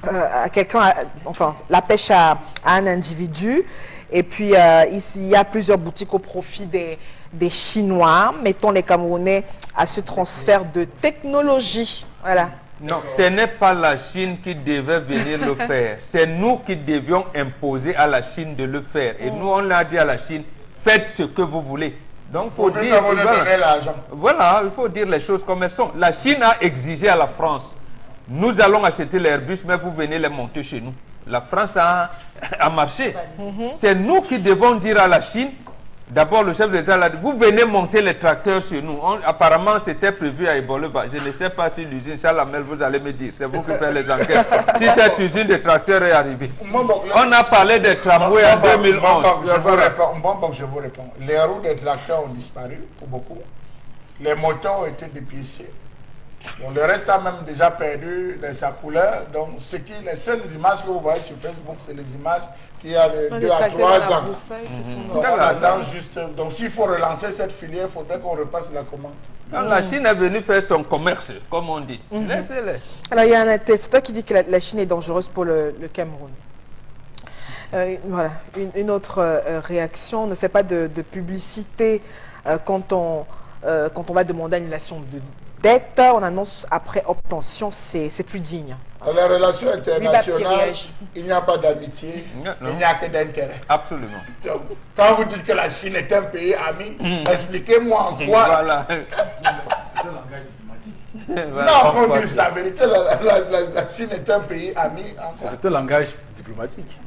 à quelqu'un, enfin, la pêche à un individu. Et puis, ici, il y a plusieurs boutiques au profit des Chinois. Mettons les Camerounais à ce transfert de technologie. Voilà. Non, ce n'est pas la Chine qui devait venir le faire. C'est nous qui devions imposer à la Chine de le faire. Et nous, on l'a dit à la Chine, faites ce que vous voulez. Donc, faut dire, voilà, il faut dire les choses comme elles sont. La Chine a exigé à la France, nous allons acheter les Airbus, mais vous venez les monter chez nous. La France a marché. C'est nous qui devons dire à la Chine, d'abord le chef de l'État l'a dit, vous venez monter les tracteurs chez nous. Apparemment, c'était prévu à Eboleva. Je ne sais pas si l'usine Chalamel, vous allez me dire, c'est vous qui faites les enquêtes. Si cette usine de tracteurs est arrivée. On a parlé des tramways en 2011. Je vous réponds. Les roues des tracteurs ont disparu pour beaucoup. Les moteurs ont été dépiécés. Donc, le reste a même déjà perdu de sa couleur. Donc, les seules images que vous voyez sur Facebook, c'est les images qui a de 2 à 3 ans. Donc, on attend juste. Donc, s'il faut relancer cette filière, il faudrait qu'on repasse la commande. Quand la Chine est venue faire son commerce, comme on dit, laissez-les. Alors, il y a un testeur qui dit que la Chine est dangereuse pour le Cameroun. Voilà. Une autre réaction, ne fait pas de publicité quand on va demander annulation de dette, on annonce après obtention, c'est plus digne. Dans les relations internationales, il n'y a pas d'amitié, il n'y a que d'intérêt. Absolument. Donc, quand vous dites que la Chine est un pays ami, expliquez-moi en quoi. Voilà. Non, il faut dire la vérité, la Chine est un pays ami. C'est un langage diplomatique.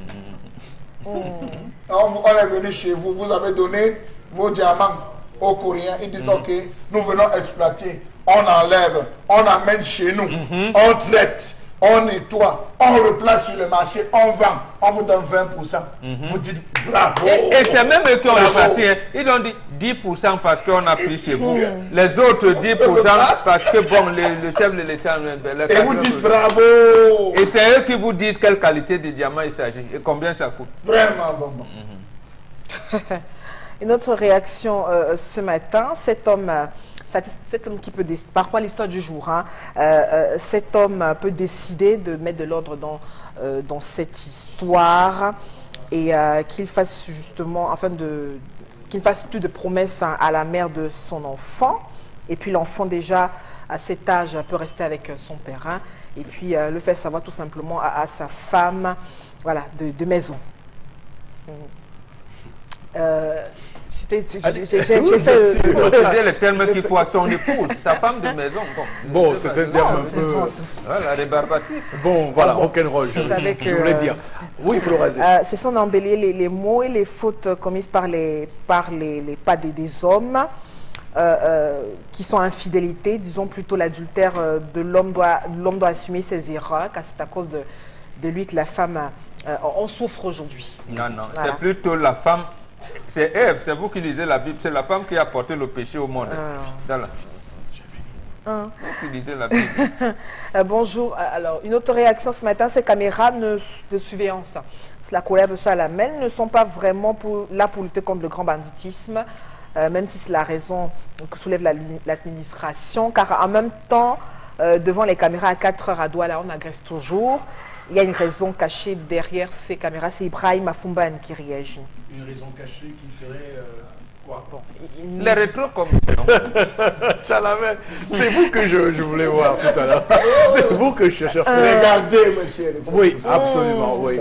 On est venu chez vous, vous avez donné vos diamants aux Coréens, ils disent ok, nous venons exploiter. On enlève, on amène chez nous, on traite, on nettoie, on replace sur le marché, on vend, on vous donne 20%. Vous dites bravo. Et c'est même eux qui ont réparti. Hein. Ils ont dit 10% parce qu'on a pris chez vous. Les autres 10% parce que bon, le chef de l'État. Et vous dites bravo. Et c'est eux qui vous disent quelle qualité de diamant il s'agit et combien ça coûte. Vraiment bon. Une autre réaction ce matin, cet homme qui peut décider, parfois l'histoire du jour, hein, cet homme peut décider de mettre de l'ordre dans cette histoire et qu'il fasse justement, qu'il ne fasse plus de promesses à la mère de son enfant. Et puis l'enfant déjà à cet âge peut rester avec son père. Hein, et puis le faire savoir tout simplement à sa femme, voilà, de maison. J'ai fait le terme qu'il faut à son épouse, sa femme de maison. Bon, c'est un terme un peu... Voilà, rébarbatif. Bon, voilà, rock'n'roll, je voulais dire. Oui, il faut le raser. C'est sans embellir les mots et les fautes commises par les pas des hommes qui sont infidélités, disons plutôt l'adultère de l'homme doit assumer ses erreurs, car c'est à cause de lui que la femme en souffre aujourd'hui. Non, voilà. C'est plutôt la femme. C'est Ève, c'est vous qui lisez la Bible, c'est la femme qui a porté le péché au monde. Vous qui lisez la Bible. Bonjour. Alors, une autre réaction ce matin, ces caméras de surveillance. La colère de Chalamel ne sont pas vraiment là pour lutter contre le grand banditisme, même si c'est la raison que soulève l'administration, car en même temps, devant les caméras à 4 heures à Douala, on agresse toujours. Il y a une raison cachée derrière ces caméras, c'est Ibrahim Afumban qui réagit. Une raison cachée qui serait quoi? Bon, les rétros comme Chalamel, c'est vous que je voulais voir tout à l'heure. C'est vous que je cherchais. Regardez, monsieur. Oui, absolument, oui.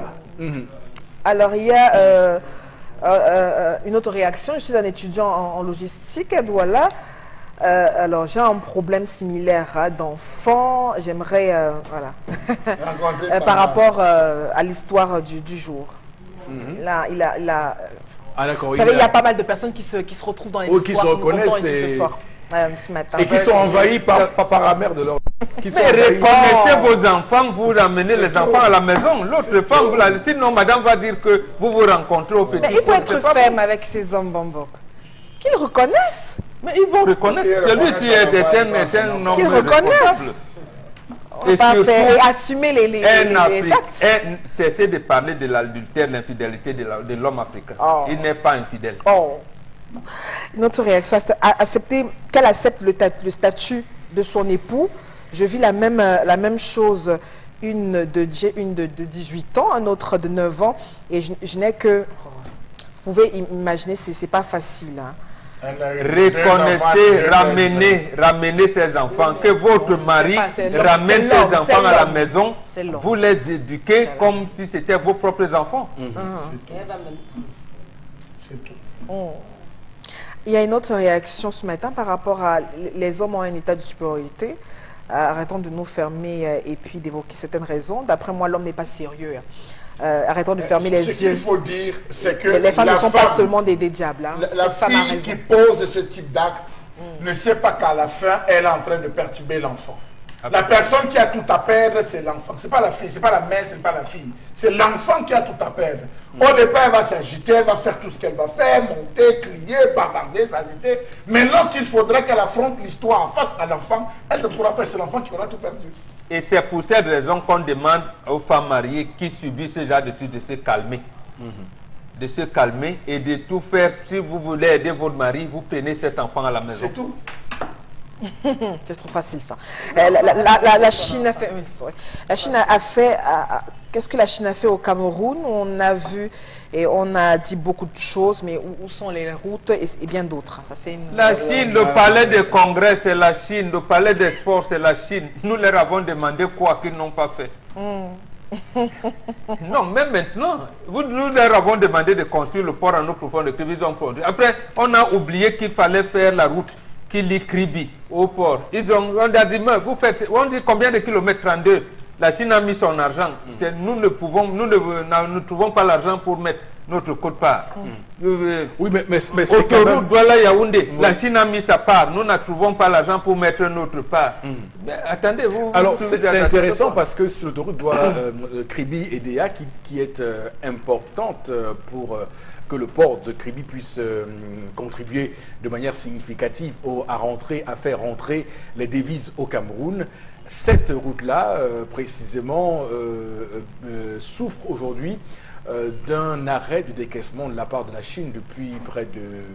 Alors, il y a une autre réaction. Je suis un étudiant en logistique à Douala. Alors, j'ai un problème similaire d'enfant. J'aimerais, voilà, par rapport à l'histoire du jour. Là, il a ah, d'accord. Vous savez, il y a pas mal de personnes qui se retrouvent dans les histoires. Qui se reconnaissent ce matin. Et qui sont envahis par la mère de leur... qui sont Mais envahis. reconnaissez vos enfants, vous ramenez les enfants à la maison. L'autre femme, vous la... sinon madame va dire que vous vous rencontrez au petit Mais il faut coin. être ferme avec ces hommes Bambok. Qu'ils reconnaissent. Mais ils vont reconnaître. Celui-ci est un homme Qu'ils reconnaissent. responsable. On va pas faire et assumer les actes. Cessez de parler de l'adultère, l'infidélité de l'homme africain. Oh. Il n'est pas infidèle. Oh. Notre réaction, qu'elle accepte le statut de son époux. Je vis la même chose. Une de 18 ans, un autre de 9 ans. Et je n'ai que... Vous pouvez imaginer, c'est pas facile. Hein. Reconnaissez, ramenez ces enfants. Que votre mari ramène ses enfants à la maison. Vous les éduquez comme si c'était vos propres enfants. C'est tout. Oh. Il y a une autre réaction ce matin par rapport à les hommes ont un état de supériorité. Arrêtons de nous fermer et puis d'évoquer certaines raisons. D'après moi, l'homme n'est pas sérieux. Arrêtons de fermer les yeux. Ce qu'il faut dire, c'est que les femmes ne sont pas seulement des diables. Hein. La fille qui pose ce type d'acte ne sait pas qu'à la fin, elle est en train de perturber l'enfant. La personne qui a tout à perdre, c'est l'enfant. Ce n'est pas la fille, ce n'est pas la mère, ce n'est pas la fille. C'est l'enfant qui a tout à perdre. Au départ, elle va s'agiter, elle va faire tout ce qu'elle va faire, monter, crier, bavarder, s'agiter. Mais lorsqu'il faudra qu'elle affronte l'histoire face à l'enfant, elle ne pourra pas, c'est l'enfant qui aura tout perdu. Et c'est pour cette raison qu'on demande aux femmes mariées qui subissent ce genre d'études de se calmer. De se calmer et de tout faire. Si vous voulez aider votre mari, vous prenez cet enfant à la maison. C'est tout. C'est trop facile ça. La Chine a fait... La Chine a fait... Qu'est-ce que la Chine a fait au Cameroun? On a vu et on a dit beaucoup de choses, mais où sont les routes et bien d'autres. La Chine, le palais des congrès, c'est la Chine. Le palais des sports, c'est la Chine. Nous leur avons demandé quoi qu'ils n'ont pas fait. Non, même maintenant, nous leur avons demandé de construire le port en eau profonde de Kribi. Ils ont produit. Après, on a oublié qu'il fallait faire la route qui lie Kribi au port. On a dit, mais vous faites, on dit combien de kilomètres? 32. La Chine a mis son argent. Nous ne trouvons pas l'argent pour mettre notre quote-part. Oui, mais c'est autoroute Douala-Yaoundé, la Chine a mis sa part. Nous ne trouvons pas l'argent pour mettre notre part. Mais attendez, alors, c'est intéressant parce que sur l'autoroute Kribi et Déa, qui est importante pour que le port de Kribi puisse contribuer de manière significative à faire rentrer les devises au Cameroun. Cette route-là, précisément, souffre aujourd'hui d'un arrêt de décaissement de la part de la Chine depuis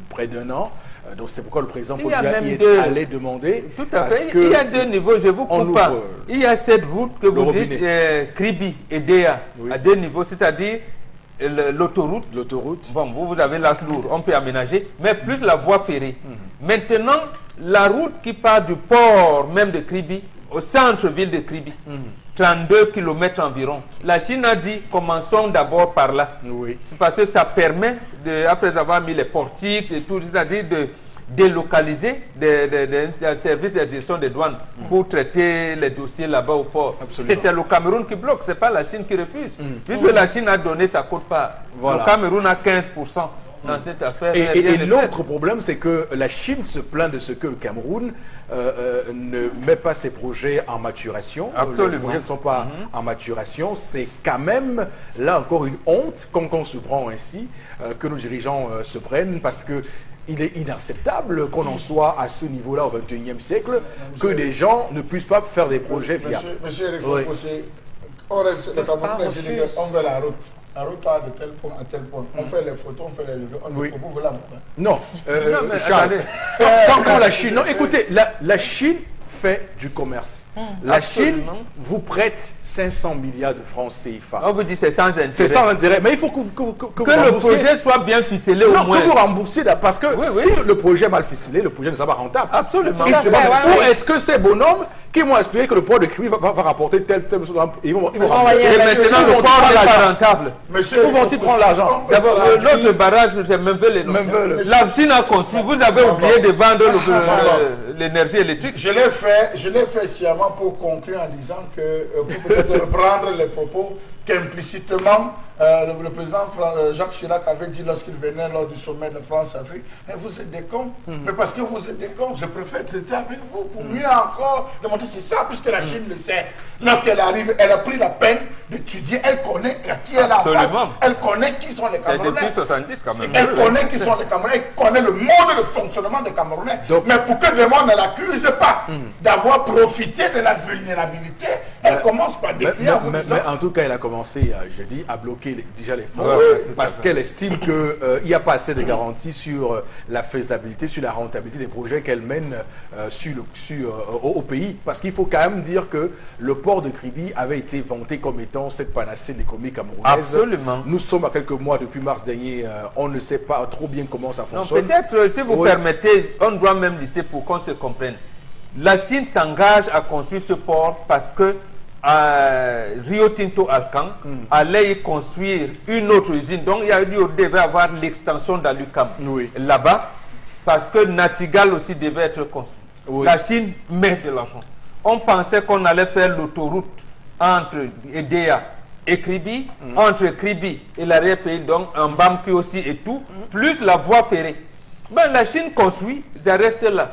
près d'un an. Donc c'est pourquoi le président Paul Biya y est allé demander. Tout à fait. Il y a deux niveaux, je vous compare. Il y a cette route que vous dites, Kribi et Déa, à deux niveaux, c'est-à-dire l'autoroute. Bon, vous avez l'Aslour, on peut aménager, mais plus la voie ferrée. Maintenant, la route qui part du port même de Kribi au centre-ville de Kribi, 32 km environ. La Chine a dit, commençons d'abord par là. C'est parce que ça permet, après avoir mis les portiques et tout, c'est-à-dire de délocaliser des services de gestion des douanes pour traiter les dossiers là-bas au port. Absolument. Et c'est le Cameroun qui bloque, c'est pas la Chine qui refuse. Puisque la Chine a donné sa quote-part. Voilà. Le Cameroun a 15%. Dans cette affaire, et l'autre problème, c'est que la Chine se plaint de ce que le Cameroun ne met pas ses projets en maturation. Absolument. Les projets ne sont pas en maturation. C'est quand même, là encore, une honte, quand on se prend ainsi, que nos dirigeants se prennent, parce que il est inacceptable qu'on en soit à ce niveau-là au XXIe siècle, que des gens ne puissent pas faire des projets viables. Monsieur Eric Fopossé, le Cameroun est sénégalais, on veut la route. La route part de tel point à tel point. On fait les photos, on fait les levées. Vous voulez non, Charles, quand la Chine... Non, écoutez, la Chine fait du commerce. La Chine vous prête 500 milliards de francs CFA. On vous dit c'est sans intérêt. C'est sans intérêt. Mais il faut que le projet soit bien ficelé au moins. Que vous remboursiez, parce que si le projet est mal ficelé, le projet ne sera pas rentable. Absolument. Ou est-ce que ces bonhommes qui m'ont expliqué que le port de Kribi va rapporter tel ils vont et maintenant le port n'est pas rentable. Où vont-ils prendre l'argent? D'abord, l'autre barrage, j'ai même vu les noms. La Chine a construit. Vous avez oublié de vendre l'énergie électrique. Je l'ai fait sciemment pour conclure en disant que, pour peut-être reprendre les propos, qu'implicitement, le président Jacques Chirac avait dit lorsqu'il venait lors du sommet de France-Afrique, vous êtes des cons. Mais parce que vous êtes des cons, je préfère traiter avec vous pour mieux encore démontrer. C'est ça, puisque la Chine le sait. Lorsqu'elle arrive, elle a pris la peine d'étudier, elle connaît qui elle a en face, elle connaît qui sont les Camerounais. Depuis 70 quand même. Elle connaît qui sont les Camerounais, elle connaît le mode de fonctionnement des Camerounais. Donc, mais pour que le monde ne l'accuse pas d'avoir profité de la vulnérabilité, elle commence par décrire. Mais en tout cas, elle a commencé, je dis, à bloquer déjà les fonds parce qu'elle estime qu'il n'y a pas assez de garanties sur la faisabilité, sur la rentabilité des projets qu'elle mène au pays. Parce qu'il faut quand même dire que le port de Kribi avait été vanté comme étant cette panacée de l'économie camerounaise. Absolument. Nous sommes à quelques mois depuis mars dernier, on ne sait pas trop bien comment ça fonctionne. Peut-être, si vous permettez, on doit même lister pour qu'on se comprenne. La Chine s'engage à construire ce port parce que Rio Tinto Alcan allait y construire une autre usine. Donc il devait avoir l'extension d'Alucam là-bas parce que Natigal aussi devait être construit. La Chine met de l'argent. On pensait qu'on allait faire l'autoroute entre Edea et Kribi, entre Kribi et l'arrière-pays, donc en Bamki aussi et tout, plus la voie ferrée. Ben, la Chine construit, ça reste là.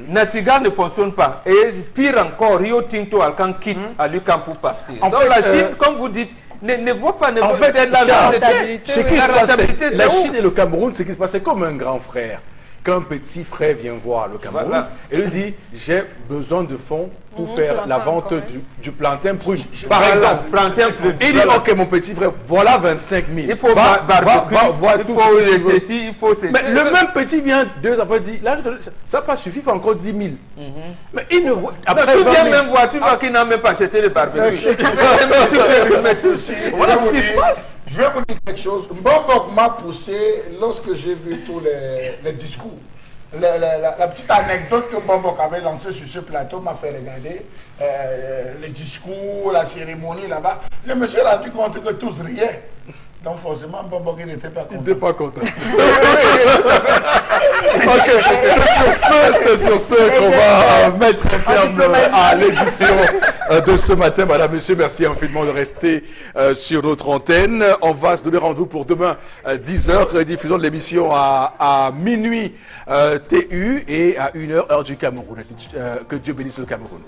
Natigal ne fonctionne pas. Et pire encore, Rio Tinto Alcan quitte à Lucan pour partir. Donc la Chine, comme vous dites, ne vaut pas en fait, la Chine et le Cameroun, ce qui se passait comme un grand frère. Qu'un petit frère vient voir le Cameroun et lui dit j'ai besoin de fonds pour faire la vente du plantain prune. Par exemple, plantain prune. Il dit ok mon petit frère, voilà 25 000. Il faut voir tout ce que tu veux. Mais le même petit vient 2 ans après dit là ça n'a pas suffi, il faut encore 10 000. Mais il ne voit après tu viens même voir, tu vois qu'il n'a même pas acheté le barbecue. Voilà ce qui se passe. Je vais vous dire quelque chose. Mbongo m'a poussé lorsque j'ai vu tous les discours. La petite anecdote que Mbongo avait lancée sur ce plateau m'a fait regarder les discours, la cérémonie là-bas. Je me suis rendu compte que tous riaient. Donc forcément, Mbongo n'était pas content. Il n'était pas content. Ok, c'est sur ce qu'on va mettre un terme à l'édition de ce matin. Madame, monsieur, merci infiniment de rester sur notre antenne. On va se donner rendez-vous pour demain 10h, rediffusion de l'émission à minuit TU et à 1h heure du Cameroun. Que Dieu bénisse le Cameroun.